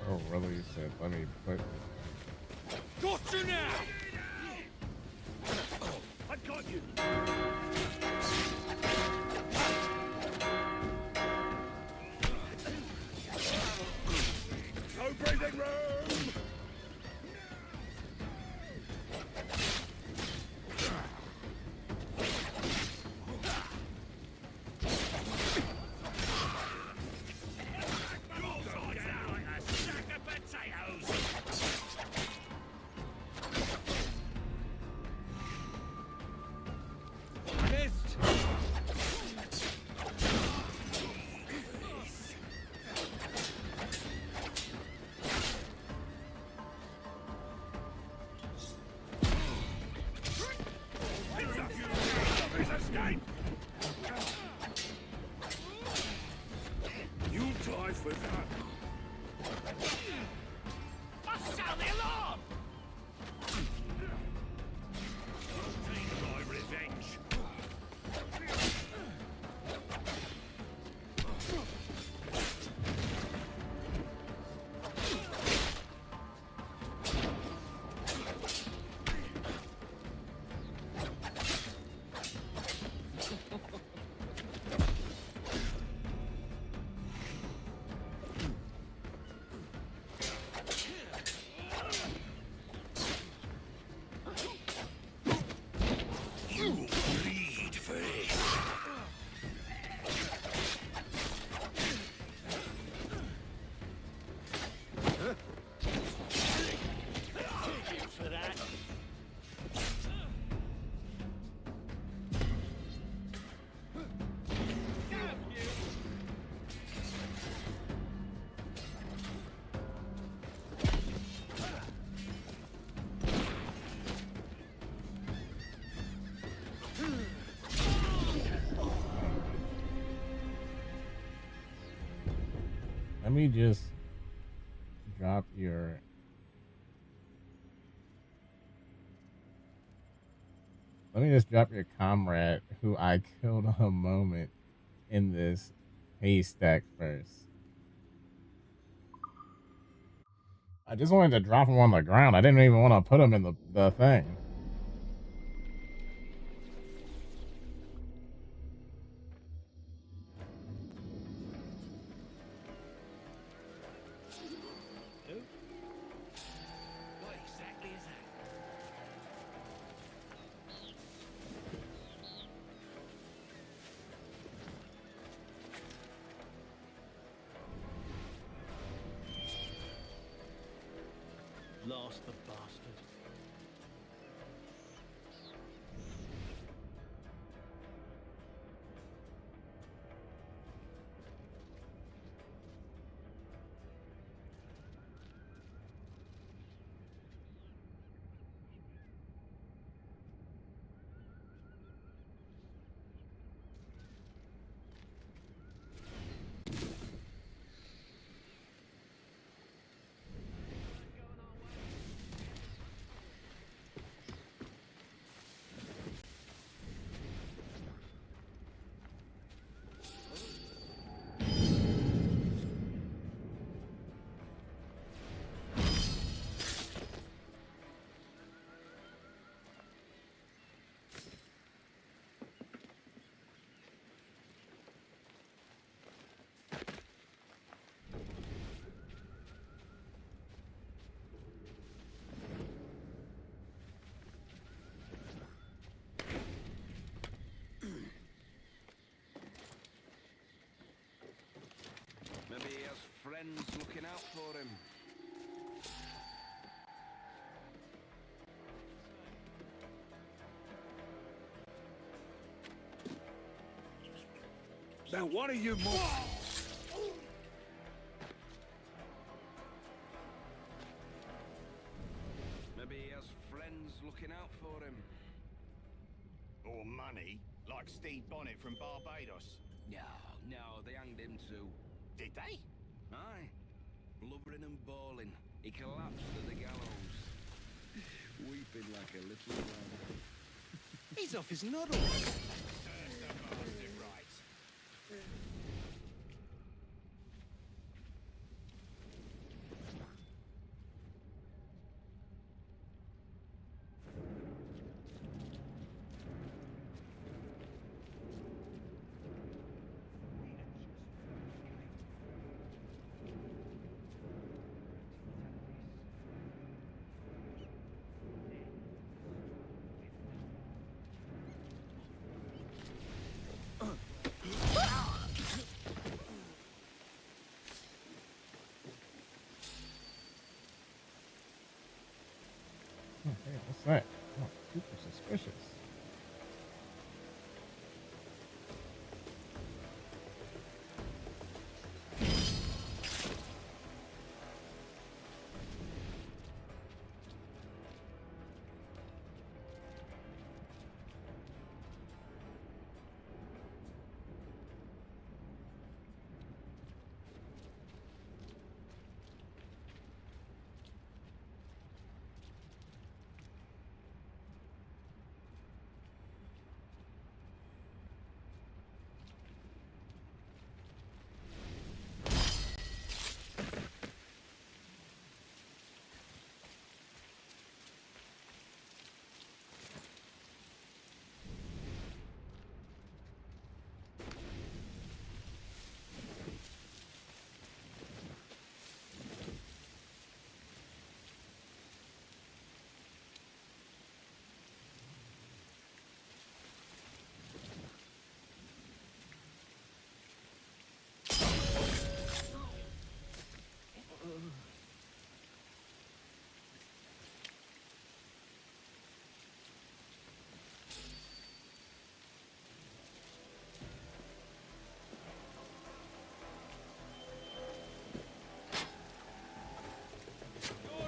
Speaker 1: Oh, really? Said, let me put.
Speaker 19: Got you now! I got you!
Speaker 20: No breathing room! You die for that.
Speaker 19: I'll sound the alarm! Take my revenge.
Speaker 1: Let me just drop your. Let me just drop your comrade who I killed a moment in this haystack first. I just wanted to drop him on the ground. I didn't even want to put him in the thing.
Speaker 19: What exactly is that?
Speaker 7: Lost the bastard.
Speaker 20: friends looking out for him.
Speaker 2: Now, what are you more?
Speaker 20: Maybe he has friends looking out for him.
Speaker 7: Or money, like Steve Bonnet from Barbados.
Speaker 20: No, they hanged him too.
Speaker 7: Did they?
Speaker 20: Aye. Blubbering and bawling. He collapsed at the gallows. Weeping like a little lamb.
Speaker 7: He's off his noddle. Serves the bastard right.
Speaker 1: Oh, hey, what's that? Oh, super suspicious.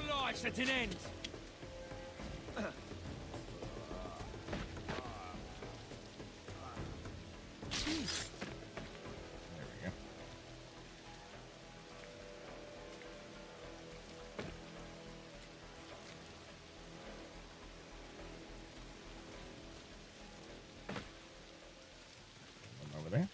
Speaker 8: Your life's at an end.
Speaker 1: There we go. One over there.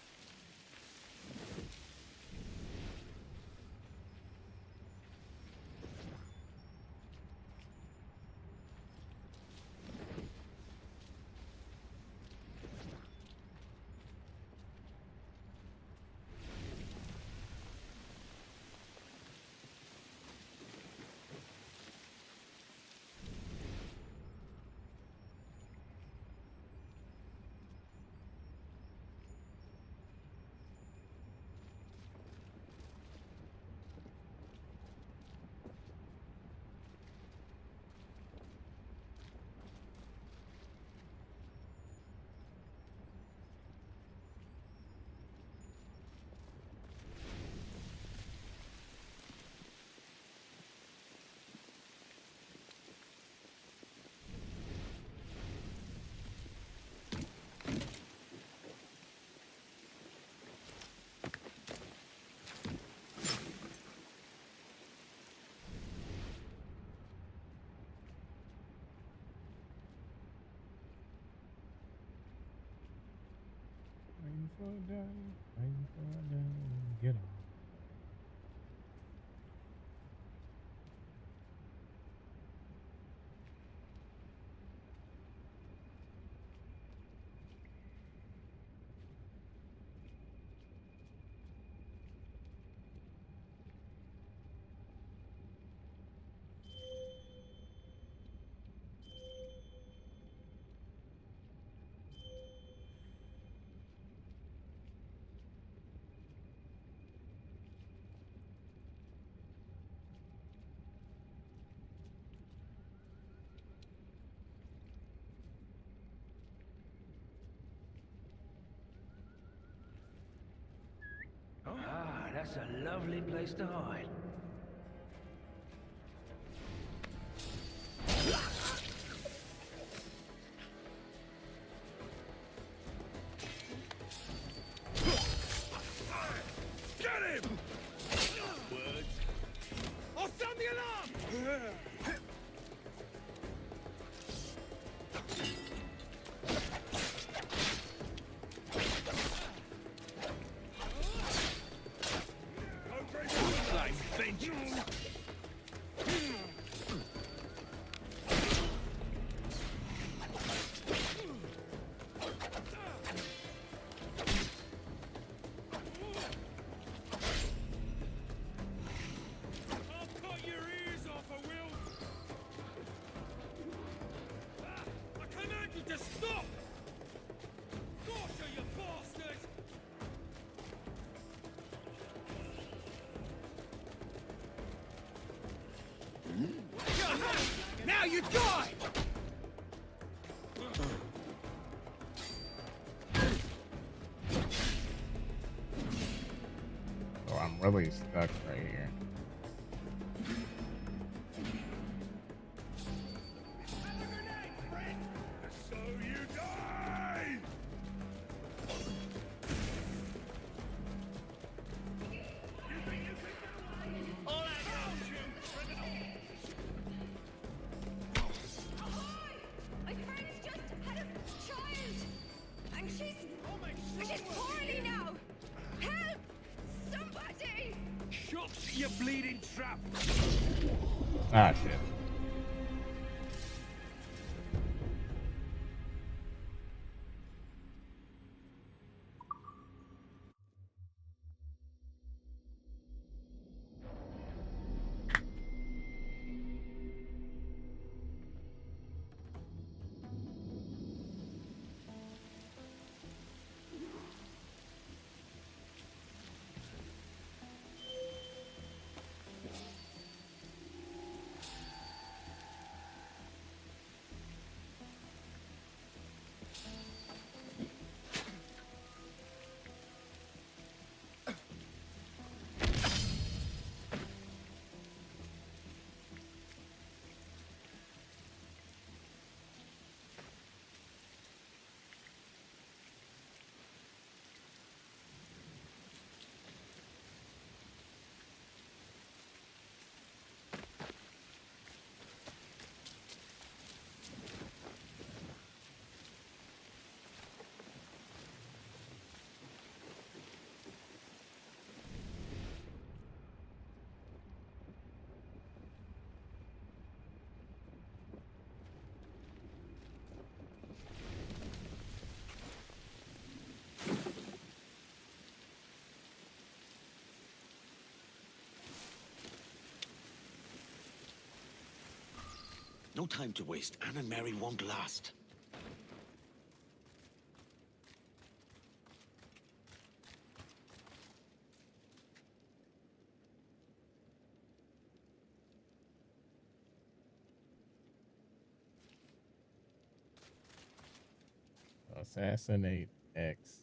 Speaker 1: Painful day, get on.
Speaker 3: That's a lovely place to hide.
Speaker 8: Get him! Words. I'll sound the alarm! Like vengeance. I'll cut your ears off, I will! I command you to stop! Gosh, you bastard! Now you die!
Speaker 1: So I'm really stuck right here.
Speaker 8: So you die! All out,
Speaker 15: My friend's just had a child! And she's poorly now! Help! Somebody!
Speaker 8: Shut your bleeding trap!
Speaker 1: Ah, shit.
Speaker 9: No time to waste. Anne and Mary won't last.
Speaker 1: Assassinate X.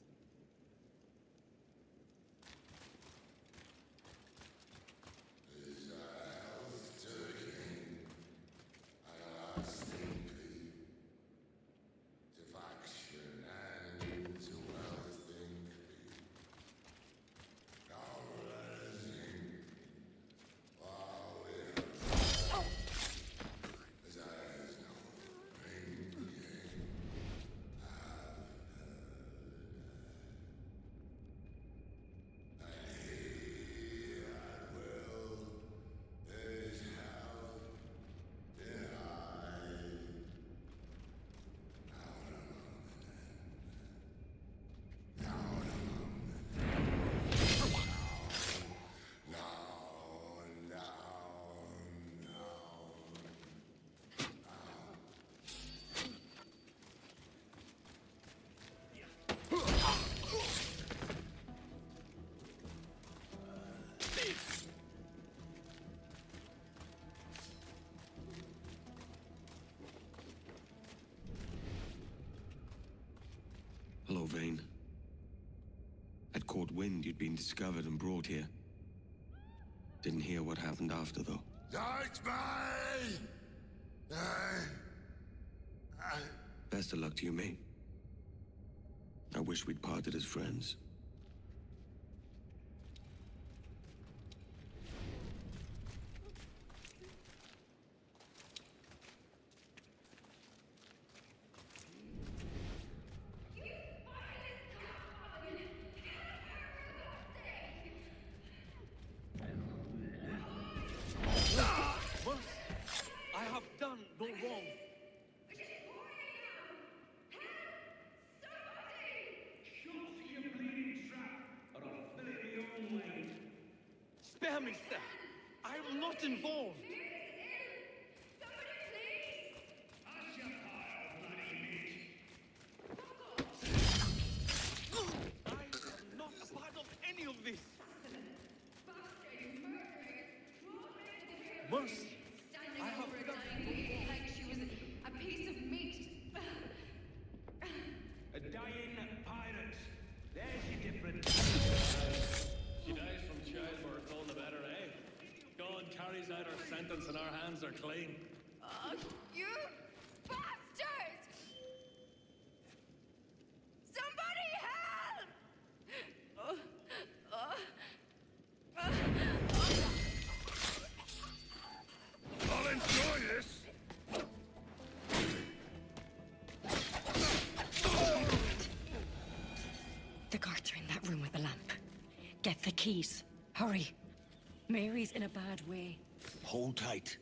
Speaker 9: Hello, Vane. I'd caught wind you'd been discovered and brought here. Didn't hear what happened after, though. Best of luck to you, mate. I wish we'd parted as friends.
Speaker 7: I have done no wrong. Spare me, sir. I am not involved. I am not a part of any of this. Mercy. I have done
Speaker 15: like she was a piece of meat.
Speaker 19: A dying pirate. There's your difference. She dies from childbirth, all the better, eh? God carries out her sentence and our hands are clean.
Speaker 15: Oh, you bastard! Somebody help!
Speaker 20: I'll enjoy this!
Speaker 15: The guards are in that room with the lamp. Get the keys. Hurry. Mary's in a bad way.
Speaker 9: Hold tight.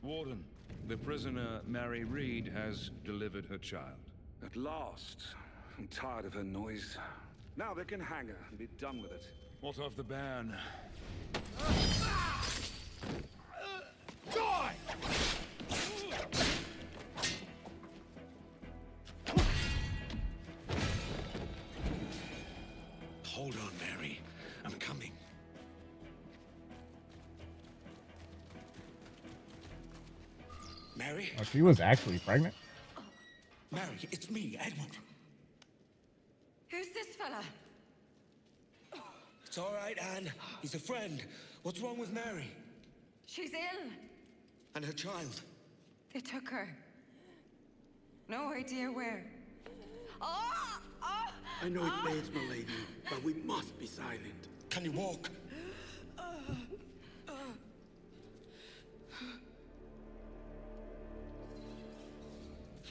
Speaker 20: Warden, the prisoner Mary Reed has delivered her child. At last. I'm tired of her noise. Now they can hang her and be done with it. What of the bairn?
Speaker 19: Die!
Speaker 9: Hold on, Mary. I'm coming. Mary?
Speaker 1: Oh, she was actually pregnant?
Speaker 9: Mary, it's me, Edward.
Speaker 15: Who's this fella?
Speaker 9: It's all right, Anne. He's a friend. What's wrong with Mary?
Speaker 15: She's ill.
Speaker 9: And her child?
Speaker 15: They took her. No idea where. Oh! Oh!
Speaker 2: I know it pains, my lady, but we must be silent.
Speaker 9: Can you walk?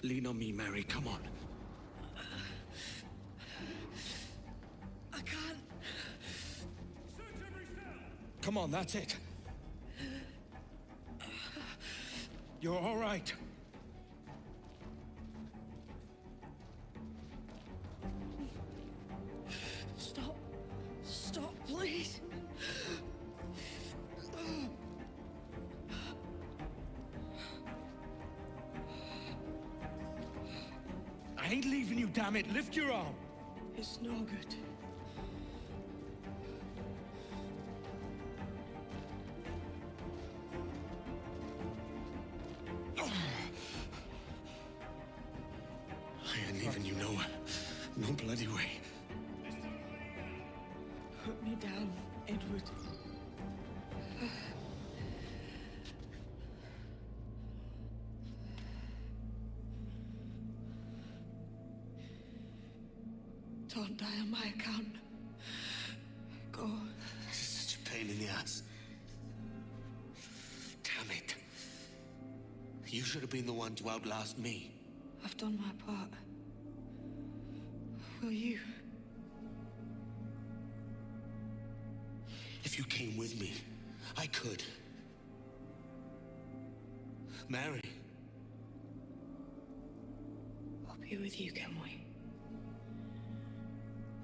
Speaker 9: Lean on me, Mary. Come on.
Speaker 16: I can't.
Speaker 9: Come on, that's it. You're all right.
Speaker 16: Stop. Stop, please.
Speaker 9: I ain't leaving you, damn it. Lift your arm.
Speaker 16: It's no good.
Speaker 9: I ain't leaving you nowhere. No bloody way.
Speaker 16: Put me down, Edward. Don't die on my account. Go.
Speaker 9: This is such a pain in the ass. Damn it. You should have been the one to outlast me.
Speaker 16: I've done my part. Will you?
Speaker 9: If you came with me, I could. Mary.
Speaker 16: I'll be with you, Kenway.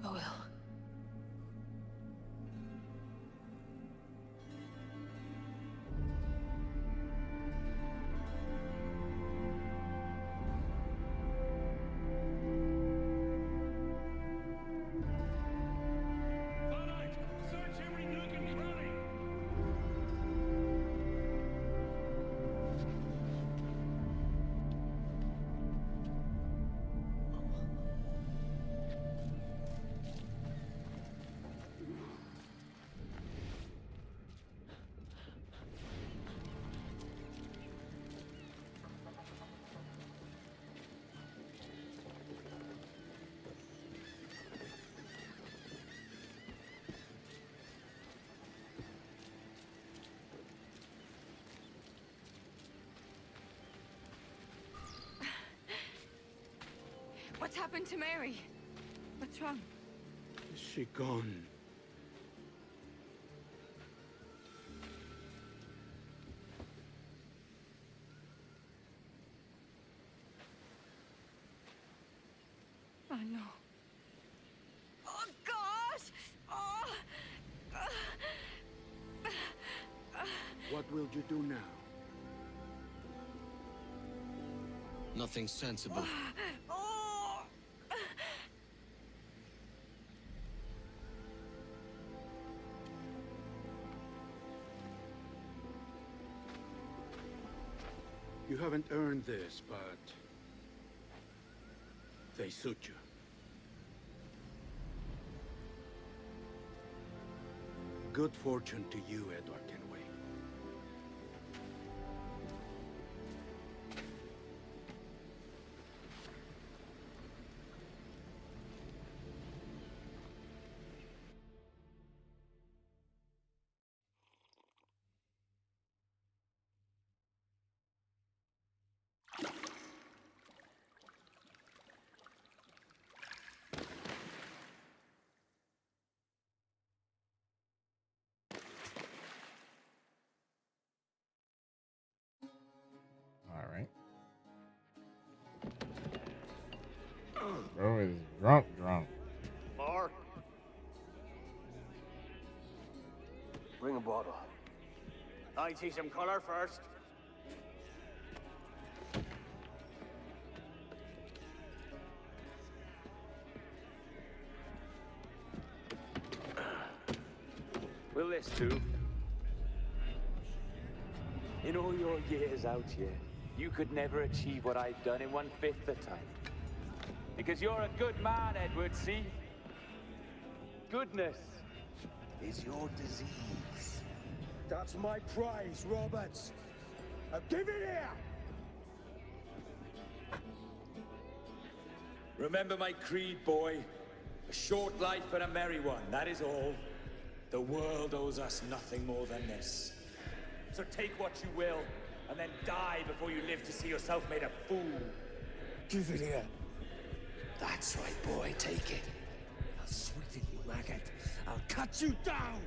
Speaker 16: I will.
Speaker 18: happened to Mary? What's wrong?
Speaker 2: Is she gone?
Speaker 18: Oh no. Oh God! Oh!
Speaker 2: What will you do now?
Speaker 9: Nothing sensible.
Speaker 18: Oh!
Speaker 2: You haven't earned this, but they suit you. Good fortune to you, Edward Kenway.
Speaker 1: All right. Bro is drunk.
Speaker 11: Mark. Bring a bottle. I see some color first.
Speaker 6: Will this do? In all your years out here, you could never achieve what I've done in 1/5 the time. Because you're a good man, Edward, see? Goodness is your disease.
Speaker 11: That's my prize, Roberts. Now give it here!
Speaker 6: Remember my creed, boy. A short life and a merry one, that is all. The world owes us nothing more than this. So take what you will, and then die before you live to see yourself made a fool.
Speaker 11: Give it here.
Speaker 6: That's right, boy, take it.
Speaker 11: I'll sweeten you, maggot. I'll cut you down!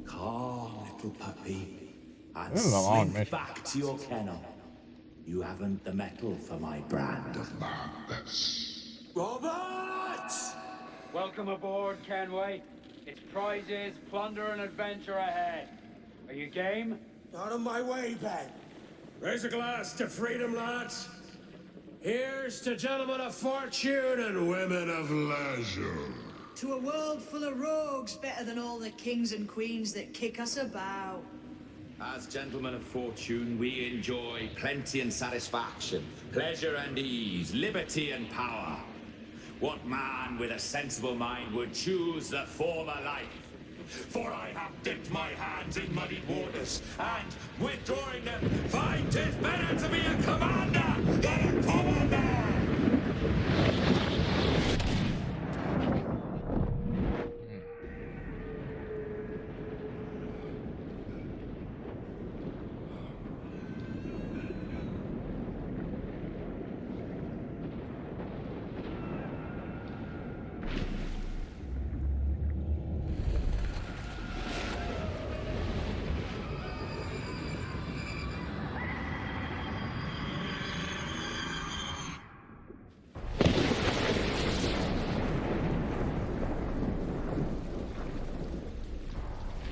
Speaker 10: Calm, little puppy, and
Speaker 1: This is a long
Speaker 10: slink
Speaker 1: mission.
Speaker 10: back to your kennel. You haven't the mettle for my brand of madness.
Speaker 11: Robert!
Speaker 22: Welcome aboard, Kenway. It's prizes, plunder, and adventure ahead. Are you game?
Speaker 11: Out of my way, Ben.
Speaker 23: Raise a glass to freedom, lads. Here's to gentlemen of fortune and women of leisure.
Speaker 16: To a world full of rogues, better than all the kings and queens that kick us about.
Speaker 10: As gentlemen of fortune, we enjoy plenty and satisfaction, pleasure and ease, liberty and power. What man with a sensible mind would choose the former life? For I have dipped my hands in muddy waters, and, withdrawing them, find 'tis better to be a commander than a commander!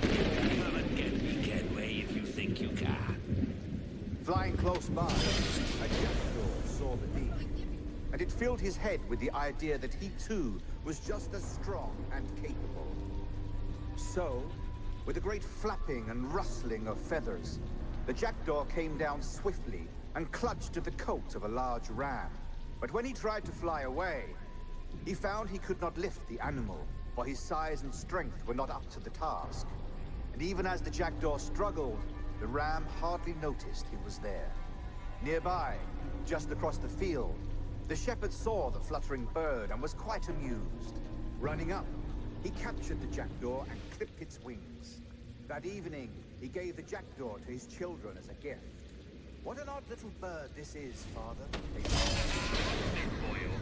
Speaker 4: Come and get me, Kenway, if you think you can.
Speaker 24: Flying close by, a jackdaw saw the deed, and it filled his head with the idea that he too was just as strong and capable. So, with a great flapping and rustling of feathers, the jackdaw came down swiftly and clutched at the coat of a large ram. But when he tried to fly away, he found he could not lift the animal, for his size and strength were not up to the task. And even as the jackdaw struggled, the ram hardly noticed he was there. Nearby, just across the field, the shepherd saw the fluttering bird and was quite amused. Running up, he captured the jackdaw and clipped its wings. That evening, he gave the jackdaw to his children as a gift. What an odd little bird this is, Father.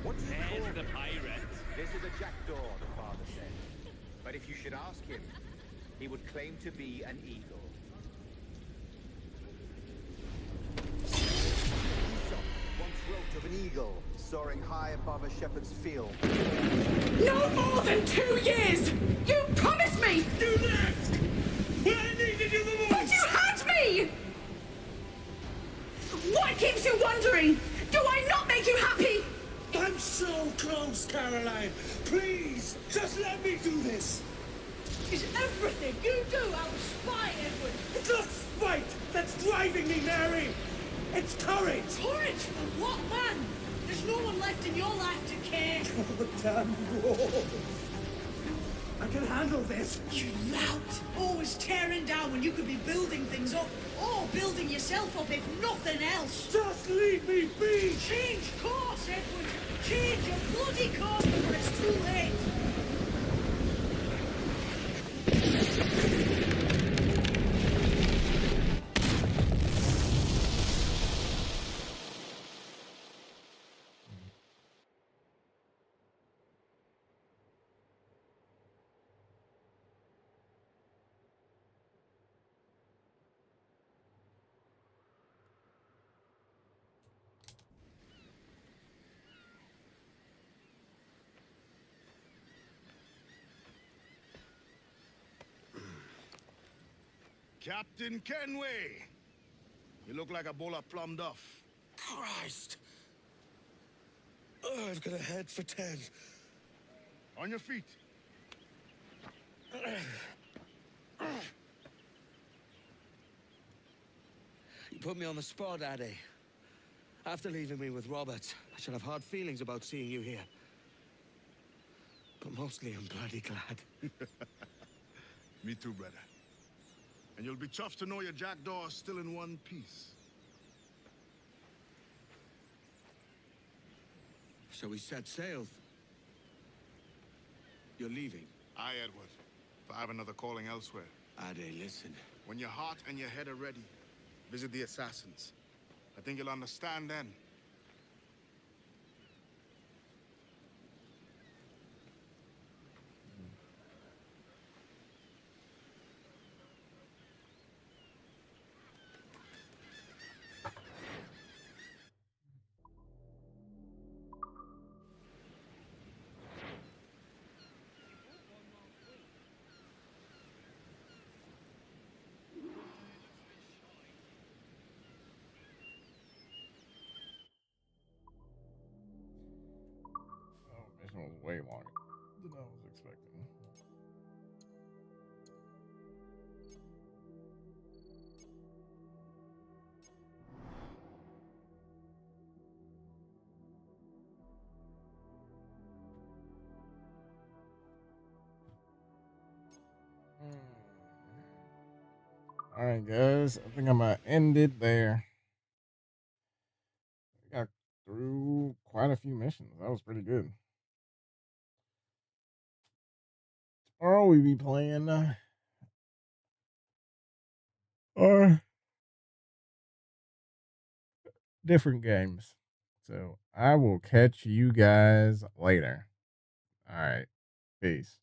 Speaker 24: What do you call the pirate? This is a jackdaw, the father said. But if you should ask him, he would claim to be an eagle. Aesop once wrote of an eagle soaring high above a shepherd's field.
Speaker 16: No more than 2 years! You promised me!
Speaker 23: You left! When I needed you the most!
Speaker 16: But you had me! What keeps you wondering? Do I not make you happy?
Speaker 23: I'm so close, Caroline. Please, just let me do this.
Speaker 16: Is everything you do out of spite, Edward?
Speaker 23: It's not spite that's driving me, Mary. It's courage.
Speaker 16: Courage for what, man? There's no one left in your life to care.
Speaker 23: Oh, damn roar. I can handle this.
Speaker 16: You lout! Always tearing down when you could be building things up, or building yourself up if nothing else.
Speaker 23: Just leave me be!
Speaker 16: Change course, Edward! Change your bloody course before it's too late!
Speaker 5: Captain Kenway! You look like a bowl of plum duff.
Speaker 9: Christ! Oh, I've got a head for 10.
Speaker 5: On your feet.
Speaker 9: You put me on the spot, Addy. After leaving me with Robert, I shall have hard feelings about seeing you here. But mostly I'm bloody glad.
Speaker 5: Me too, brother. And you'll be chuffed to know your jackdaw is still in one piece.
Speaker 9: So we set sail. You're leaving?
Speaker 5: Aye, Edward. But I have another calling elsewhere.
Speaker 9: Addy, listen.
Speaker 5: When your heart and your head are ready, visit the assassins. I think you'll understand then.
Speaker 1: Mission was way longer than I was expecting. All right, guys. I think I'm gonna end it there. We got through quite a few missions. That was pretty good. Tomorrow we be playing our different games. So I will catch you guys later. All right. Peace.